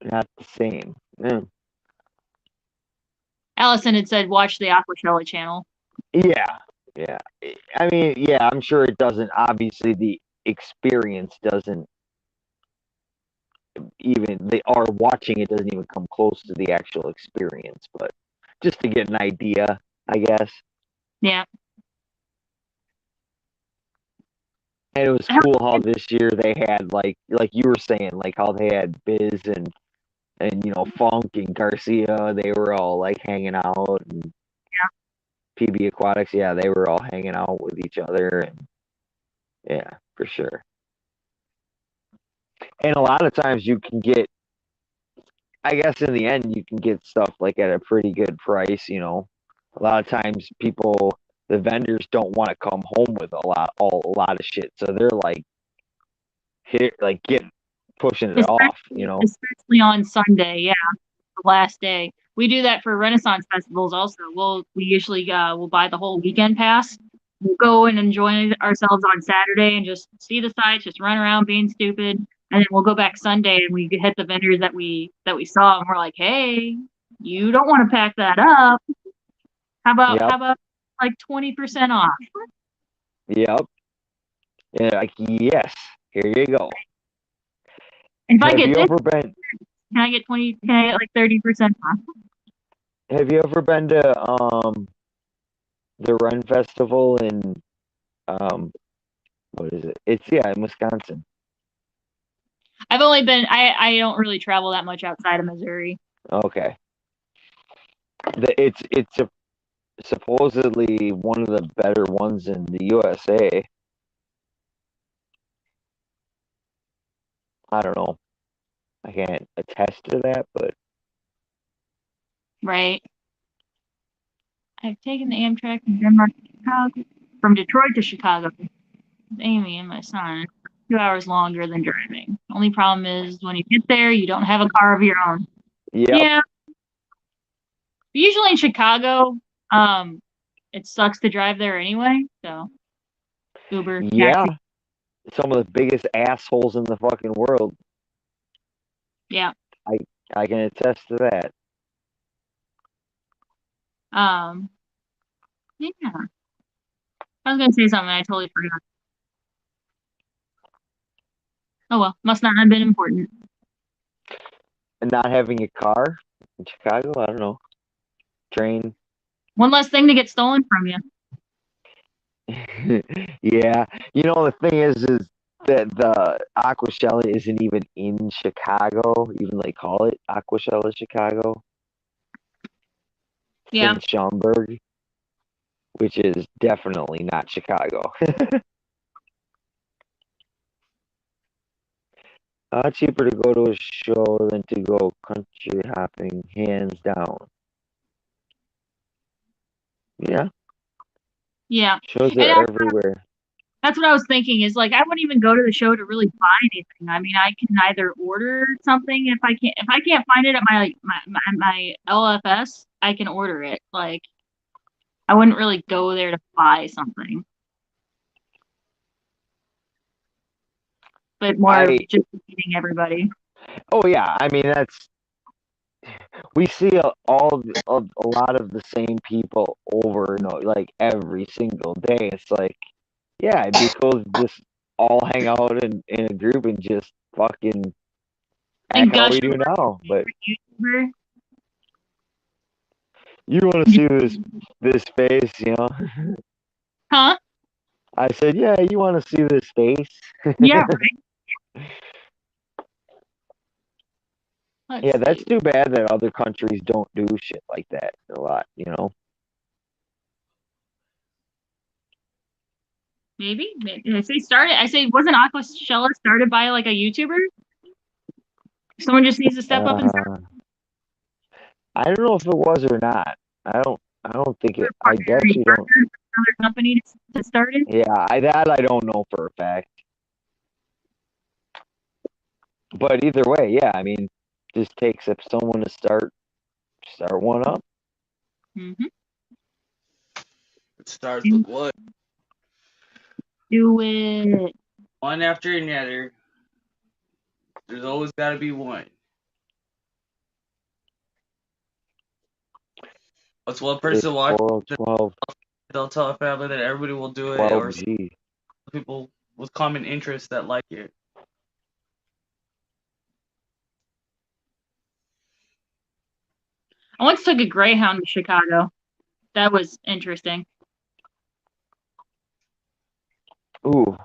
Not the same. Mm. Allison had said, watch the Aquashella channel. Yeah. I mean, yeah, I'm sure it doesn't. Obviously, the experience doesn't even. Watching it doesn't even come close to the actual experience. But just to get an idea, I guess. Yeah. And it was cool how this year they had like you were saying, like how they had Biz and Funk and Garcia. They were all like hanging out, and PB Aquatics, they were all hanging out with each other, and yeah, for sure. And a lot of times you can get, I guess in the end, you can get stuff like at a pretty good price. A lot of times the vendors don't want to come home with a lot of shit, so they're like, pushing it off. Especially on Sunday, the last day. We do that for Renaissance festivals also. We usually we'll buy the whole weekend pass. We'll go and enjoy ourselves on Saturday and just see the sights, just run around being stupid, and then we'll go back Sunday and we hit the vendors that we saw, and we're like, hey, you don't want to pack that up. How about like 20% off? Yep. Yeah, like, yes, here you go. If I Have get you this, ever been? can I get 20? Can I get like 30% off? Have you ever been to the Ren Festival in what is it? It's in Wisconsin. I've only been. I don't really travel that much outside of Missouri. Okay. It's supposedly one of the better ones in the USA. I don't know. I can't attest to that, but Right. I've taken the Amtrak from Denmark to Chicago, from Detroit to Chicago. With Amy and my son. 2 hours longer than driving. Only problem is when you get there, you don't have a car of your own. yep. Yeah. Usually in Chicago, it sucks to drive there anyway. So Uber, Yeah. taxi. Some of the biggest assholes in the fucking world. Yeah. I can attest to that. Yeah. I was gonna say something, I totally forgot. Oh well, must not have been important. And not having a car in Chicago, I don't know. Train. One less thing to get stolen from you. Yeah. You know, the thing is that the Aquashella isn't even in Chicago, even they call it Aquashella Chicago. It's Yeah. in Schaumburg, which is definitely not Chicago. Cheaper to go to a show than to go country hopping, hands down. Yeah, Yeah. shows And are everywhere. that's what I was thinking is like I wouldn't even go to the show to really buy anything. I mean, I can either order something if I can't find it at my LFS, I can order it. Like I wouldn't really go there to buy something. But more of just meeting everybody. Oh yeah, I mean we see a lot of the same people over, like every single day. It's like, yeah, it'd be cool to just all hang out in a group and just fucking And act how gush we do over now. But YouTuber. you want to see this face, Huh? I said, yeah, you want to see this face? Yeah, right. Yeah, that's too bad that other countries don't do shit like that a lot, Maybe. I say wasn't Aquashella started by like a YouTuber? Someone just needs to step up and start. I don't know if it was or not. I don't think it. I actually don't. Another company to start it. Yeah, I don't know for a fact. But either way, yeah, I mean, just takes up someone to start one up. Mm-hmm. It starts with what? Do it. One after another. There's always got to be one. What's one person watch? 12, They'll tell a family that everybody will do it, 12G. or people with common interests that like it. I once took a Greyhound to Chicago. That was interesting. Ooh.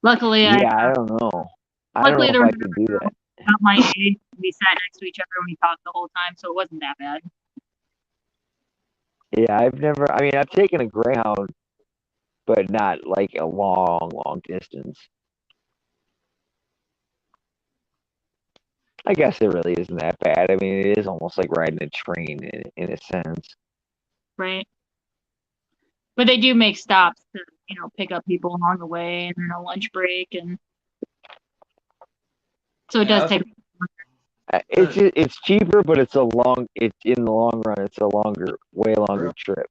Luckily, I don't know. I don't know if I could do that. About my age, we sat next to each other and we talked the whole time, so it wasn't that bad. Yeah, I've taken a Greyhound, but not like a long distance. I guess it really isn't that bad. I mean, it is almost like riding a train in a sense. Right. But they do make stops to, pick up people along the way and then a lunch break, and so it does take. It's cheaper, but it's in the long run, it's a way longer trip.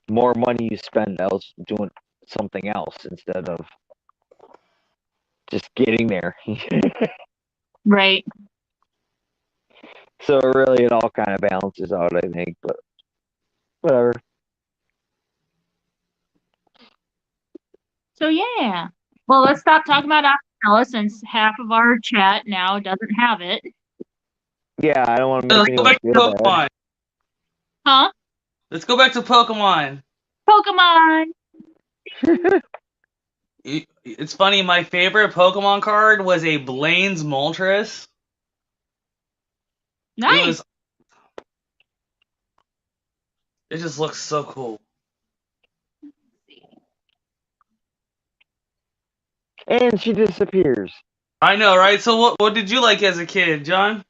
More money you spend else doing something else instead of just getting there. Right. So really, it all kind of balances out, I think. But whatever. So yeah. Well, let's stop talking about Stella, since half of our chat now doesn't have it. Yeah, I don't want to Let's make go anyone back to feel bad. Pokemon. Huh? Let's go back to Pokemon. Pokemon! It's funny, my favorite Pokemon card was a Blaine's Moltres. Nice! It just looks so cool. And she disappears. I know, right? So what did you like as a kid, John?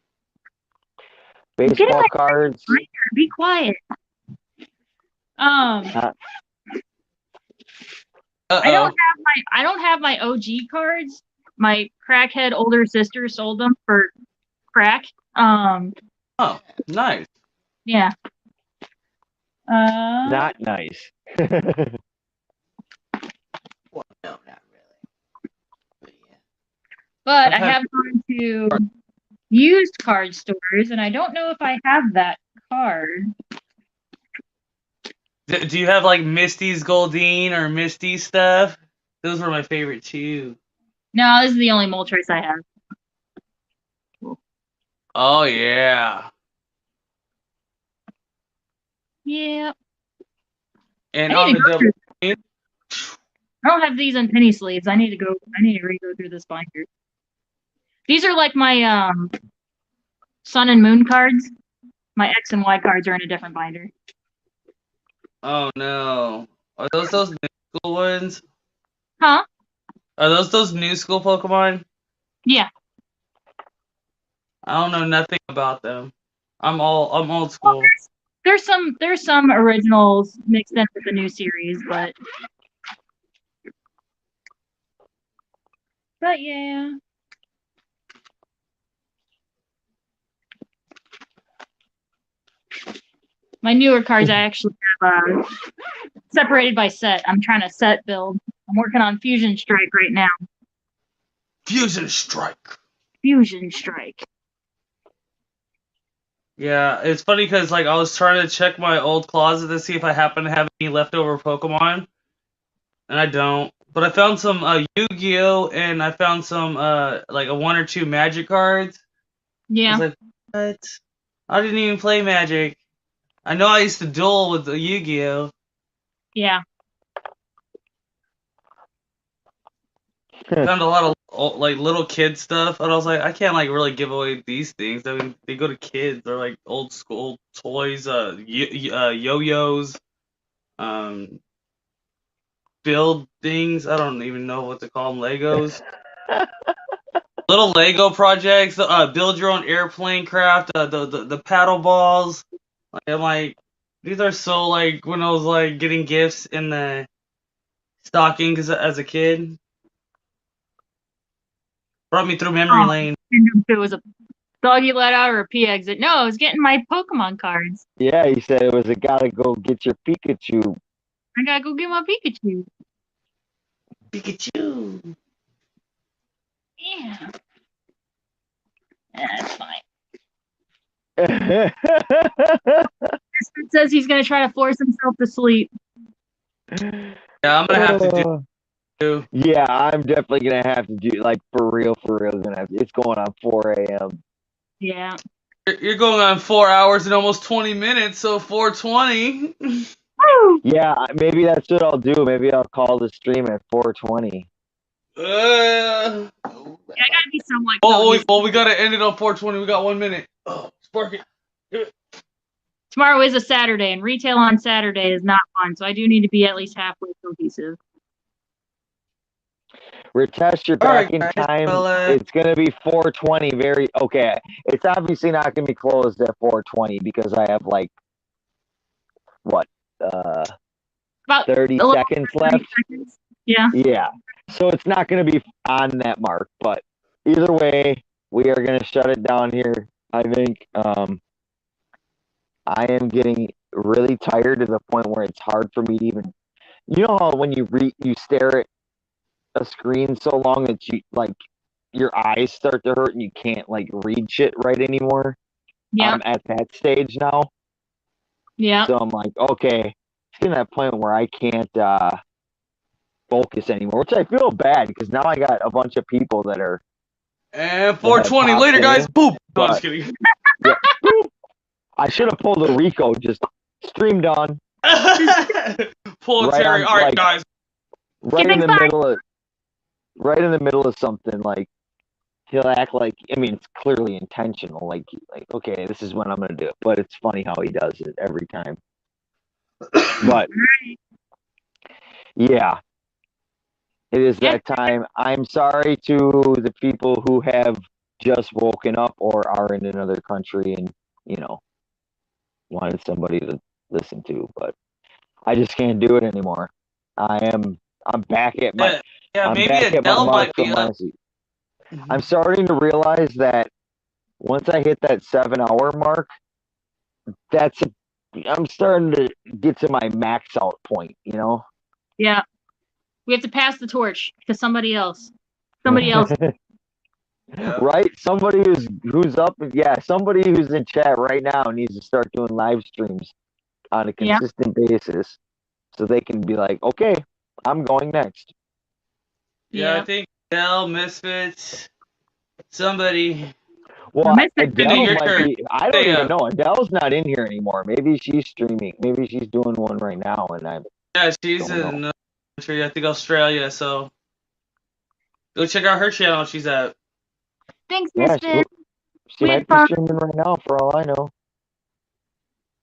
Baseball cards. Be quiet. I don't have my OG cards. My crackhead older sister sold them for crack. Oh, nice. Yeah. Not nice. Well, no, not really. But yeah. But I have gone to used card stores, and I don't know if I have that card. Do you have like Misty's Goldeen or Misty stuff? Those were my favorite too. No, this is the only Moltres I have. Oh yeah. Yeah. And I on need the to go double. I don't have these on penny sleeves. I need to re-go through this binder. These are like my Sun and Moon cards. My X and Y cards are in a different binder. Oh no. Are those new school ones? Huh? Are those new school Pokemon? Yeah. I don't know nothing about them. I'm old school. Well, there's some originals mixed in with the new series, but yeah. My newer cards I actually have separated by set. I'm trying to set build. I'm working on Fusion Strike right now. Fusion Strike. Fusion Strike. Yeah, it's funny because like I was trying to check my old closet to see if I happen to have any leftover Pokemon, and I don't. But I found some Yu-Gi-Oh, and I found some like a 1 or 2 Magic cards. Yeah. I was like, what? I didn't even play Magic. I know I used to duel with the Yu-Gi-Oh. Yeah. I found a lot of like little kid stuff, and I was like, I can't like really give away these things. I mean, they go to kids. They're like old school toys, yo-yos, build things. I don't even know what to call them. Legos. Little Lego projects. Build your own airplane craft. The paddle balls. Like, I'm like, these are so like when I was like getting gifts in the stocking as a kid. Brought me through memory lane. If it was a dog you let out or a pee exit. No, I was getting my Pokemon cards. Yeah, he said it was a gotta go get your Pikachu. I gotta go get my Pikachu. Pikachu. Yeah. That's fine. Yeah, It says he's gonna try to force himself to sleep. Yeah, I'm gonna have to do. Yeah, I'm definitely gonna have to do like for real. Gonna have to, it's going on 4 a.m. Yeah. You're going on 4 hours and almost 20 minutes, so 4:20. Yeah, maybe that's what I'll do. Maybe I'll call the stream at 4:20. Yeah, I gotta be somewhat. Well, we gotta end it on 4:20. We got 1 minute. Oh, Sparky. Tomorrow is a Saturday, and retail on Saturday is not fun, so I do need to be at least halfway cohesive. Ritesh, you're back in time. It's gonna be 4:20. Okay. It's obviously not gonna be closed at 4:20 because I have like what about 30 seconds left. Yeah. Yeah. So it's not gonna be on that mark, but either way, we are gonna shut it down here. I think I am getting really tired to the point where it's hard for me to even. You know how when you stare at a screen so long that you like your eyes start to hurt and you can't like read shit right anymore. Yeah. I'm at that stage now. Yeah. So I'm like, okay, it's getting to that point where I can't focus anymore, which I feel bad because now I got a bunch of people that are. And 420 later, guys. Boop. No, I'm just kidding. Yeah, boop. I should have pulled a Rico. Just stream done. Pull Right Terry. on, All right, like, guys. Right in the middle of something, like he'll act like, I mean, it's clearly intentional. Like okay, this is when I'm gonna do it, but it's funny how he does it every time. But yeah, it is that time. I'm sorry to the people who have just woken up or are in another country and wanted somebody to listen to, but I just can't do it anymore. I'm back at my I'm maybe back at my Adele mark might be from up. last week. I'm starting to realize that once I hit that 7-hour mark, I'm starting to get to my max out point, Yeah. We have to pass the torch to somebody else. Somebody else. Right? Somebody who's up, somebody who's in chat right now needs to start doing live streams on a consistent basis so they can be like, okay, I'm going next. Yeah, I think Adele, Misfits, somebody. Well, Adele might be. I don't even know. Adele's not in here anymore. Maybe she's streaming. Maybe she's doing one right now, and I'm. Yeah, she's in another country. I think Australia. So go check out her channel. She's at. Thanks, Yeah, Misfit. she might be streaming right now, for all I know.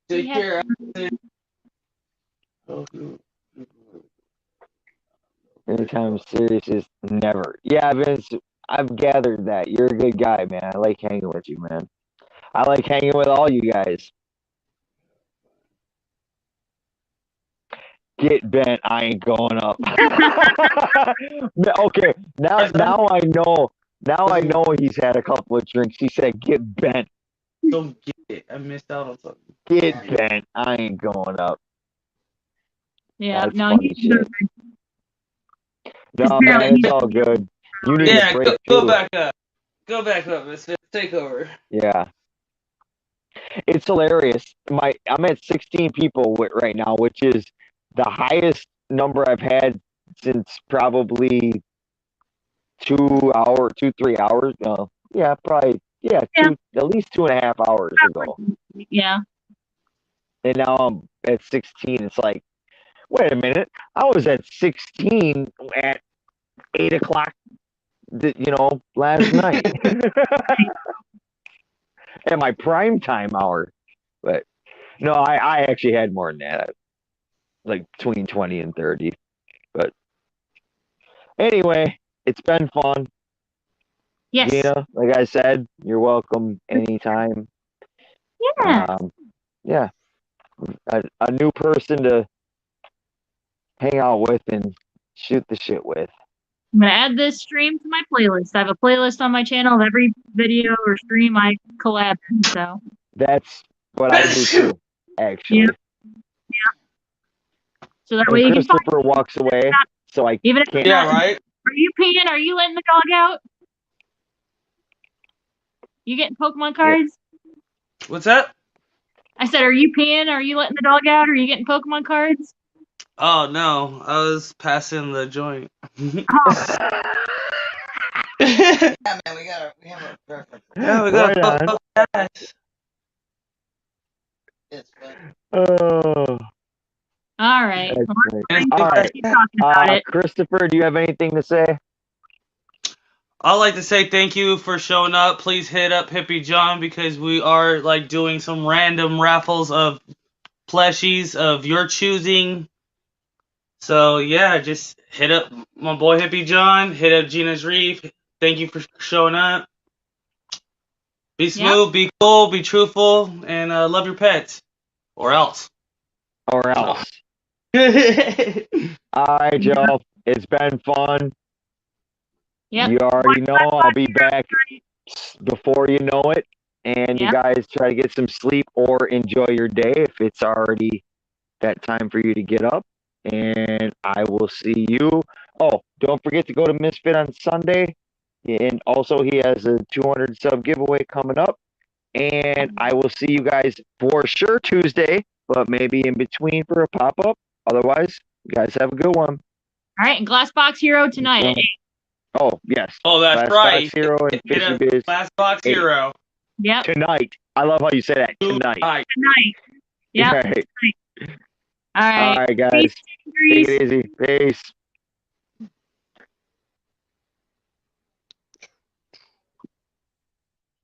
Take care. Anytime serious is never. Yeah, Vince, I've gathered that. You're a good guy, man. I like hanging with you, man. I like hanging with all you guys. Get bent, I ain't going up. Okay, now I know. Now I know he's had a couple of drinks. He said, "Get bent." Don't get it. I missed out on something. Get bent. I ain't going up. Yeah, that's no, funny shit. No, man, it's all good. You need a break go too. back up. Go back up, Misfit. Take over. Yeah. It's hilarious. I'm at 16 people right now, which is the highest number I've had since probably 3 hours. Yeah, probably. Yeah, at least 2.5 hours ago. Yeah. And now I'm at 16. It's like, wait a minute. I was at 16 at 8 o'clock, last night. At my prime time hour. But no, I actually had more than that. Like between 20 and 30. But anyway, it's been fun. Yes. Gina, like I said, you're welcome anytime. Yeah. Yeah. A new person to hang out with and shoot the shit with. I'm going to add this stream to my playlist. I have a playlist on my channel of every video or stream I collab in, so. That's what I do too, actually. Yeah. So that way you can Christopher walks away, so I even if can't. Yeah, right? Are you peeing? Are you letting the dog out? You getting Pokemon cards? What's that? I said, are you peeing? Are you letting the dog out? Are you getting Pokemon cards? Oh, no. I was passing the joint. Yeah, man, we have a preference. Yeah, we got right on. Pass. It's fun. Oh. All right. All right. Christopher, do you have anything to say? I'd like to say thank you for showing up. Please hit up Hippie John because we are doing some random raffles of plushies of your choosing. So yeah, just hit up my boy Hippie John. Hit up Gina's Reef. Thank you for showing up. Be smooth, be cool, be truthful, and love your pets. Or else. Or else. All right, Joe. It's been fun. Yep. You already know I'll be back before you know it. And you guys try to get some sleep or enjoy your day if it's already that time for you to get up. And I will see you. Oh, don't forget to go to Misfit on Sunday. And also he has a 200 sub giveaway coming up. And I will see you guys for sure Tuesday, but maybe in between for a pop-up. Otherwise, you guys have a good one. right, and Glass Box Hero tonight at 8. Oh, yes. Oh, that's Glass right. Box Hero and Hit Fishing up Biz. Glass Box 8. Hero. Yep. Tonight. I love how you say that. Tonight. Tonight. Yep. Right. All right. All right, guys. Peace. Take it easy. Peace.